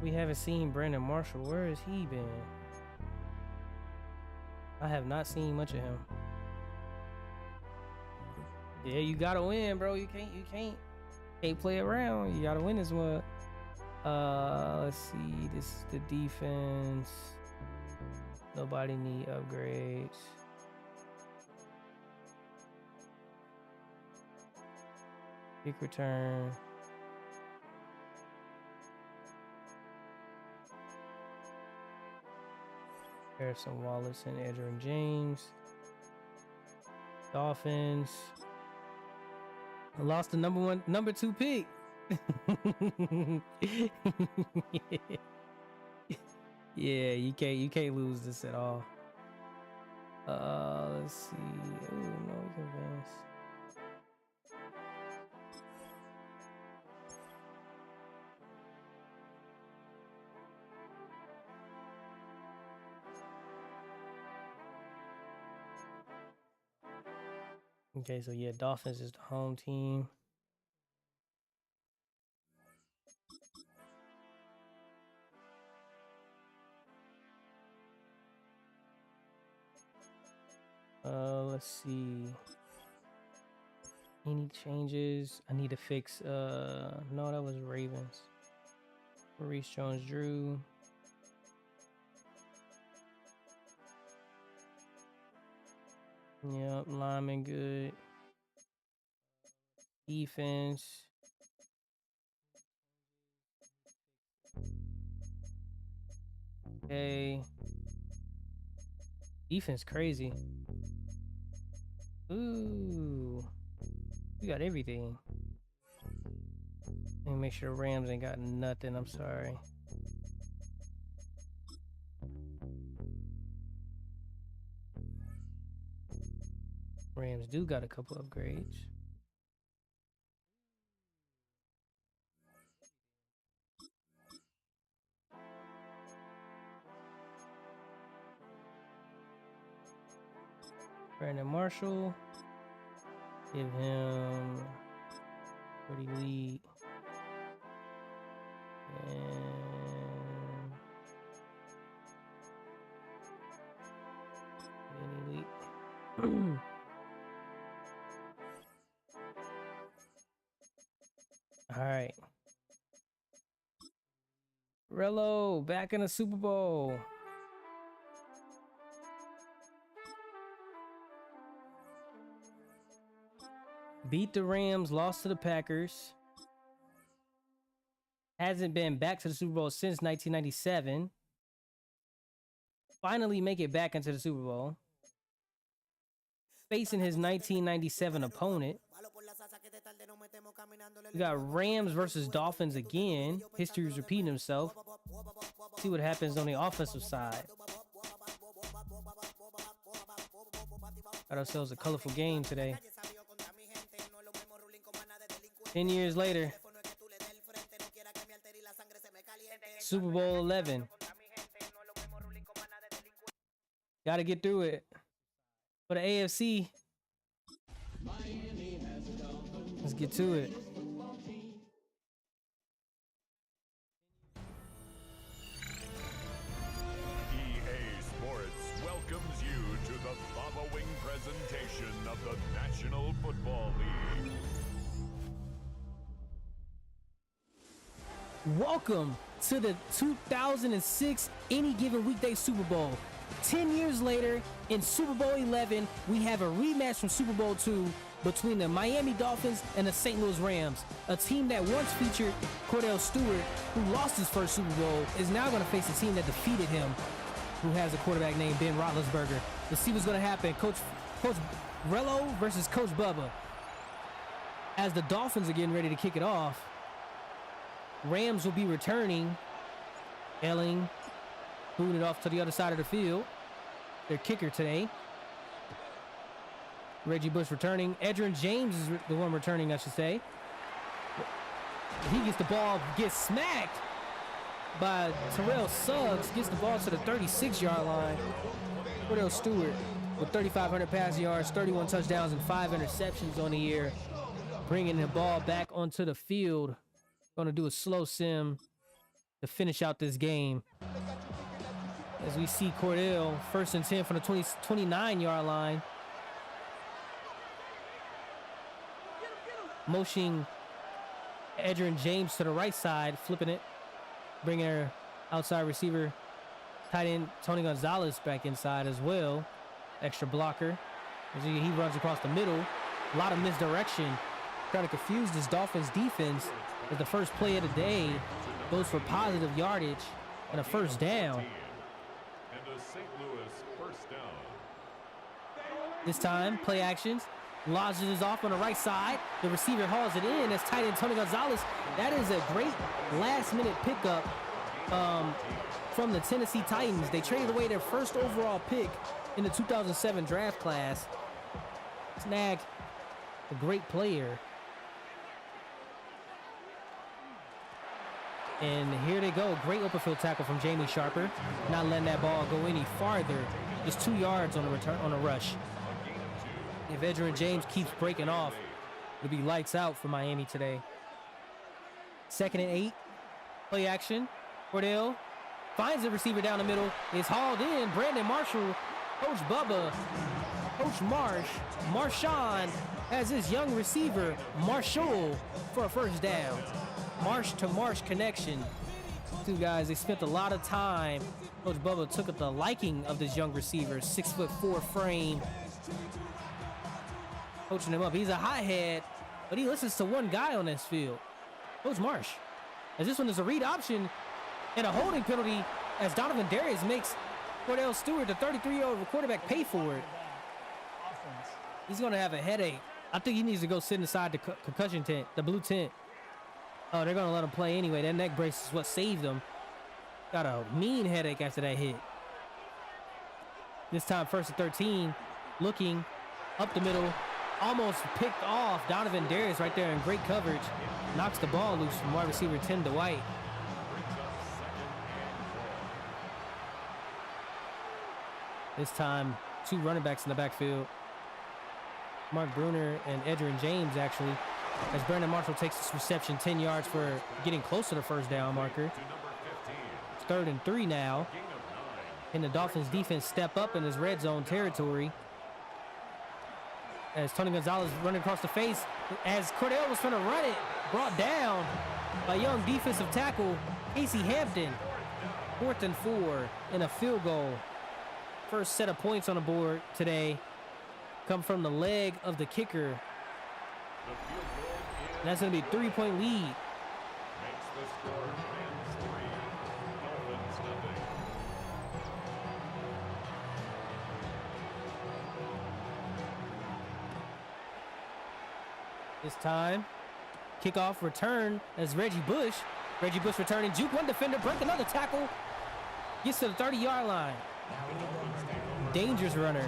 We haven't seen Brandon Marshall. Where has he been? I have not seen much of him. Yeah, you gotta win, bro. You can't play around. You gotta win this one. Let's see. This is the defense. Nobody need upgrades. Kick return. Harrison Wallace and Edgerrin James. Dolphins. I lost the number 2 pick. Yeah, you can't lose this at all. Let's see. Oh no, we can advance. Okay, so yeah, Dolphins is the home team. Let's see. Any changes? I need to fix. No, that was Ravens. Maurice Jones-Drew. Yep, lineman good. Defense. Okay. Defense crazy. Ooh. We got everything. Let me make sure Rams ain't got nothing. I'm sorry. Rams do got a couple upgrades. Brandon Marshall. Give him pretty lead. And any lead. All right. Rello back in the Super Bowl. Beat the Rams, lost to the Packers. Hasn't been back to the Super Bowl since 1997. Finally make it back into the Super Bowl. Facing his 1997 opponent. We got Rams versus Dolphins again. History is repeating himself. See what happens on the offensive side. Got ourselves a colorful game today. 10 years later. Super Bowl 11. Got to get through it. For the AFC. Let's get to it. EA Sports welcomes you to the following presentation of the National Football League. Welcome to the 2006 Any Given Weekday Super Bowl. 10 years later, in Super Bowl 11, we have a rematch from Super Bowl 2 between the Miami Dolphins and the St. Louis Rams. A team that once featured Cordell Stewart, who lost his first Super Bowl, is now going to face a team that defeated him, who has a quarterback named Ben Roethlisberger. Let's see what's going to happen. Coach Rello versus Coach Bubba. As the Dolphins are getting ready to kick it off, Rams will be returning. Elling moving it off to the other side of the field. Their kicker today. Reggie Bush returning. Edgerrin James is the one returning, I should say. He gets the ball, gets smacked by Terrell Suggs, gets the ball to the 36-yard line. Cordell Stewart with 3,500 passing yards, 31 touchdowns, and 5 interceptions on the year. Bringing the ball back onto the field. Going to do a slow sim to finish out this game. As we see Cordell, 1st and 10 from the 29-yard line. Motioning Edgerrin James to the right side, flipping it. Bringing our outside receiver, tight end Tony Gonzalez back inside as well. Extra blocker. As he runs across the middle. A lot of misdirection. Trying to confuse this Dolphins defense. As the first play of the day goes for positive yardage and a first down. And a St. Louis first down. This time, play actions. Lodges it off on the right side. The receiver hauls it in. That's tight end Tony Gonzalez. That is a great last-minute pickup from the Tennessee Titans. They traded away their first overall pick in the 2007 draft class. Snag, a great player. And here they go. Great open field tackle from Jamie Sharper. Not letting that ball go any farther. Just 2 yards on the return on a rush. If Edgerrin James keeps breaking off, it'll be lights out for Miami today. 2nd and 8. Play action. Cordell finds the receiver down the middle. Is hauled in. Brandon Marshall. Coach Bubba. Coach Marshawn has his young receiver, Marshall, for a first down. Marsh to Marsh connection. Two guys, they spent a lot of time. Coach Bubba took the liking of this young receiver, 6'4" frame. Coaching him up. He's a hothead, but he listens to one guy on this field. Coach Marsh. As this one is a read option and a holding penalty as Donovan Darius makes Cordell Stewart, the 33-year-old quarterback, pay for it. He's going to have a headache. I think he needs to go sit inside the concussion tent, the blue tent. Oh, they're going to let him play anyway. That neck brace is what saved him. Got a mean headache after that hit. This time, 1st and 13. Looking up the middle. Almost picked off Donovan Darius right there in great coverage. Knocks the ball loose from wide receiver Tim Dwight. This time, 2 running backs in the backfield. Mark Bruner and Edgerrin James, actually. As Brandon Marshall takes this reception 10 yards for getting close to the first down marker. It's 3rd and 3 now. And the Dolphins defense step up in his red zone territory. As Tony Gonzalez running across the face. As Cordell was trying to run it. Brought down by young defensive tackle Casey Hampton. 4th and 4 and a field goal. First set of points on the board today come from the leg of the kicker. And that's going to be a 3-point lead. Makes the score Rams 3, Dolphins nothing. This time, kickoff return as Reggie Bush. Reggie Bush returning, juke one defender, break another tackle. Gets to the 30-yard line. Dangerous runner.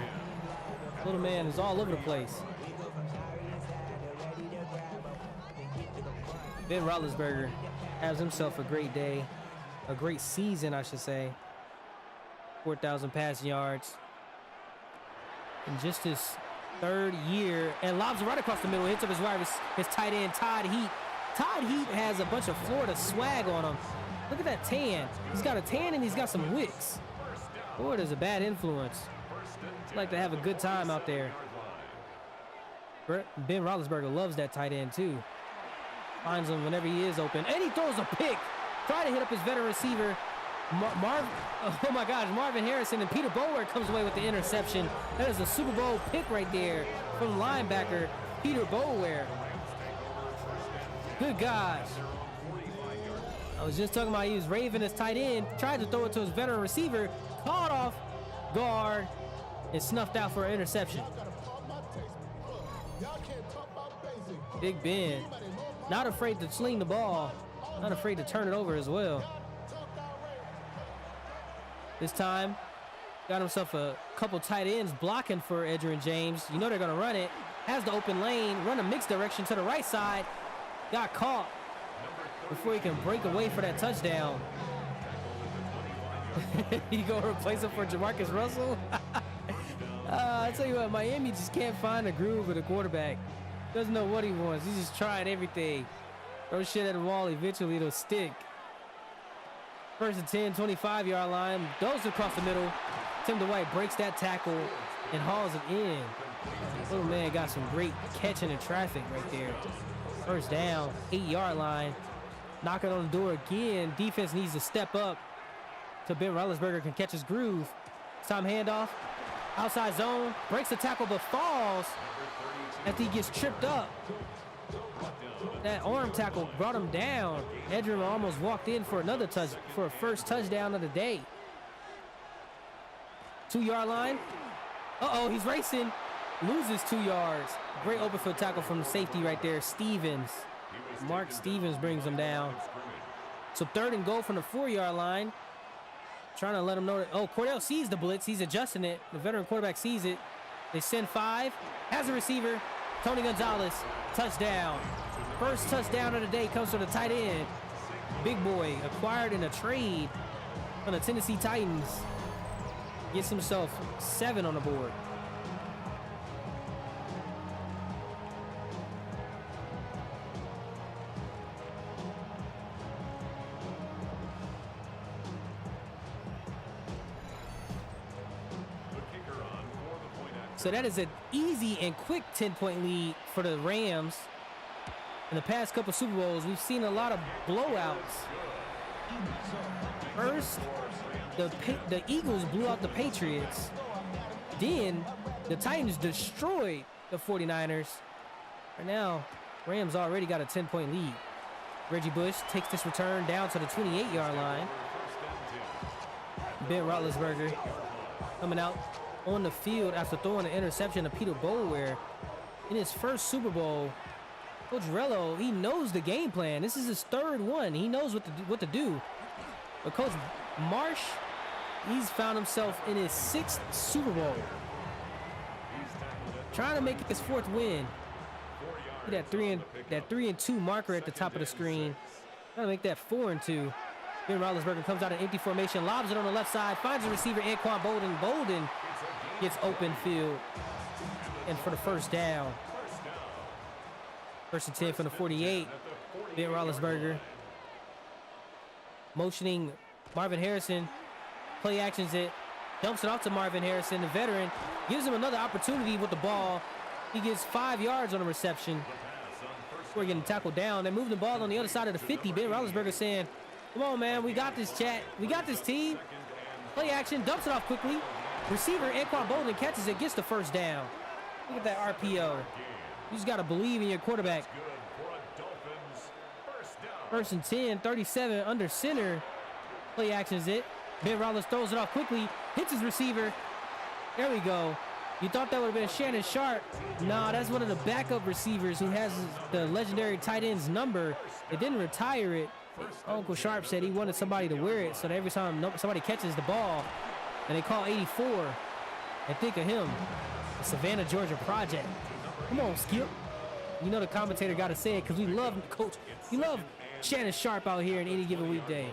Little man is all over the place. Ben Roethlisberger has himself a great day. A great season, I should say. 4,000 passing yards. In just his 3rd year. And lobs it right across the middle. Hits up his tight end, Todd Heat. Todd Heat has a bunch of Florida swag on him. Look at that tan. He's got a tan and he's got some wicks. Florida's a bad influence. Like to have a good time out there. Ben Roethlisberger loves that tight end too. Finds him whenever he is open. And he throws a pick. Try to hit up his veteran receiver, Oh my gosh, Marvin Harrison and Peter Bower comes away with the interception. That is a Super Bowl pick right there from linebacker Peter Bower. Good gosh. I was just talking about he was raving his tight end, tried to throw it to his veteran receiver, caught off guard, and snuffed out for an interception. Big Ben, not afraid to sling the ball, not afraid to turn it over as well. This time, got himself a couple tight ends blocking for Edgerrin James. You know they're going to run it. Has the open lane, run a mixed direction to the right side. Got caught before he can break away for that touchdown. You go replace him for Jamarcus Russell? I tell you what, Miami just can't find a groove with a quarterback. Doesn't know what he wants. He's just trying everything. Throw shit at the wall, eventually it'll stick. First and 10, 25-yard line. Goes across the middle. Tim Dwight breaks that tackle and hauls it in. Little man got some great catching in traffic right there. First down, 8-yard line. Knocking on the door again. Defense needs to step up so Ben Roethlisberger can catch his groove. Time handoff. Outside zone. Breaks the tackle but falls after he gets tripped up. That arm tackle brought him down. Edgerrin almost walked in for another for a first touchdown of the day. 2-yard line. Uh-oh, he's racing. Loses 2 yards. Great open field tackle from the safety right there, Stevens. Mark Stevens brings him down. So 3rd and goal from the 4-yard line. Trying to let him know that, oh, Cordell sees the blitz. He's adjusting it. The veteran quarterback sees it. They send 5. Has a receiver. Tony Gonzalez. Touchdown. First touchdown of the day comes from the tight end. Big boy, acquired in a trade from the Tennessee Titans. Gets himself 7 on the board. So that is an easy and quick 10-point lead for the Rams. In the past couple Super Bowls, we've seen a lot of blowouts. First, the Eagles blew out the Patriots. Then, the Titans destroyed the 49ers. Right now, Rams already got a 10-point lead. Reggie Bush takes this return down to the 28-yard line. Ben Roethlisberger coming out on the field after throwing an interception to Peter Bower. In his first Super Bowl, Coach Rello, he knows the game plan. This is his 3rd one. He knows what to do. But Coach Marsh, he's found himself in his 6th Super Bowl. Trying to make his 4th win. See that 3-2 marker at the top of the screen. Trying to make that 4-2. Ben Roethlisberger comes out in empty formation, lobs it on the left side, finds the receiver, Anquan Bolden. Bolden gets open field. And for the first down. First and 10 from the 48. Ben Roethlisberger motioning Marvin Harrison. Play actions it. Dumps it off to Marvin Harrison, the veteran. Gives him another opportunity with the ball. He gets 5 yards on the reception. Before getting tackled down. They move the ball on the other side of the 50. Ben Roethlisberger saying, come on, man. We got this, chat. We got this, team. Play action. Dumps it off quickly. Receiver Anquan Bolden catches it. Gets the first down. Look at that RPO. You just got to believe in your quarterback. First and 10, 37 under center. Play actions it. Ben Roethlisberger throws it off quickly. Hits his receiver. There we go. You thought that would have been Shannon Sharp. Nah, that's one of the backup receivers who has the legendary tight end's number. They didn't retire it. Uncle Sharp said he wanted somebody to wear it so that every time somebody catches the ball and they call 84 and think of him. The Savannah, Georgia Project. Come on, Skip. You know the commentator got to say it because we love Coach. We love Shannon Sharp out here in any given weekday.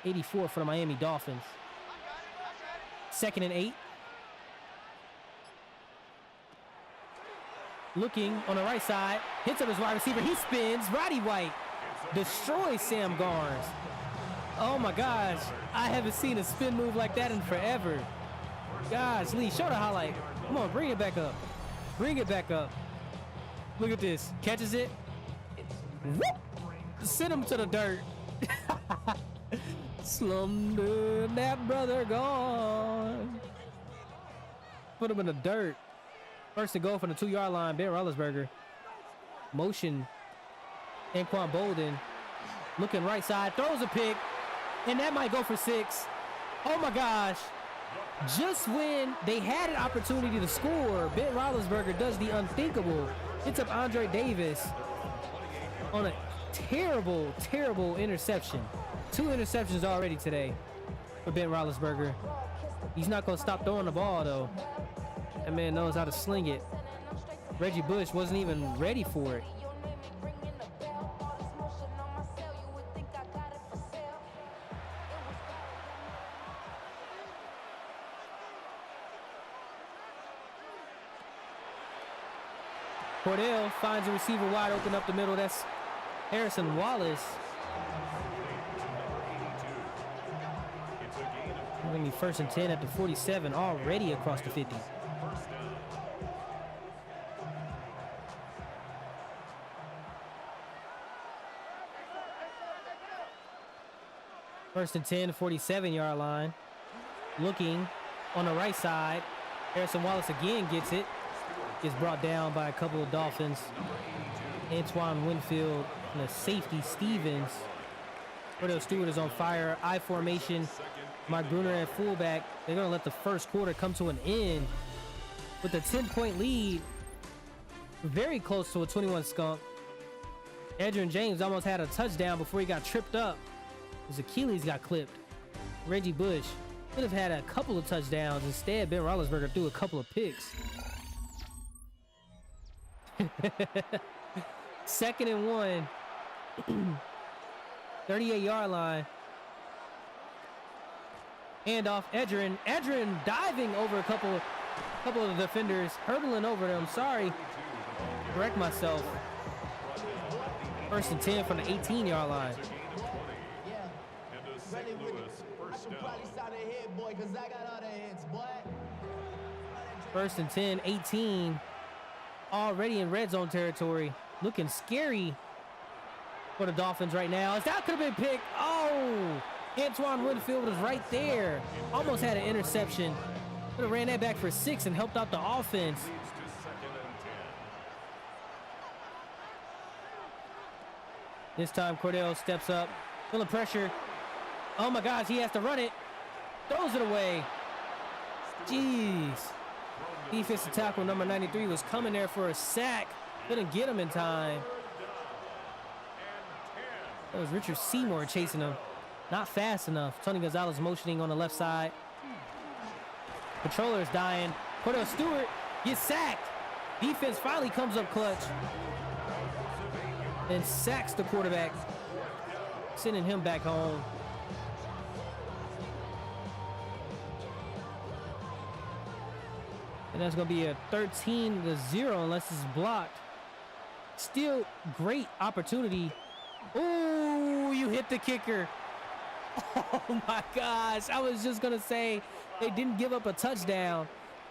84 for the Miami Dolphins. 2nd and 8. Looking on the right side. Hits up his wide receiver. He spins. Roddy White destroys Sam Garnes. Oh my gosh. I haven't seen a spin move like that in forever. Gosh, Lee, show the highlight. Come on, bring it back up. Bring it back up. Look at this. Catches it. Whoop! Send him to the dirt. Slumber, that brother gone. Put him in the dirt. First to go from the 2-yard line, Ben Roethlisberger. Motion. Anquan Bolden. Looking right side, throws a pick. And that might go for 6. Oh my gosh. Just when they had an opportunity to score, Ben Roethlisberger does the unthinkable. Hits up Andre Davis on a terrible, terrible interception. 2 interceptions already today for Ben Roethlisberger. He's not going to stop throwing the ball, though. That man knows how to sling it. Reggie Bush wasn't even ready for it. Cordell finds a receiver wide open up the middle. That's Harrison Wallace. Gonna be 1st and 10 at the 47, already across the 50. First and 10, 47-yard line. Looking on the right side. Harrison Wallace again gets it. Gets brought down by a couple of Dolphins. Antoine Winfield and the safety Stevens. Cordell Stewart is on fire. I formation. Mike Bruner at fullback. They're going to let the first quarter come to an end with a 10-point lead. Very close to a 21 skunk. Adrian James almost had a touchdown before he got tripped up. His Achilles got clipped. Reggie Bush could have had a couple of touchdowns. Instead, Ben Roethlisberger threw a couple of picks. 2nd and 1. 38-yard line. Handoff, Edgerrin. Edgerrin diving over a couple of the defenders, hurdling over them. Sorry. Correct myself. 1st and 10 from the 18-yard line. First and 10, 18. Already in red zone territory. Looking scary for the Dolphins right now. That could have been picked. Oh! Antoine Winfield was right there. Almost had an interception. Could have ran that back for 6 and helped out the offense. This time Cordell steps up. Feeling pressure. Oh my gosh, he has to run it. Throws it away. Jeez. Defensive tackle number 93 was coming there for a sack. Couldn't get him in time. That was Richard Seymour chasing him. Not fast enough. Tony Gonzalez motioning on the left side. Controller is dying. Cordell Stewart gets sacked. Defense finally comes up clutch and sacks the quarterback, sending him back home. And that's going to be a 13-0 unless it's blocked. Still great opportunity. Oh, you hit the kicker. Oh my gosh. I was just going to say they didn't give up a touchdown.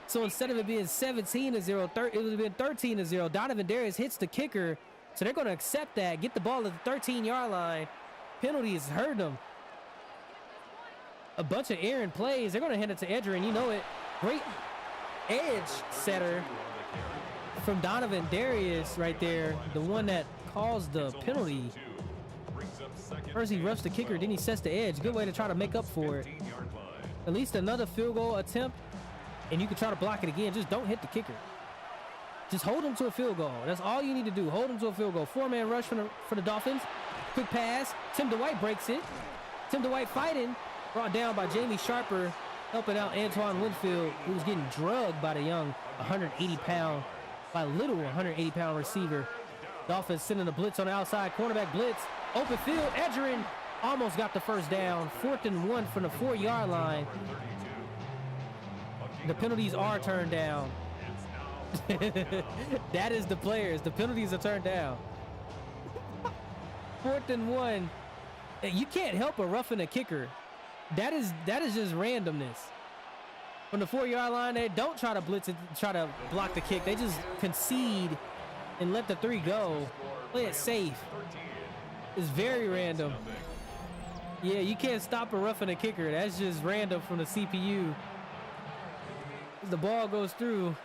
So instead of it being 17-0, it would have been 13-0. Donovan Darius hits the kicker. So they're going to accept that. Get the ball at the 13-yard line. Penalties hurt them. A bunch of errant plays. They're going to hand it to Edgerrin. You know it. Great edge setter from Donovan Darius right there. The one that caused the penalty. First he roughs the kicker, then he sets the edge. Good way to try to make up for it. At least another field goal attempt, and you can try to block it again. Just don't hit the kicker. Just hold him to a field goal. That's all you need to do. Hold him to a field goal. 4-man rush for the Dolphins. Quick pass. Tim Dwight breaks it. Tim Dwight fighting. Brought down by Jamie Sharper, helping out Antoine Winfield, who was getting drugged by the young 180-pound receiver. Dolphins sending a blitz on the outside. Cornerback blitz. Open field. Edgerrin almost got the first down. 4th and 1 from the 4-yard line. The penalties are turned down. That is the players. The penalties are turned down. 4th and 1. You can't help but roughing a kicker. That is just randomness. From the 4-yard line, they don't try to blitz it, try to block the kick. They just concede and let the 3 go. Play it safe. It's very random. Yeah, you can't stop a roughing a kicker. That's just random from the CPU. As the ball goes through,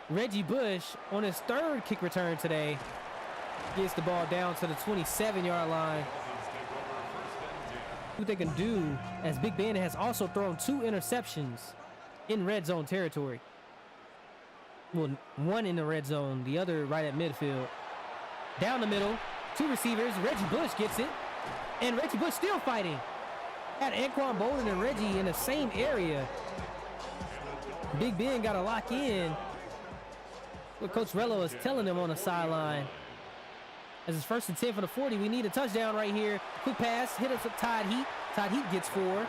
Reggie Bush on his third kick return today gets the ball down to the 27-yard line. What they can do, as Big Ben has also thrown 2 interceptions in red zone territory. Well, one in the red zone, the other right at midfield. Down the middle, 2 receivers. Reggie Bush gets it, and Reggie Bush still fighting. Had Anquan Bolden and Reggie in the same area. Big Ben got to lock in what Coach Rello is telling them on the sideline. As it's 1st and 10 for the 40, we need a touchdown right here. Quick pass, hit us with Todd Heat. Todd Heat gets 4.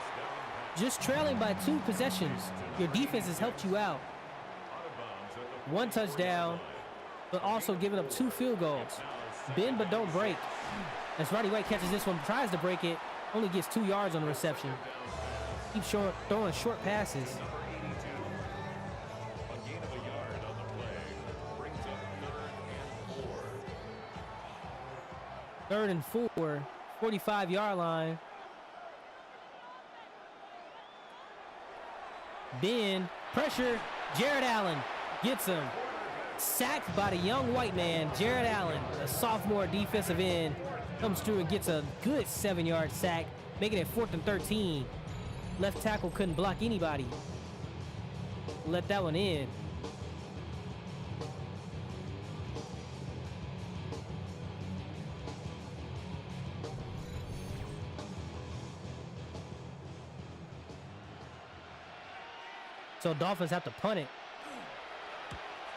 Just trailing by 2 possessions. Your defense has helped you out. 1 touchdown, but also giving up 2 field goals. Bend but don't break. As Roddy White catches this one, tries to break it, only gets 2 yards on the reception. Keeps throwing short passes. Third and 4, 45-yard line. Ben, pressure, Jared Allen gets him. Sacked by the young white man, Jared Allen, a sophomore defensive end, comes through and gets a good 7-yard sack, making it 4th and 13. Left tackle couldn't block anybody. Let that one in. So Dolphins have to punt it.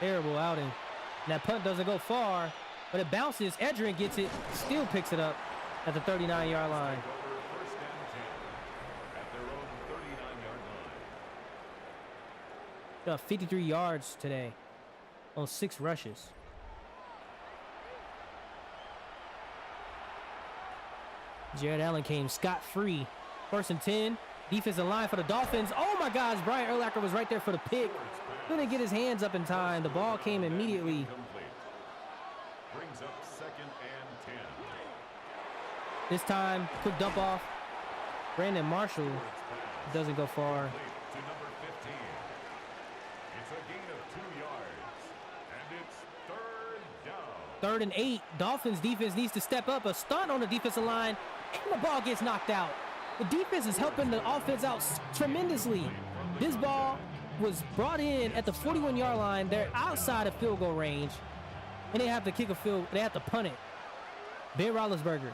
Terrible outing. And that punt doesn't go far, but it bounces. Edgerrin gets it, still picks it up at the 39-yard line. First and 10 at their own 39-yard line. Got 53 yards today on 6 rushes. Jared Allen came scot-free. 1st and 10. Defensive line for the Dolphins. Oh my gosh, Brian Urlacher was right there for the pick. Couldn't get his hands up in time. The ball came immediately. Brings up 2nd and 10. This time, quick dump off. Brandon Marshall doesn't go far. To number 15. It's a gain of 2 yards. And it's 3rd down. 3rd and 8. Dolphins defense needs to step up. A stunt on the defensive line, and the ball gets knocked out. The defense is helping the offense out tremendously. This ball was brought in at the 41-yard line. They're outside of field goal range, and they have to kick a field. They have to punt it. Ben Roethlisberger.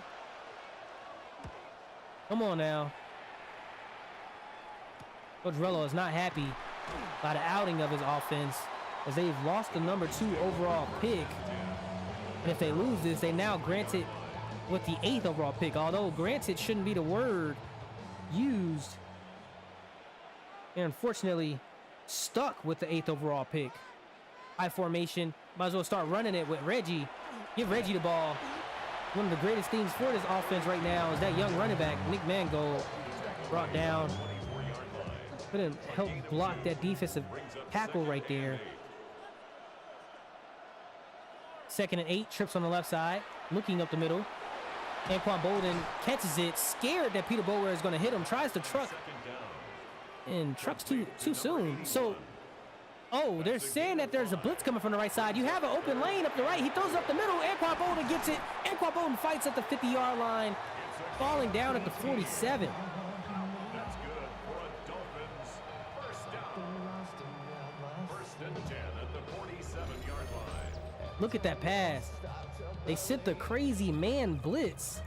Come on now. Coach Rello is not happy by the outing of his offense, as they've lost the number 2 overall pick. And if they lose this, they now granted with the 8th overall pick. Although granted shouldn't be the word used. And unfortunately, stuck with the 8th overall pick. High formation. Might as well start running it with Reggie. Give Reggie the ball. One of the greatest things for this offense right now is that young running back, Nick Mangold, brought down. Couldn't help block that defensive tackle right there. 2nd and 8. Trips on the left side. Looking up the middle. Anquan Bolden catches it, scared that Peter Bower is going to hit him, tries to truck, and trucks too soon. So, oh, they're saying that there's a blitz coming from the right side. You have an open lane up the right. He throws up the middle. Anquan Bolden gets it. Anquan Bolden fights at the 50-yard line, falling down at the 47. That's good for a Dolphins first down. 1st and 10 at the 47-yard line. Look at that pass. They sent the crazy man blitz,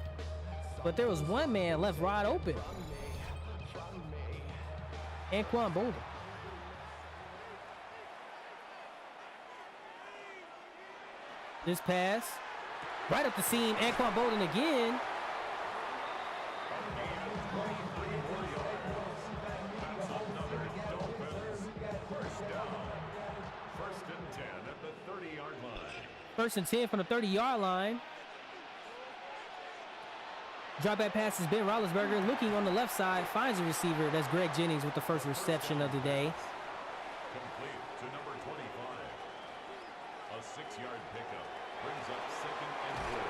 but there was one man left wide open. Anquan Bolden. This pass, right up the seam. Anquan Bolden again. That's another Dolphins first down. 1st and 10 at the 30-yard line. 1st and 10 from the 30-yard line. Drop back pass is Ben Roethlisberger looking on the left side, finds a receiver. That's Greg Jennings with the first reception of the day. Complete to number 25. A 6-yard pickup brings up 2nd and 4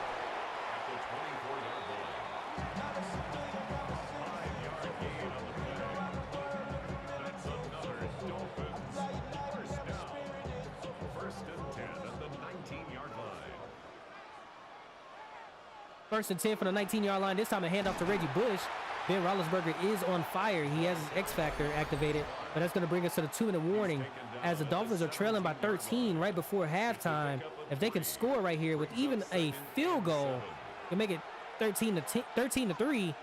at the 24-yard line. First and 10 from the 19-yard line. This time a handoff to Reggie Bush. Ben Roethlisberger is on fire. He has his X Factor activated, but that's going to bring us to the 2-minute warning as the Dolphins are trailing by 13 right before halftime. If they can score right here with even a field goal, can make it 13 to 3.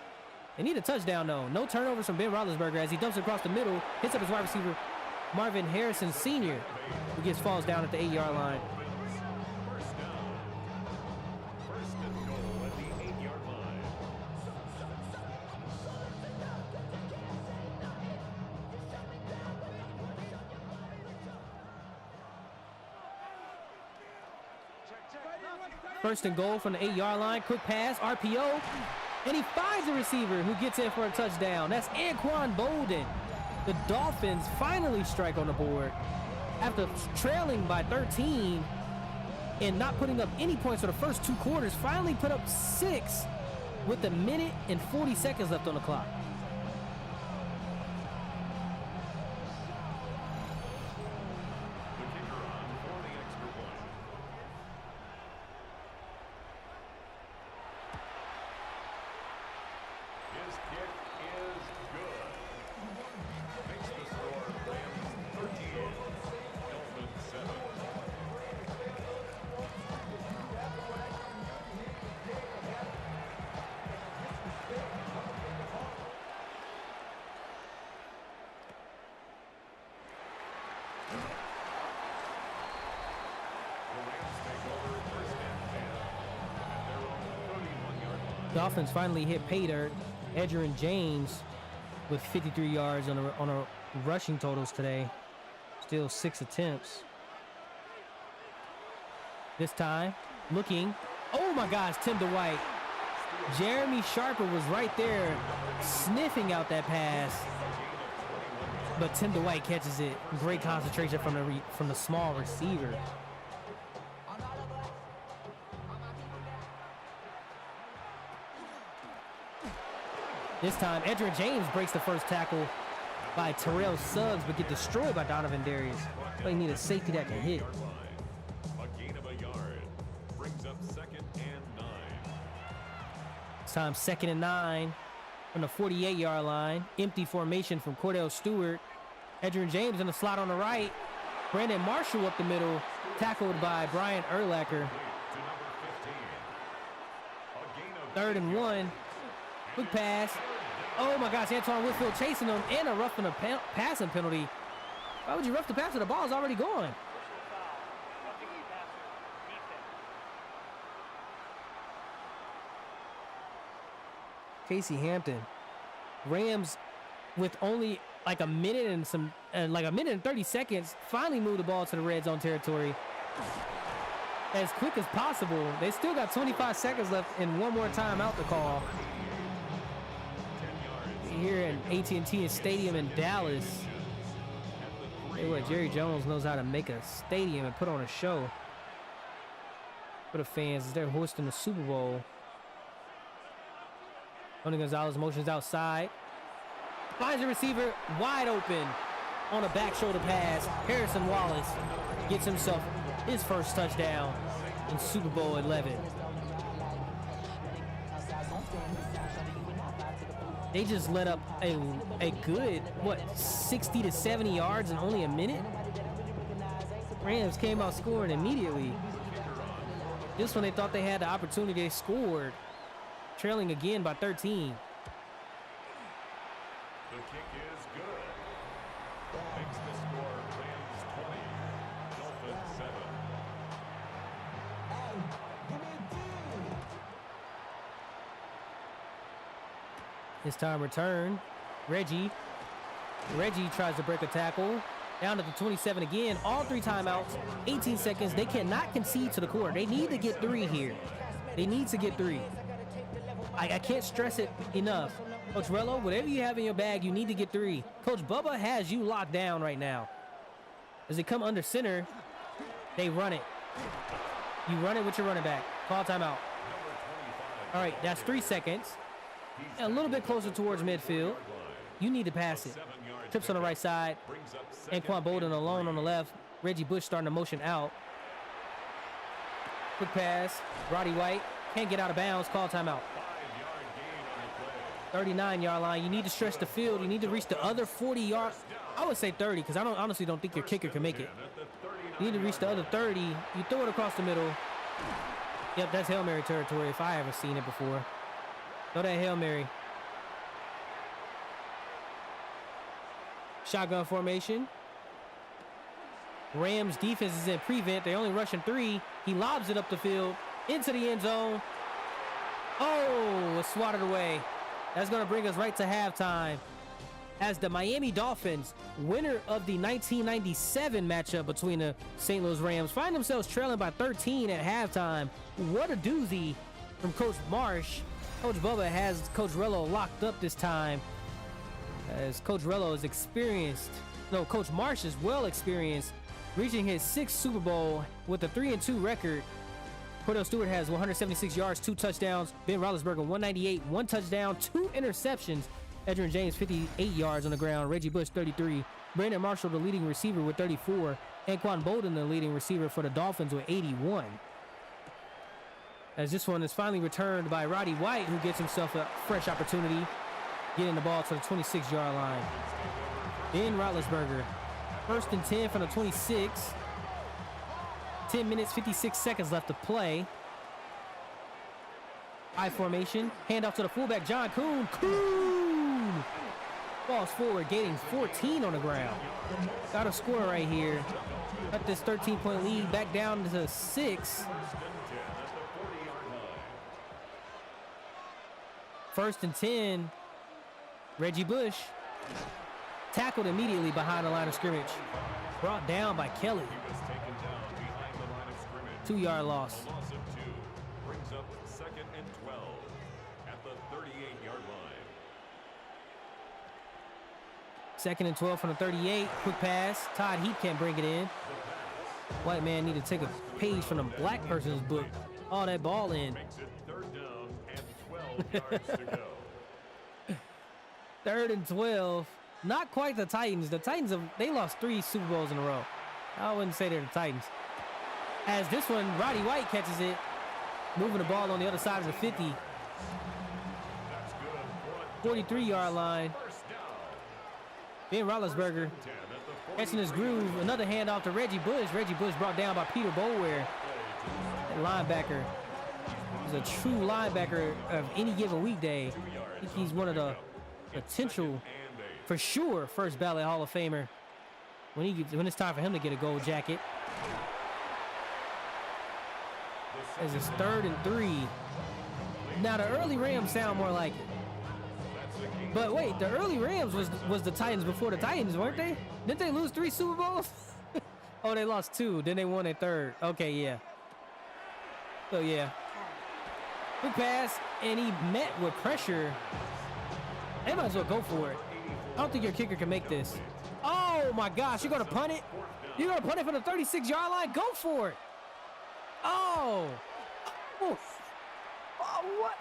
They need a touchdown though. No turnovers from Ben Roethlisberger as he dumps it across the middle, hits up his wide receiver Marvin Harrison Sr., who falls down at the 8-yard line. First down. First and goal at the 8-yard line. First and goal from the 8-yard line. Quick pass, RPO, and he finds a receiver who gets in for a touchdown. That's Anquan Bolden. The Dolphins finally strike on the board after trailing by 13 and not putting up any points for the first 2 quarters. Finally put up 6 with a minute and 40 seconds left on the clock. The kicker on for the extra point. His kick is good. Makes the score Rams 13, Dolphins 7. The Rams take over first and 10 at their own 31-yard line. Dolphins finally hit pay dirt. Edgerrin James with 53 yards on a rushing totals today. Still 6 attempts. This time, looking. Oh my gosh, Tim Dwight. Jeremy Sharper was right there sniffing out that pass. But Tim Dwight catches it. Great concentration from the small receiver. This time, Edgerrin James breaks the first tackle by Terrell Suggs, but get destroyed by Donovan Darius. They need a safety that can hit. A gain of a yard brings up 2nd and 9. This time, 2nd and 9 from the 48-yard line. Empty formation from Cordell Stewart. Edgerrin James in the slot on the right. Brandon Marshall up the middle, tackled by Brian Urlacher. To number 15. A gain of 3rd and 1. Quick pass. Oh my gosh, Antoine Whitfield chasing him and a roughing a passing penalty. Why would you rough the passer? The ball's already gone. Casey Hampton. Rams with only like a minute and a minute and 30 seconds finally moved the ball to the red zone territory as quick as possible. They still got 25 seconds left and one more timeout to call here in AT&T Stadium in Dallas. Hey, what, Jerry Jones knows how to make a stadium and put on a show for the fans as they're hosting the Super Bowl. Tony Gonzalez motions outside. Finds the receiver wide open on a back shoulder pass. Harrison Wallace gets himself his first touchdown in Super Bowl 11. They just let up a good, 60 to 70 yards in only a minute? Rams came out scoring immediately. This one they thought they had the opportunity, they scored. Trailing again by 13. The kick is good. Makes the score Rams 20, Dolphins 7. This time return. Reggie tries to break a tackle. Down at the 27 again. All 3 timeouts. 18 seconds. They cannot concede to the quarter. They need to get 3 here. They need to get 3. I can't stress it enough. Coach Rello, whatever you have in your bag, you need to get 3. Coach Bubba has you locked down right now. As they come under center, they run it. You run it with your running back. Call timeout. All right, that's 3 seconds. And a little bit closer towards midfield. You need to pass it. Trips on the right side. Anquan Bolden alone on the left. Reggie Bush starting to motion out. Quick pass. Roddy White Can't get out of bounds. Call timeout. 5-yard gain on the play. 39-yard line. You need to stretch the field. You need to reach the other 40 yards. I would say 30 because I honestly don't think your kicker can make it. At the 39 You need to reach the other 30. You throw it across the middle. Yep, that's Hail Mary territory if I ever seen it before. Throw that Hail Mary. Shotgun formation. Rams defense is in prevent. They're only rushing 3. He lobs it up the field into the end zone. Oh, it's swatted away. That's going to bring us right to halftime. As the Miami Dolphins, winner of the 1997 matchup between the St. Louis Rams, find themselves trailing by 13 at halftime. What a doozy from Coach Marsh. Coach Bubba has Coach Rello locked up this time, as Coach Rello is experienced. No, Coach Marsh is well experienced, reaching his 6th Super Bowl with a 3-2 record. Cordell Stewart has 176 yards, 2 touchdowns. Ben Roethlisberger 198, 1 touchdown, 2 interceptions. Edgerrin James 58 yards on the ground. Reggie Bush 33. Brandon Marshall the leading receiver with 34. Anquan Bolden the leading receiver for the Dolphins with 81. As this one is finally returned by Roddy White, who gets himself a fresh opportunity, getting the ball to the 26-yard line. Ben Roethlisberger, 1st and 10 from the 26. 10 minutes, 56 seconds left to play. I formation, handoff to the fullback, John Kuhn. Kuhn! Falls forward, gaining 14 on the ground. Got a score right here. Cut this 13-point lead back down to 6. 1st and 10. Reggie Bush tackled immediately behind the line of scrimmage. Brought down by Kelly. 2-yard loss. A loss of 2 brings up 2nd and 12 at the 38-yard line. 2nd and 12 from the 38. Quick pass. Todd Heap can't bring it in. White man need to take a page from the black person's book. All that ball in. Makes it 3rd down and 12 yards to go. 3rd and 12. Not quite the Titans. The Titans, they lost 3 Super Bowls in a row. I wouldn't say they're the Titans. As this one, Roddy White catches it, moving the ball on the other side of the 50. 43-yard line. Ben Roethlisberger catching his groove. Another handoff to Reggie Bush. Reggie Bush brought down by Peter Boulware. That linebacker is a true linebacker of any given weekday. I think he's one of the potential, for sure, first ballot Hall of Famer when it's time for him to get a gold jacket. As it's 3rd and 3. Now the early Rams sound more like it. But wait, the early Rams was the Titans before the Titans, weren't they? Didn't they lose 3 Super Bowls? Oh, they lost 2. Then they won a 3rd. Okay, yeah. So yeah. Quick pass, and he met with pressure. They might as well go for it. I don't think your kicker can make this. Oh my gosh, you're gonna punt it? You're gonna punt it from the 36-yard line? Go for it. Oh. Oh, what?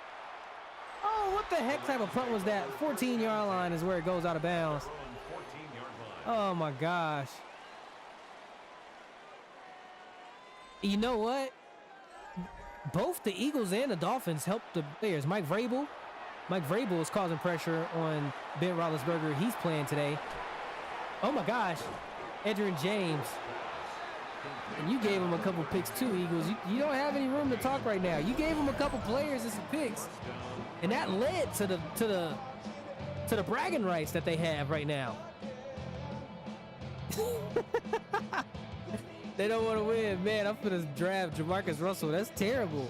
Oh, what the heck type of punt was that? 14-yard line is where it goes out of bounds. Oh my gosh. You know what? Both the Eagles and the Dolphins helped the players. Mike Vrabel is causing pressure on Ben Roethlisberger. He's playing today. Oh my gosh. Edgerrin James. And you gave him a couple picks too, Eagles. You don't have any room to talk right now. You gave him a couple players and some picks, and that led to the bragging rights that they have right now. They don't want to win, man. I'm gonna draft Jamarcus Russell. That's terrible.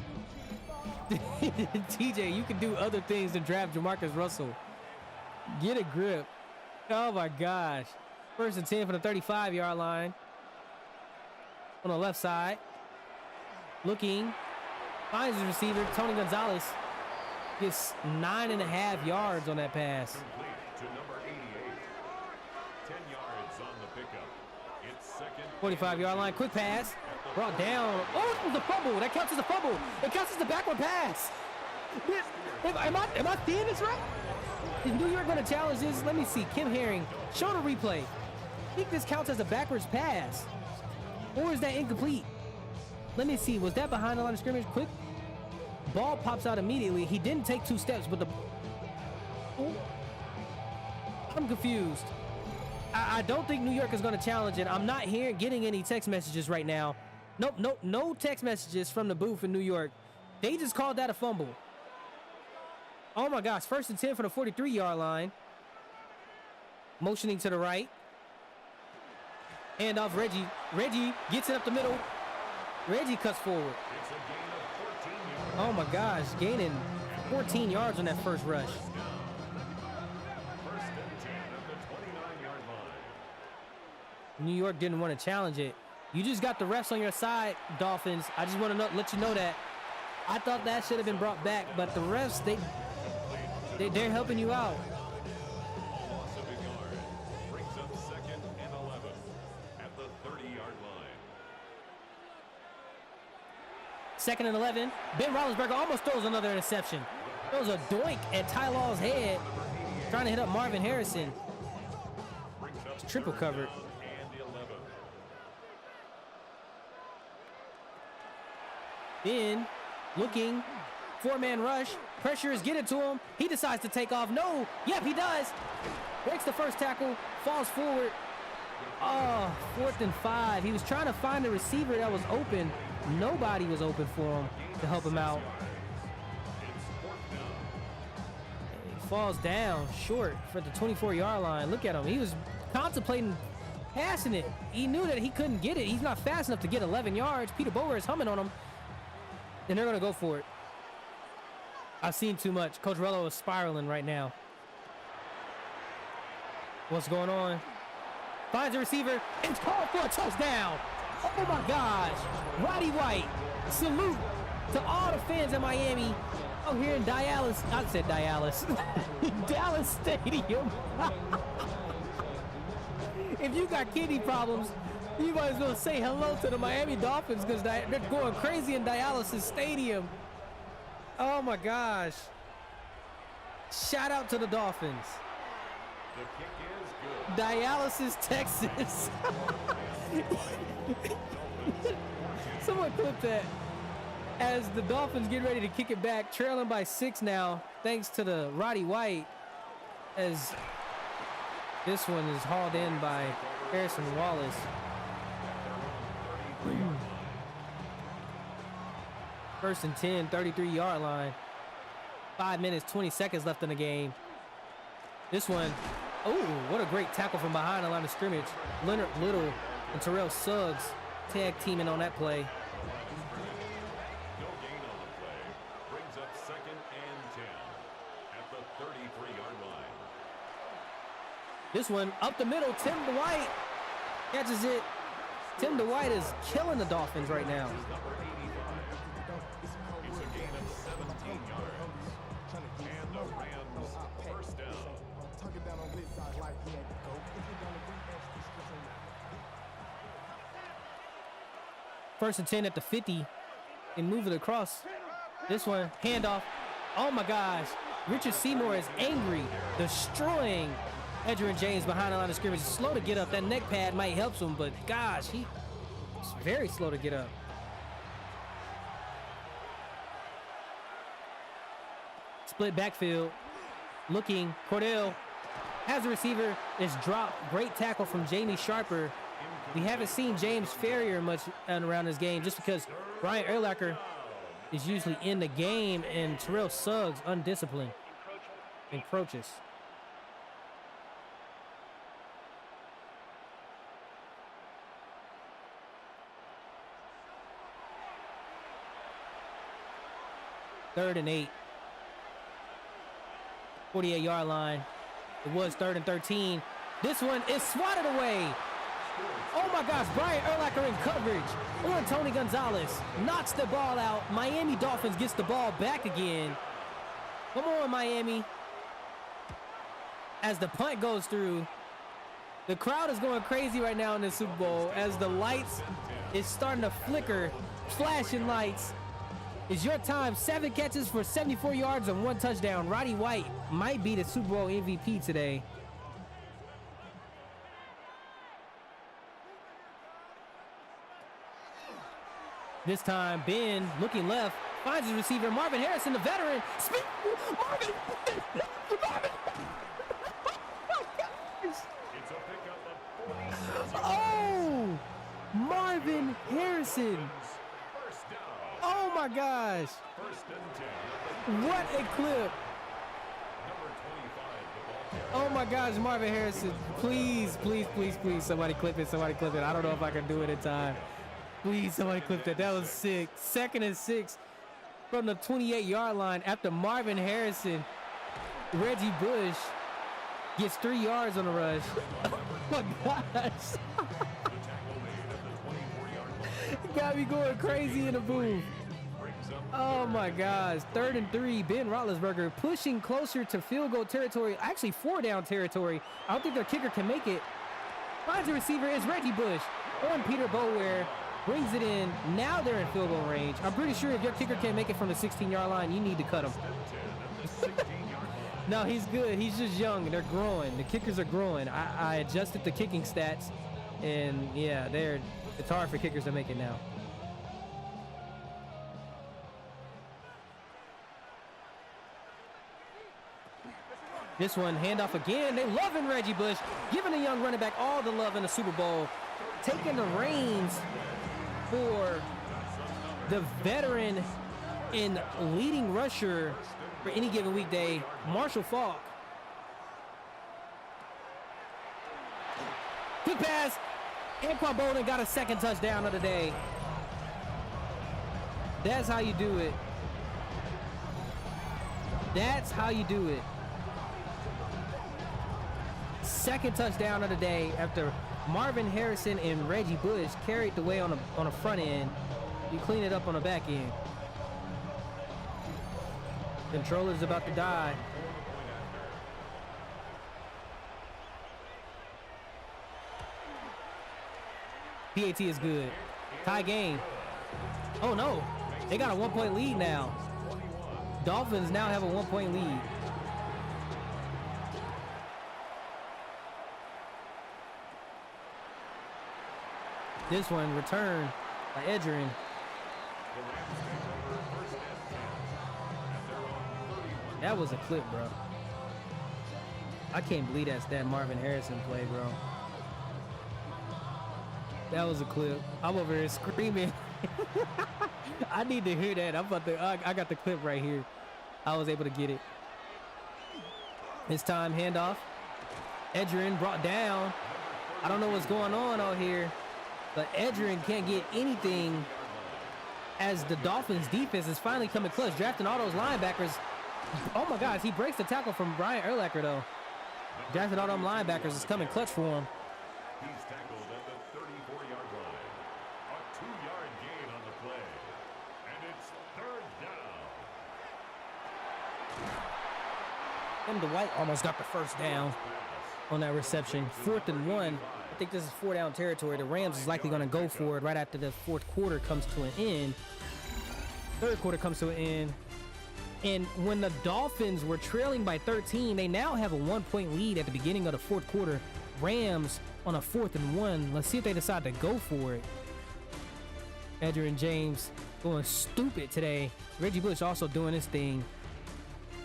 TJ, you can do other things than draft Jamarcus Russell. Get a grip. Oh my gosh. 1st and 10 from the 35-yard line. On the left side. Looking. Finds his receiver. Tony Gonzalez gets 9.5 yards on that pass. Complete to number 88. 10 yards on the pickup. It's 2nd. 45-yard line. Quick pass. Brought down. Oh, it was a fumble. That counts as a fumble. It counts as the backward pass. Am I seeing this right? Is New York going to challenge this? Let me see. Kim Herring. Show the replay. I think this counts as a backwards pass. Or is that incomplete? Let me see. Was that behind the line of scrimmage? Quick. Ball pops out immediately. He didn't take 2 steps, but the... Ooh. I'm confused. I don't think New York is going to challenge it. I'm not getting any text messages right now. Nope, no text messages from the booth in New York. They just called that a fumble. Oh my gosh, 1st and 10 for the 43-yard line. Motioning to the right. Hand off Reggie. Reggie gets it up the middle. Reggie cuts forward. It's a gain of 14 yards. Oh my gosh, gaining 14 yards on that first rush. First and 10 at the 29-yard line. New York didn't want to challenge it. You just got the refs on your side, Dolphins. I just want to let you know that. I thought that should have been brought back, but the refs, they're helping you out. Loss of a yard. Brings up 2nd and 11 at the 30-yard line. 2nd and 11. Ben Roethlisberger almost throws another interception. Throws a doink at Ty Law's head, trying to hit up Marvin Harrison. Brings up Triple covered. and 11. Then, looking, 4-man rush. Pressure is getting to him. He decides to take off. No. Yep, he does. Breaks the first tackle. Falls forward. Oh, 4th and 5. He was trying to find a receiver that was open. Nobody was open for him to help him out. He falls down short for the 24-yard line. Look at him. He was contemplating passing it. He knew that he couldn't get it. He's not fast enough to get 11 yards. Peter Bower is humming on him. And they're going to go for it. I've seen too much. Coach Rello is spiraling right now. What's going on? Finds a receiver. It's called for a touchdown. Oh my gosh. Roddy White. Salute to all the fans in Miami. Oh, here in Dallas. I said Dallas. Dallas Stadium. If you got kidney problems, you might as well say hello to the Miami Dolphins because they're going crazy in Dialysis Stadium. Oh my gosh. Shout out to the Dolphins. The kick is good. Dialysis, Texas. Someone clip that as the Dolphins get ready to kick it back, trailing by 6 now, thanks to the Roddy White, as this one is hauled in by Harrison Wallace. First and 10, 33-yard line. 5 minutes, 20 seconds left in the game. This one, oh, what a great tackle from behind the line of scrimmage. Leonard Little and Terrell Suggs tag teaming on that play. No gain on the play. Brings up 2nd and 10 at the 33-yard line. This one up the middle, Tim Dwight catches it. Tim Dwight is killing the Dolphins right now. Number 85. It's a gain of 17 yards. And the Rams first down. First and 10 at the 50 and move it across. This one, handoff. Oh my gosh. Richard Seymour is angry, destroying Edgerrin James behind the line of scrimmage. Slow to get up. That neck pad might help him, but gosh, he's very slow to get up. Split backfield. Looking. Cordell has a receiver. It's dropped. Great tackle from Jamie Sharper. We haven't seen James Ferrier much around this game just because Brian Urlacher is usually in the game and Terrell Suggs undisciplined. Encroaches. Third and 8. 48-yard line. It was 3rd and 13. This one is swatted away. Oh my gosh, Brian Urlacher in coverage on Tony Gonzalez. Knocks the ball out. Miami Dolphins gets the ball back again. Come on, Miami. As the punt goes through, the crowd is going crazy right now in the Super Bowl as the lights is starting to flicker, flashing lights. It's your time. 7 catches for 74 yards and 1 touchdown. Roddy White might be the Super Bowl MVP today. This time, Ben looking left, finds his receiver, Marvin Harrison, the veteran. Marvin! Marvin! It's a pickup of 46. Oh! Marvin Harrison. First down. Oh my gosh. First and 10. What a clip. Number 25, the ball carrier. Oh my gosh, Marvin Harrison. Please, please, please, please. Somebody clip it. Somebody clip it. I don't know if I can do it in time. Please, somebody clip that. That was sick. 2nd and 6 from the 28-yard line after Marvin Harrison. Reggie Bush gets 3 yards on the rush. Oh my gosh. The tackle made at the 24-yard line. Got me going crazy in the booth. Brings up Oh my gosh. 3rd and 3. Ben Roethlisberger pushing closer to field goal territory. Actually 4-down territory. I don't think their kicker can make it. Finds the receiver is Reggie Bush on Peter Bowyer. Brings it in. Now they're in field goal range. I'm pretty sure if your kicker can't make it from the 16-yard line, you need to cut him. 10 at the 16-yard line. No, he's good. He's just young. They're growing. The kickers are growing. I adjusted the kicking stats, and yeah, it's hard for kickers to make it now. This one, handoff again. They loving Reggie Bush, giving the young running back all the love in the Super Bowl, taking the reins for the veteran and leading rusher for any given weekday, Marshall Faulk. Quick pass. Anquan Bolden got a 2nd touchdown of the day. That's how you do it. That's how you do it. 2nd touchdown of the day after Marvin Harrison and Reggie Bush carried the way on the front end. You clean it up on the back end. Controller's about to die. PAT is good. Tie game. Oh no, they got a 1-point lead now. Dolphins now have a 1-point lead. This one returned by Edgerrin. That was a clip, bro. I can't believe that's that Marvin Harrison play, bro. That was a clip. I'm over here screaming. I need to hear that. I got the clip right here. I was able to get it. This time, handoff. Edgerrin brought down. I don't know what's going on out here, but Edgerrin can't get anything as the Dolphins defense is finally coming clutch, drafting all those linebackers. Oh my gosh, he breaks the tackle from Brian Urlacher though. Drafting all them linebackers is coming clutch for him. He's tackled at the 34-yard line. A 2-yard gain on the play. And it's 3rd down. And Dwight almost got the 1st down on that reception. 4th and 1. I think this is 4-down territory. The Rams is likely going to go for it right after the 4th quarter comes to an end. 3rd quarter comes to an end. And when the Dolphins were trailing by 13, they now have a 1-point lead at the beginning of the 4th quarter. Rams on a 4th and 1. Let's see if they decide to go for it. Edgerrin James going stupid today. Reggie Bush also doing his thing.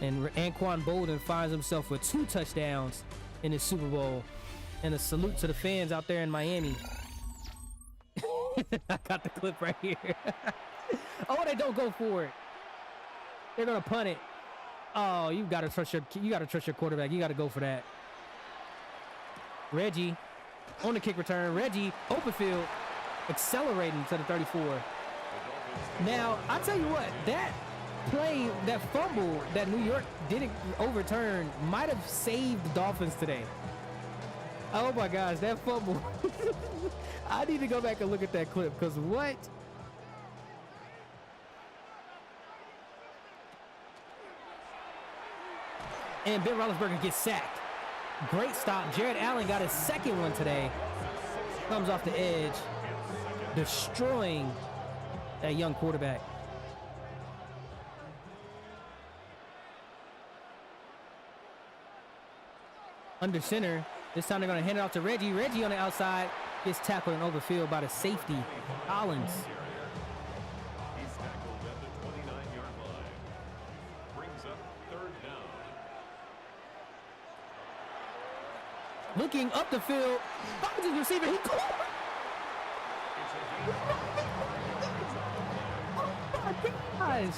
And Anquan Bolden finds himself with 2 touchdowns in his Super Bowl. And a salute to the fans out there in Miami. I got the clip right here. Oh, they don't go for it. They're gonna punt it. Oh, you gotta trust your quarterback. You gotta go for that. Reggie on the kick return. Reggie open field, accelerating to the 34. Now I tell you what, that play, that fumble that New York didn't overturn, might have saved the Dolphins today. Oh my gosh, that fumble! I need to go back and look at that clip because what? And Ben Roethlisberger gets sacked. Great stop. Jared Allen got his 2nd one today. Comes off the edge, destroying that young quarterback. Under center. This time they're going to hand it off to Reggie. Reggie on the outside gets tackled and overfield by the safety, Collins. Looking up the field. Finds his receiver. He caught. Oh my gosh.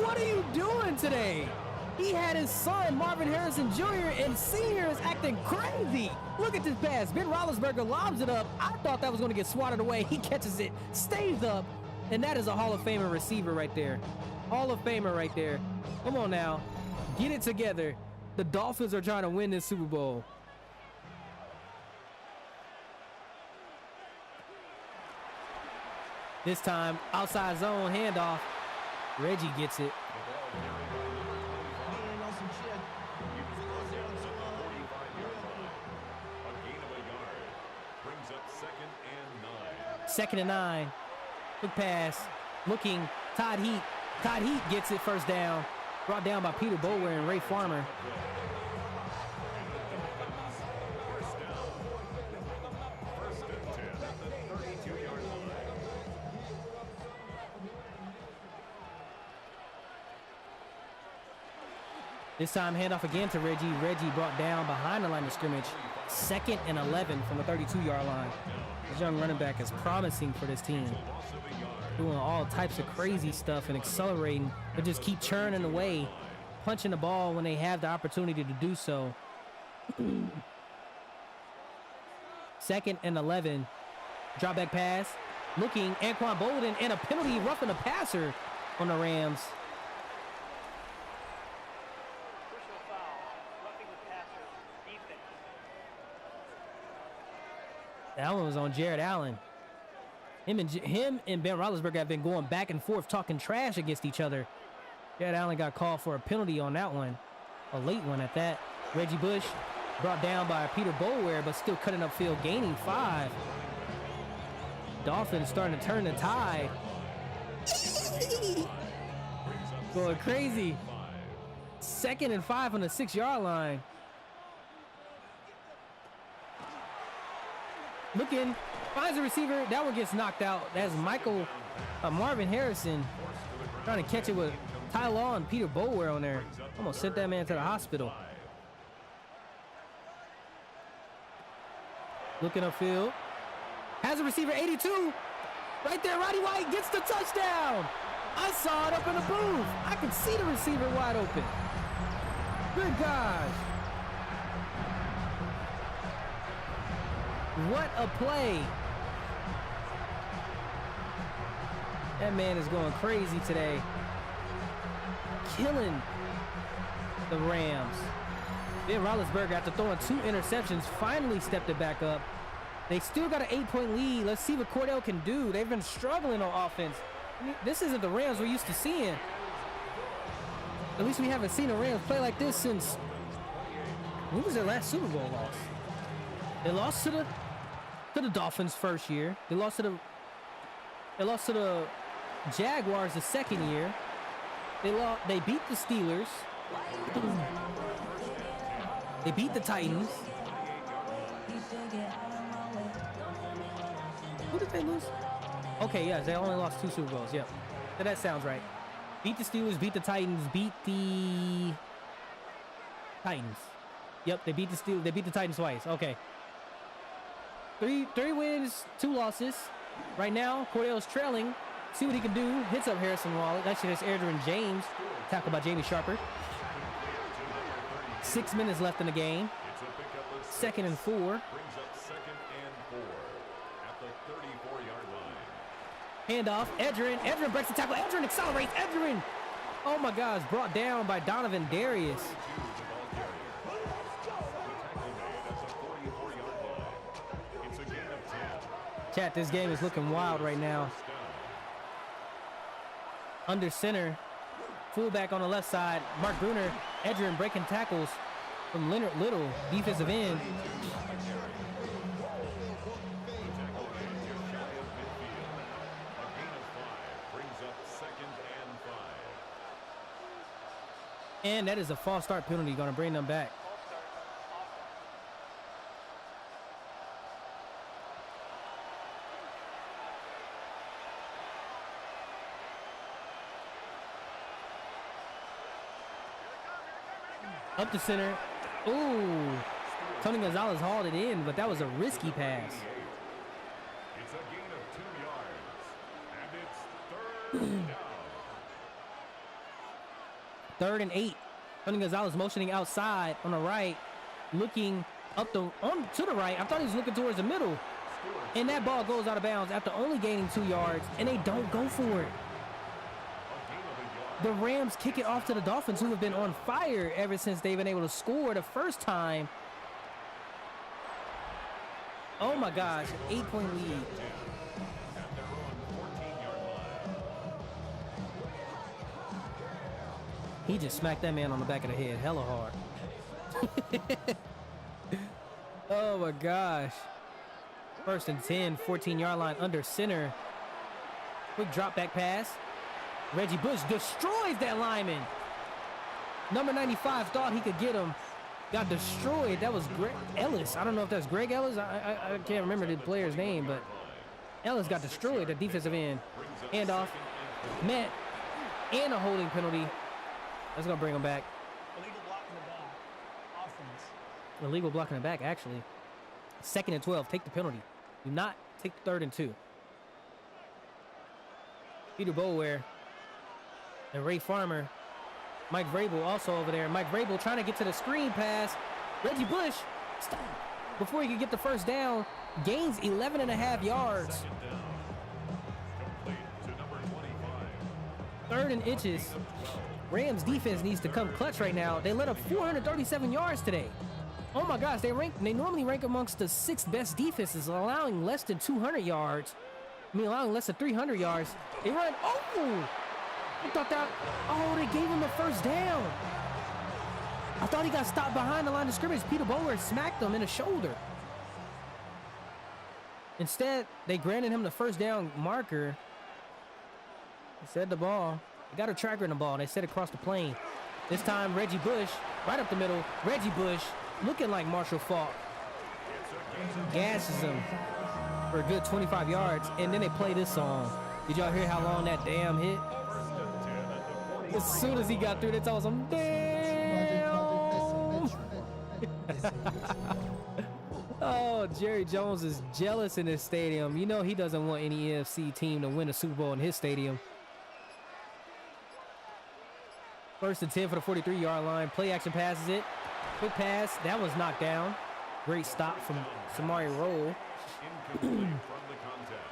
What are you doing today? He had his son, Marvin Harrison Jr., and Sr. is acting crazy. Look at this pass. Ben Roethlisberger lobs it up. I thought that was going to get swatted away. He catches it, stays up, and that is a Hall of Famer receiver right there. Hall of Famer right there. Come on now. Get it together. The Dolphins are trying to win this Super Bowl. This time, outside zone handoff. Reggie gets it. Second and 9. Quick pass. Looking. Todd Heat. Todd Heat gets it first down. Brought down by Peter Bower and Ray Farmer. This time, handoff again to Reggie. Reggie brought down behind the line of scrimmage. 2nd and 11 from the 32-yard line. This young running back is promising for this team. Doing all types of crazy stuff and accelerating, but just keep churning away, punching the ball when they have the opportunity to do so. 2nd and 11. Drop back pass. Looking, Anquan Bolden, and a penalty roughing the passer on the Rams. That one was on Jared Allen. Him and Ben Roethlisberger have been going back and forth talking trash against each other. Jared Allen got called for a penalty on that one. A late one at that. Reggie Bush brought down by Peter Bower, but still cutting upfield, gaining 5. Dolphins starting to turn the tide. Going crazy. 2nd and 5 on the 6-yard line. Looking, finds a receiver. That one gets knocked out. That's Marvin Harrison trying to catch it with Ty Law and Peter Bower on there. Almost sent that man to the hospital. Looking upfield. Has a receiver, 82. Right there, Roddy White gets the touchdown. I saw it up in the booth. I could see the receiver wide open. Good gosh. What a play. That man is going crazy today. Killing the Rams. Ben Roethlisberger, after throwing 2 interceptions, finally stepped it back up. They still got an 8-point lead. Let's see what Cordell can do. They've been struggling on offense. I mean, this isn't the Rams we're used to seeing. At least we haven't seen the Rams play like this since... When was their last Super Bowl loss? They lost to the Dolphins first year. They lost to the Jaguars the second year. They beat the Steelers. They beat the Titans. Who did they lose? Okay, yes, they only lost 2 Super Bowls. Yep, so that sounds right. Beat the Steelers, beat the Titans, beat the Titans. Yep, they beat the Steelers. They beat the Titans twice. Okay. 3 wins, 2 losses. Right now, Cordell's trailing. See what he can do. Hits up Harrison Wallace. Actually, that's Adrian James. Tackled by Jamie Sharper. 6 minutes left in the game. 2nd and 4. Brings up 2nd and 4 at the 34-yard line. Handoff. Edgerrin breaks the tackle. Edgerrin accelerates. Edgerrin. Oh my gosh. Brought down by Donovan Darius. Chat, this game is looking wild right now. Under center. Fullback on the left side. Mark Bruner. Edgerrin breaking tackles from Leonard Little. Defensive end. And that is a false start penalty. Going to bring them back. Up the center. Ooh. Tony Gonzalez hauled it in, but that was a risky pass. It's a gain of 2 yards. And it's third down. 3rd and 8. Tony Gonzalez motioning outside on the right, looking up to the right. I thought he was looking towards the middle. And that ball goes out of bounds after only gaining 2 yards, and they don't go for it. The Rams kick it off to the Dolphins, who have been on fire ever since they've been able to score the first time. Oh my gosh, 8-point lead. He just smacked that man on the back of the head hella hard. Oh my gosh. 1st and 10, 14-yard line under center. Quick drop back pass. Reggie Bush destroys that lineman. Number 95 thought he could get him. Got destroyed. That was Greg Ellis. I don't know if that's Greg Ellis. I can't remember the player's name, but Ellis got destroyed at defensive end. Handoff. Met. And a holding penalty. That's going to bring him back. Illegal block in the back. Offense. Illegal block in the back, actually. 2nd and 12. Take the penalty. Do not take the 3rd and 2. Peter Boulware and Ray Farmer. Mike Vrabel also over there. Mike Vrabel trying to get to the screen pass. Reggie Bush, stop. Before he could get the first down, gains 11.5 yards. 3rd and inches. Rams defense needs to come clutch right now. They let up 437 yards today. Oh my gosh, they normally rank amongst the 6th best defenses, allowing less than 200 yards. Allowing less than 300 yards. They run. Oh! I thought that. Oh, they gave him the first down. I thought he got stopped behind the line of scrimmage. Peter Bower smacked him in the shoulder. Instead, they granted him the first down marker. They said the ball. They got a tracker in the ball. They said across the plane. This time, Reggie Bush, right up the middle. Reggie Bush, looking like Marshall Faulk. Gashes him for a good 25 yards, and then they play this song. Did y'all hear how long that damn hit? As soon as he got through, they told him, damn! Oh, Jerry Jones is jealous in this stadium. You know he doesn't want any NFC team to win a Super Bowl in his stadium. 1st and 10 for the 43-yard line. Play action passes it. Quick pass. That was knocked down. Great stop from Samari Rolle. Incomplete from the contact.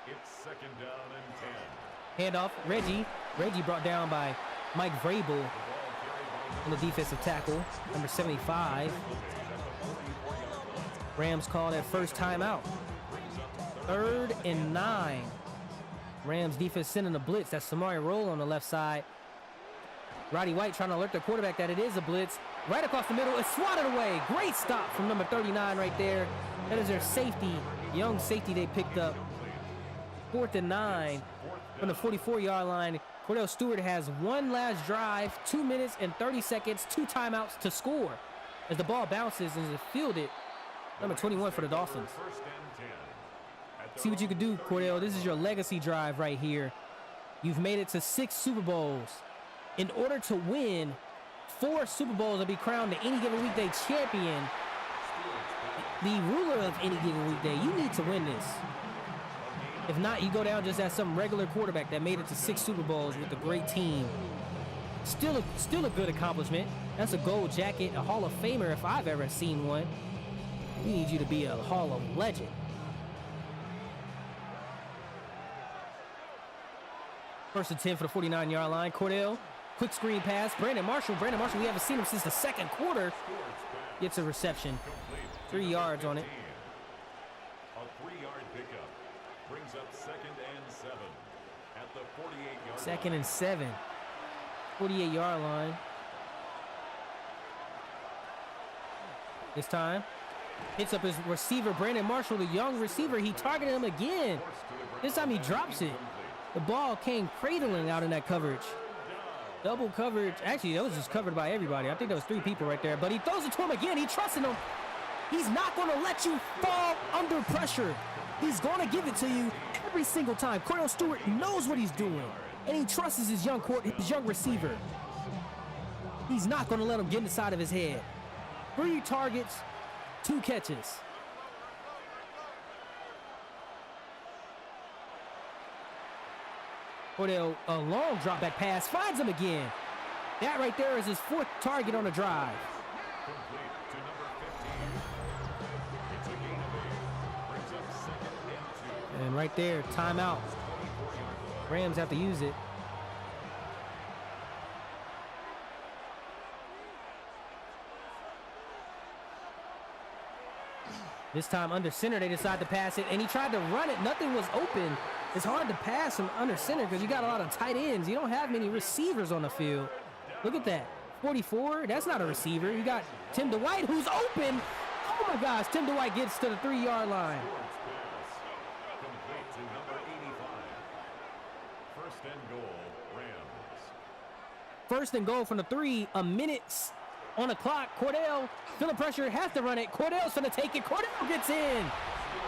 It's 2nd down and 10. Handoff. Reggie. Reggie brought down by Mike Vrabel on the defensive tackle. Number 75. Rams call that first timeout. 3rd and 9. Rams defense sending a blitz. That's Samari Rolle on the left side. Roddy White trying to alert the quarterback that it is a blitz. Right across the middle. It's swatted away. Great stop from number 39 right there. That is their safety. Young safety they picked up. 4th and 9 from the 44-yard line. Cordell Stewart has one last drive, 2 minutes and 30 seconds, 2 timeouts to score. As the ball bounces and is fielded, number 21 for the Dolphins. See what you can do, Cordell. This is your legacy drive right here. You've made it to 6 Super Bowls. In order to win 4 Super Bowls and be crowned the Any Given Weekday champion, the ruler of Any Given Weekday, you need to win this. If not, you go down just as some regular quarterback that made it to 6 Super Bowls with a great team. Still a good accomplishment. That's a gold jacket, a Hall of Famer if I've ever seen one. We need you to be a Hall of Legend. First and 10 for the 49-yard line. Cordell, quick screen pass. Brandon Marshall, we haven't seen him since the 2nd quarter. Gets a reception. 3 yards on it. A 3-yard pickup brings up 2nd and 7 at the 48-yard 2nd and 7. 48-yard line. This time, hits up his receiver, Brandon Marshall, the young receiver. He targeted him again. This time he drops it. The ball came cradling out in that coverage. Double coverage. Actually, that was just covered by everybody. I think there was 3 people right there. But he throws it to him again. He trusting him. He's not going to let you fall under pressure. He's going to give it to you every single time. Cordell Stewart knows what he's doing. And he trusts his young receiver. He's not going to let him get inside of his head. 3 targets, 2 catches. Cordell, a long drop back pass, finds him again. That right there is his 4th target on the drive. Complete to number 15. It's a gain of 8. Brings up 2nd and 2. And right there, timeout. 24-yard line. Rams have to use it. This time under center, they decide to pass it, and he tried to run it. Nothing was open. It's hard to pass from under center because you got a lot of tight ends. You don't have many receivers on the field. Look at that. 44, that's not a receiver. You got Tim Dwight, who's open. Oh, my gosh. Tim Dwight gets to the 3-yard line. Complete to number 85. 1st and goal, Rams. 1st and goal from the 3. A minute on the clock. Cordell, feeling pressure, has to run it. Cordell's going to take it. Cordell gets in.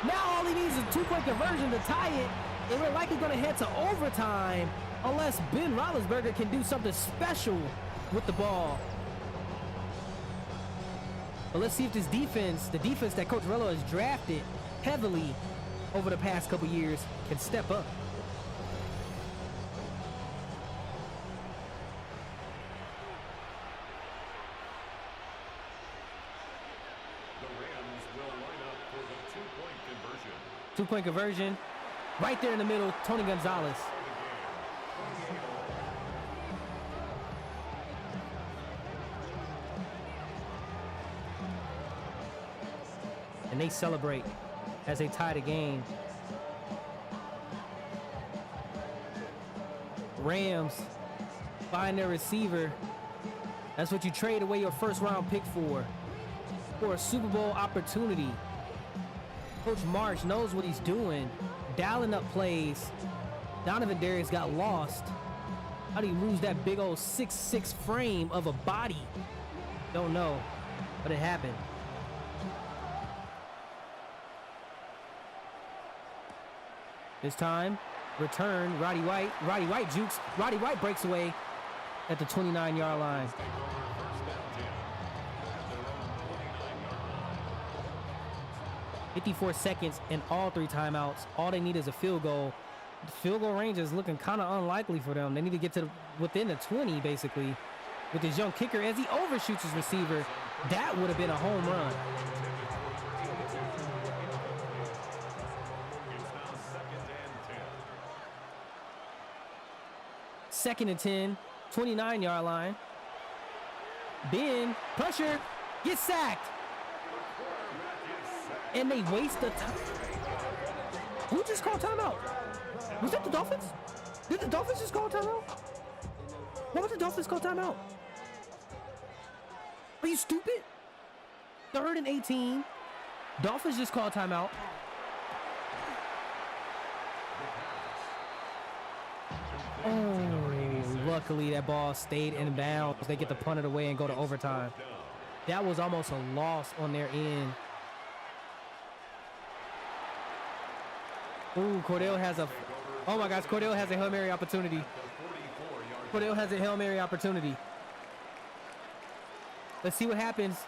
Now all he needs is a 2-point conversion to tie it. And we're likely going to head to overtime unless Ben Roethlisberger can do something special with the ball. But let's see if this defense, the defense that Coach Rello has drafted heavily over the past couple years, can step up. The Rams will line up for the 2-point conversion. 2-point conversion. Right there in the middle, Tony Gonzalez. And they celebrate as they tie the game. Rams find their receiver. That's what you trade away your 1st-round pick for a Super Bowl opportunity. Coach Marsh knows what he's doing, dialing up plays. Donovan Darius got lost. How do you lose that big old 6'6" frame of a body? Don't know, but it happened. This time, return, Roddy White. Roddy White jukes. Roddy White breaks away at the 29-yard line. 54 seconds and all 3 timeouts. All they need is a field goal. The field goal range is looking kind of unlikely for them. They need to get to within the 20, basically, with this young kicker as he overshoots his receiver. That would have been a home run. It's now 2nd and 10. 2nd and 10, 29-yard line. Ben, pressure, gets sacked. And they waste the time. Who just called timeout? Was that the Dolphins? Did the Dolphins just call timeout? Why would the Dolphins call timeout? Are you stupid? 3rd and 18. Dolphins just called timeout. Oh, luckily that ball stayed in bounds. They get to punt it away and go to overtime. That was almost a loss on their end. Ooh, Cordell has a... Oh my gosh, Cordell has a Hail Mary opportunity. Cordell has a Hail Mary opportunity. Let's see what happens.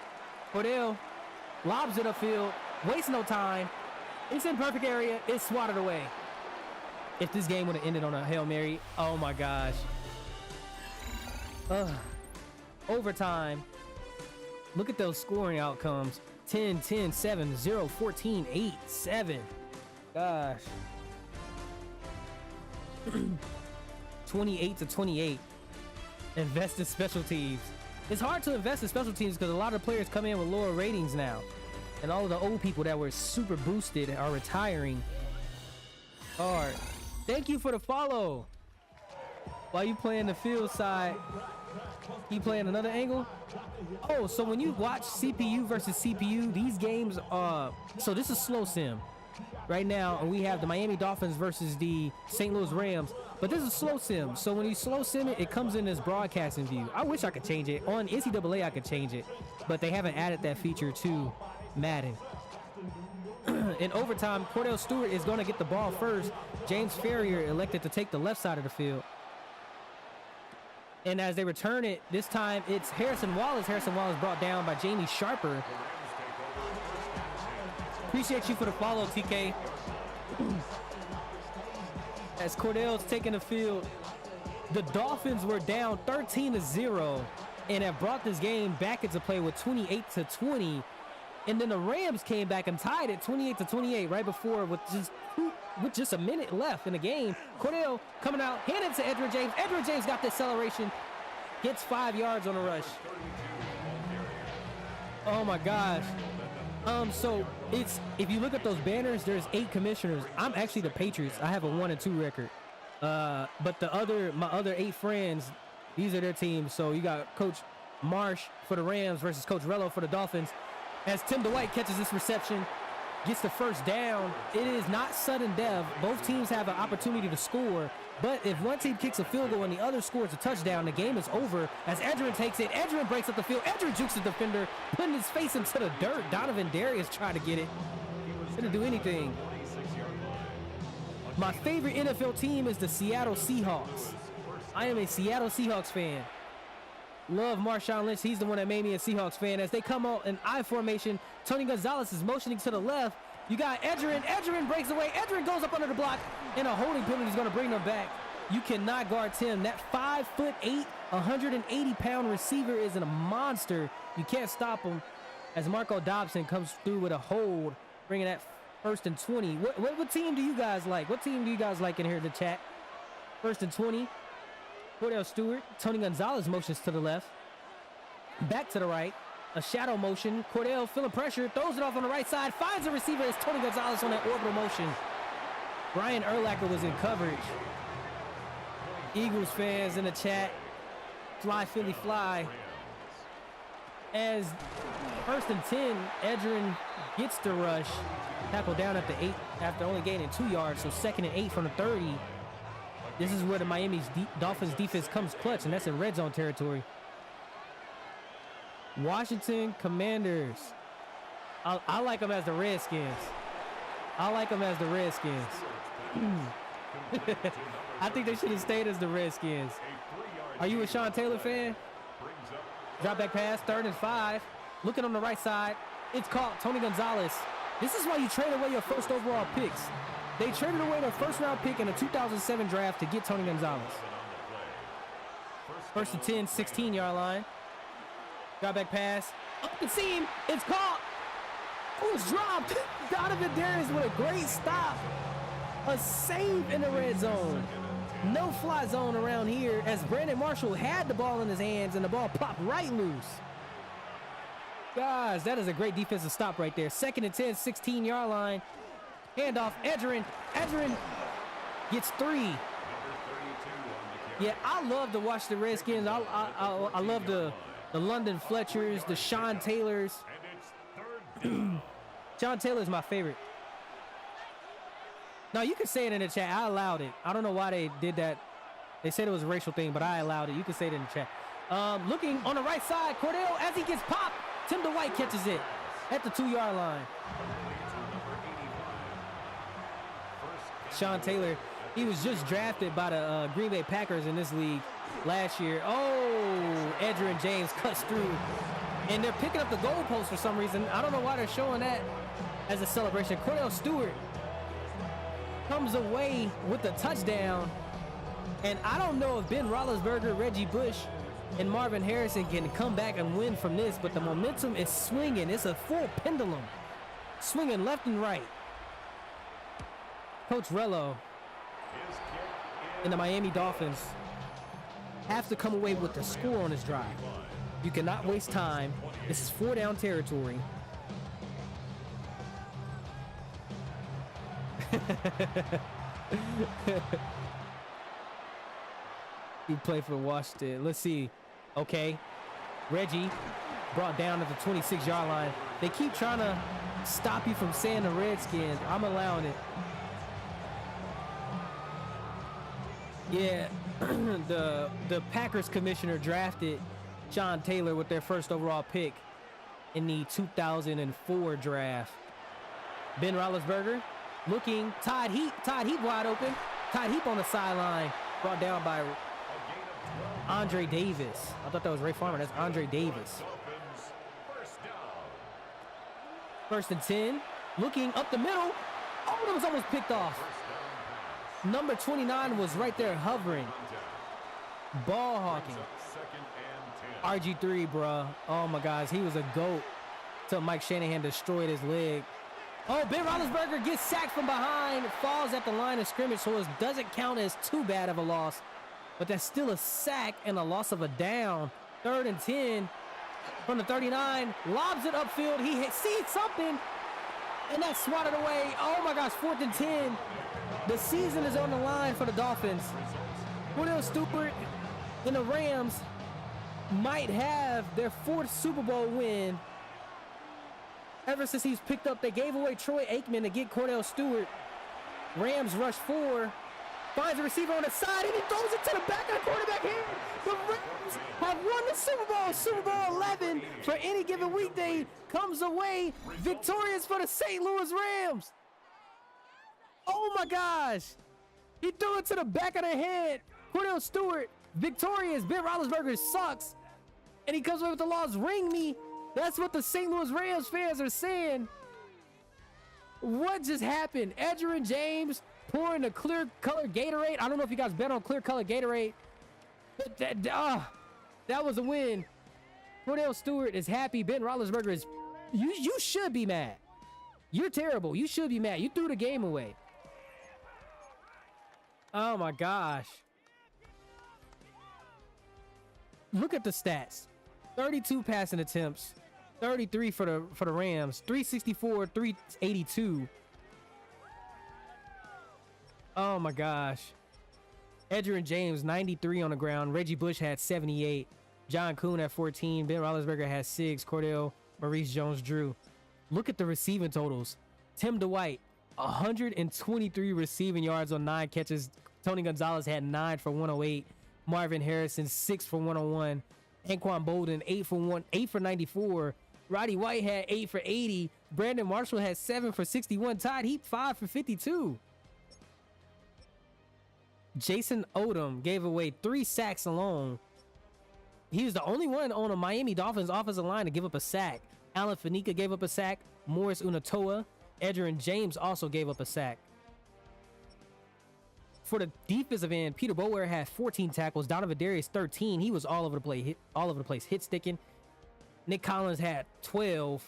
Cordell lobs it upfield, wastes no time. It's in perfect area. It's swatted away. If this game would have ended on a Hail Mary, oh my gosh. Overtime. Look at those scoring outcomes. 10, 10, 7, 0, 14, 8, 7. Gosh. 28-28. Invest in special teams. It's hard to invest in special teams because a lot of players come in with lower ratings now. And all of the old people that were super boosted are retiring. Hard. Thank you for the follow. While you playing the field side, you playing another angle? Oh, so when you watch CPU versus CPU, these games so this is slow sim right now, and we have the Miami Dolphins versus the St. Louis Rams, but this is slow sim. So when you slow sim it, it comes in this broadcasting view. I wish I could change it. On NCAA I could change it, but they haven't added that feature to Madden. In overtime, Cordell Stewart is going to get the ball first. James Ferrier elected to take the left side of the field. And as they return it, this time it's Harrison Wallace. Harrison Wallace brought down by Jamie Sharper. Appreciate you for the follow, TK. As Cordell's taking the field, the Dolphins were down 13-0 and have brought this game back into play with 28-20. And then the Rams came back and tied it 28-28 right before with just a minute left in the game. Cordell coming out, handed to Edgerrin James. Edgerrin James got the acceleration, gets 5 yards on the rush. Oh my gosh. So it's, if you look at those banners, there's 8 commissioners. I'm actually the Patriots. I have a 1-2 record. But my other 8 friends, these are their teams. So you got Coach Marsh for the Rams versus Coach Rello for the Dolphins. As Tim Dwight catches this reception, gets the first down. It is not sudden death. Both teams have an opportunity to score, but if one team kicks a field goal and the other scores a touchdown, the game is over. As Edgerrin takes it, Edgerrin breaks up the field. Edgerrin jukes the defender, putting his face into the dirt. Donovan Darius trying to get it. Didn't do anything. My favorite NFL team is the Seattle Seahawks. I am a Seattle Seahawks fan. Love Marshawn Lynch. He's the one that made me a Seahawks fan. As they come out in I formation, Tony Gonzalez is motioning to the left. You got Edgerrin. Edgerrin breaks away. Edgerrin goes up under the block, and a holding penalty is going to bring them back. You cannot guard Tim. That 5'8", 180-pound receiver is a monster. You can't stop him. As Marco Dobson comes through with a hold, bringing that 1st and 20. What team do you guys like? What team do you guys like in here in the chat? 1st and 20. Cordell Stewart. Tony Gonzalez motions to the left. Back to the right. A shadow motion. Cordell feeling pressure. Throws it off on the right side. Finds a receiver. It's Tony Gonzalez on that orbital motion. Brian Urlacher was in coverage. Eagles fans in the chat. Fly, Philly, fly. As 1st and 10, Edgerrin gets the rush. Tackle down at the 8 after only gaining 2 yards. So 2nd and 8 from the 30. This is where the Miami Dolphins defense comes clutch, and that's in red zone territory. Washington Commanders. I like them as the Redskins. I like them as the Redskins. I think they should have stayed as the Redskins. Are you a Sean Taylor fan? Drop back pass, 3rd and 5. Looking on the right side. It's caught. Tony Gonzalez. This is why you trade away your 1st overall picks. They traded away their 1st round pick in a 2007 draft to get Tony Gonzalez. 1st and 10, 16-yard line. Drop back pass. Up the seam. It's caught. Oh, it's dropped. Donovan Darius with a great stop. A save in the red zone. No fly zone around here as Brandon Marshall had the ball in his hands and the ball plopped right loose. Guys, that is a great defensive stop right there. 2nd and 10, 16-yard line. Handoff, Edgerrin. Edgerrin gets 3. Yeah, I love to watch the Redskins. I love the London Fletchers, the Sean Taylors. Sean Taylor's my favorite. No, you can say it in the chat. I allowed it. I don't know why they did that. They said it was a racial thing, but I allowed it. You can say it in the chat. Looking on the right side, Cordell, as he gets popped, Tim Dwight catches it at the 2-yard line. Sean Taylor, he was just drafted by the Green Bay Packers in this league last year. Oh, Edgerrin James cuts through. And they're picking up the goalpost for some reason. I don't know why they're showing that as a celebration. Cordell Stewart comes away with the touchdown. And I don't know if Ben Roethlisberger, Reggie Bush, and Marvin Harrison can come back and win from this, but the momentum is swinging. It's a full pendulum. Swinging left and right. Coach Rello and the Miami Dolphins have to come away with the score on this drive. You cannot waste time. This is 4-down territory. He played for Washington. Let's see. Okay. Reggie brought down at the 26-yard line. They keep trying to stop you from saying the Redskins. I'm allowing it. Yeah, the Packers commissioner drafted Sean Taylor with their 1st overall pick in the 2004 draft. Ben Roethlisberger looking. Todd Heap wide open. Todd Heap on the sideline. Brought down by Andre Davis. I thought that was Ray Farmer. That's Andre Davis. Dolphins, first down. 1st and 10. Looking up the middle. Oh, that was almost picked off. First down pass. Number 29 was right there hovering. Contact. Ball hawking. Brings up 2nd and 10. RG3, bruh. Oh, my gosh. He was a GOAT till Mike Shanahan destroyed his leg. Oh, Ben Roethlisberger gets sacked from behind. Falls at the line of scrimmage, so it doesn't count as too bad of a loss. But that's still a sack and a loss of a down. 3rd and 10 from the 39. Lobs it upfield. He sees something. And that's swatted away. Oh, my gosh. 4th and 10. The season is on the line for the Dolphins. Cordell Stewart and the Rams might have their 4th Super Bowl win. Ever since he's picked up, they gave away Troy Aikman to get Cordell Stewart. Rams rush 4. Finds a receiver on the side, and he throws it to the back of the quarterback hand. The Rams have won the Super Bowl. Super Bowl 11 for any given weekday comes away victorious for the St. Louis Rams. Oh, my gosh. He threw it to the back of the head. Cordell Stewart, victorious. Ben Roethlisberger sucks. And he comes away with the loss. Ring me. That's what the St. Louis Rams fans are saying. What just happened? Edgerrin James pouring a clear color Gatorade. I don't know if you guys bet on clear color Gatorade. But that was a win. Cordell Stewart is happy. Ben Roethlisberger is... You should be mad. You're terrible. You should be mad. You threw the game away. Oh, my gosh. Look at the stats. 32 passing attempts. 33 for the Rams. 364, 382. Oh, my gosh. Edgerrin James, 93 on the ground. Reggie Bush had 78. John Kuhn had 14. Ben Roethlisberger had 6. Cordell, Maurice Jones-Drew. Look at the receiving totals. Tim Dwight, 123 receiving yards on 9 catches. Tony Gonzalez had 9 for 108. Marvin Harrison, 6 for 101. Anquan Bolden, 8 for 94. Roddy White had 8 for 80. Brandon Marshall had 7 for 61. Todd Heap, 5 for 52. Jason Odom gave away 3 sacks alone. He was the only one on a Miami Dolphins offensive line to give up a sack. Alan Faneca gave up a sack. Morris Unatoa. Edgerrin James also gave up a sack. For the defensive end, Peter Bower had 14 tackles. Donovan Darius 13. He was all over the place, hit sticking. Nick Collins had 12.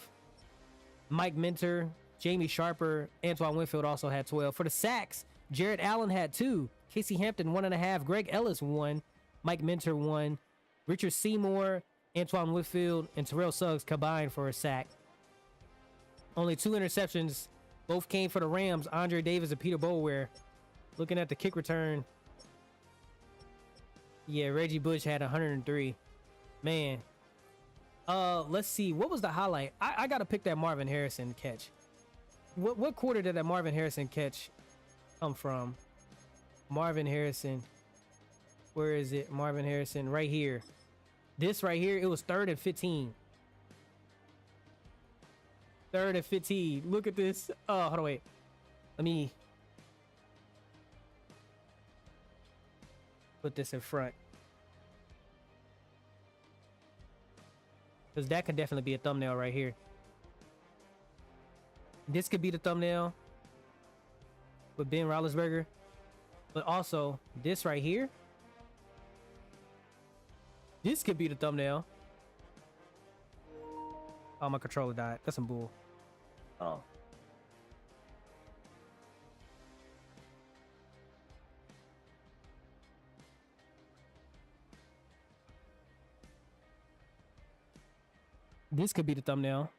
Mike Minter, Jamie Sharper, Antoine Winfield also had 12. For the sacks, Jared Allen had 2. Casey Hampton 1.5. Greg Ellis 1. Mike Minter 1. Richard Seymour, Antoine Winfield, and Terrell Suggs combined for a sack. Only 2 interceptions. Both came for the Rams. Andre Davis and Peter Bower. Looking at the kick return. Yeah, Reggie Bush had 103. Man. Let's see. What was the highlight? I got to pick that Marvin Harrison catch. What quarter did that Marvin Harrison catch come from? Marvin Harrison. Where is it? Marvin Harrison. Right here. This right here, it was 3rd and 15. 3rd and 15. Look at this. Oh, hold on, wait. Let me put this in front. Because that could definitely be a thumbnail right here. This could be the thumbnail with Ben Roethlisberger. But also, this right here. This could be the thumbnail. Oh, my controller died. That's some bull. Oh. This could be the thumbnail.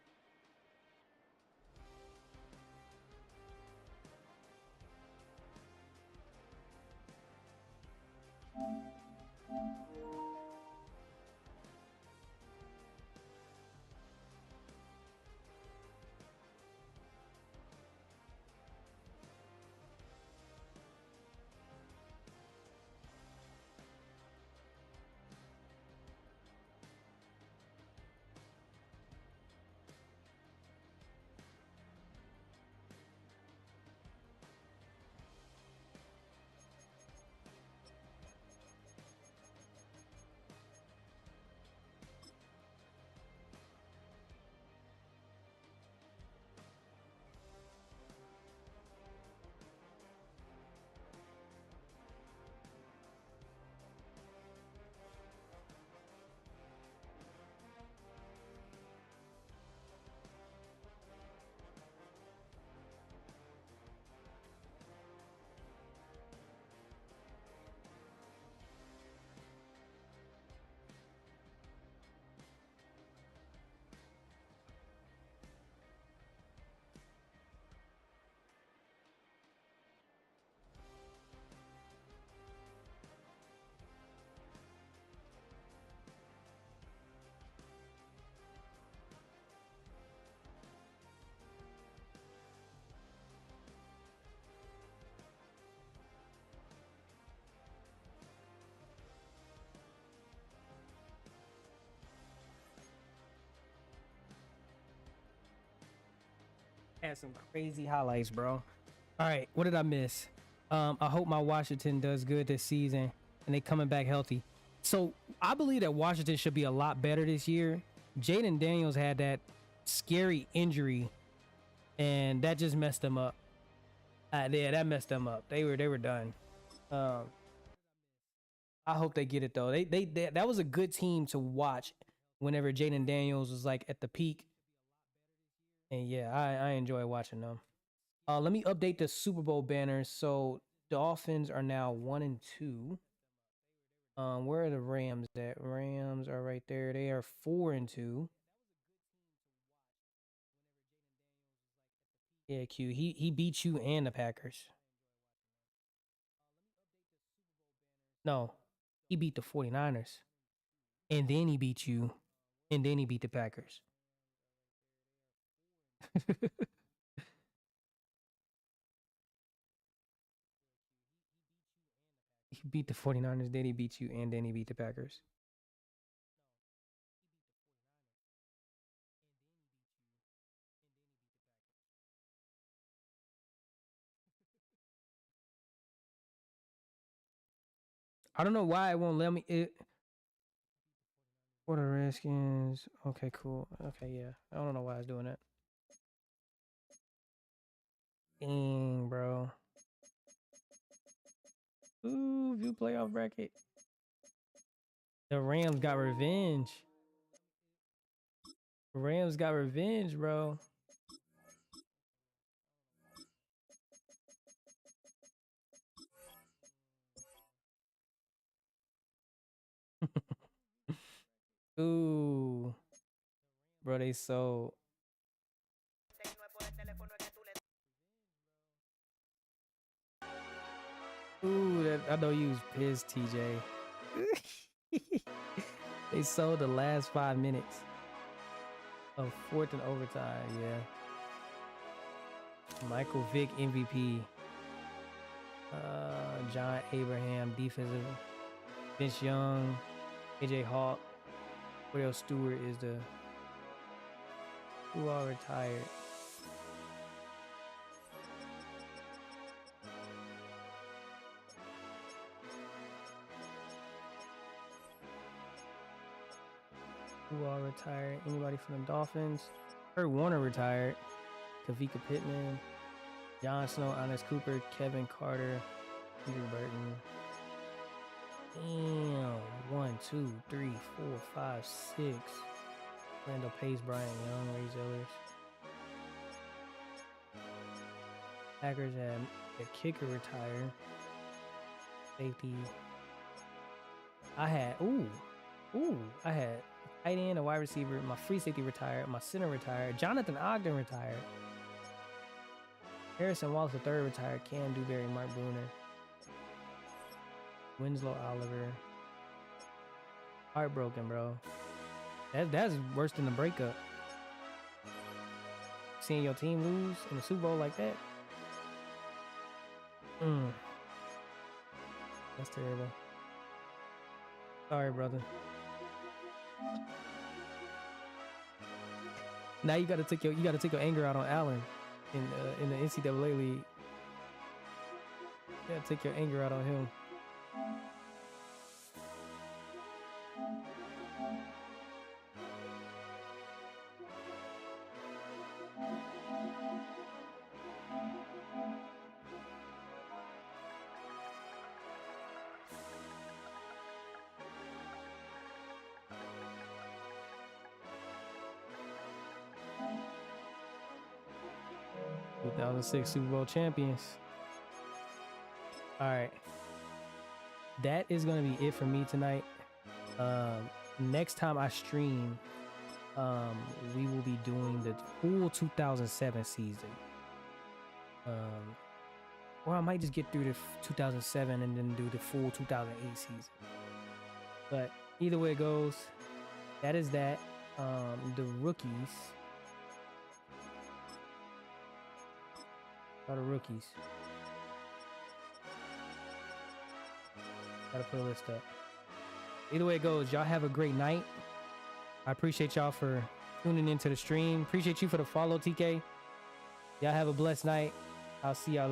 Had some crazy highlights, bro. All right, what did I miss? I hope my Washington does good this season and they coming back healthy. So I believe that Washington should be a lot better this year. Jaden Daniels had that scary injury, and that just messed them up. Yeah, that messed them up. They were done. I hope they get it though. They that was a good team to watch whenever Jaden Daniels was like at the peak. And yeah, I enjoy watching them. Let me update the Super Bowl banners. So Dolphins are now 1-2. Where are the Rams at? Rams are right there. They are 4-2. Yeah, Q. He beat you and the Packers. No, he beat the 49ers. And then he beat you. And then he beat the Packers. He beat the 49ers, then he beat you, and then he beat the Packers. I don't know why it won't let me. What are Redskins? Okay, cool. Okay, yeah. I don't know why it's doing that. Dang, bro. Ooh, view playoff bracket. The Rams got revenge. Rams got revenge, bro. Ooh. Bro, they so. Ooh, that, I know you was pissed, TJ. They sold the last 5 minutes of 4th and overtime, yeah. Michael Vick MVP. John Abraham defensive. Vince Young, AJ Hawk. Cordell Stewart is the who all retired. Who all retired? Anybody from the Dolphins? Kurt Warner retired. Kavika Pittman, Jon Snow, Honest Cooper, Kevin Carter, Peter Burton. Damn. 1, 2, 3, 4, 5, 6. Randall Pace, Brian Young, Ray Zellers. Packers had the kicker retire. Safety. I had I had tight end, a wide receiver, my free safety retired, my center retired, Jonathan Ogden retired. Harrison Wallace III retired, Cam Dewberry, Mark Bruner. Winslow Oliver. Heartbroken, bro. That's worse than the breakup. Seeing your team lose in the Super Bowl like that. That's terrible. Sorry, brother. Now you gotta take your anger out on Allen in the NCAA league. You gotta take your anger out on him. '06 Super Bowl champions. All right, that is gonna be it for me tonight. Next time I stream, we will be doing the full 2007 season. Or I might just get through the 2007 and then do the full 2008 season. But either way it goes, that is that. The rookies. Gotta put a list up. Either way it goes, y'all have a great night. I appreciate y'all for tuning into the stream. Appreciate you for the follow, TK. Y'all have a blessed night. I'll see y'all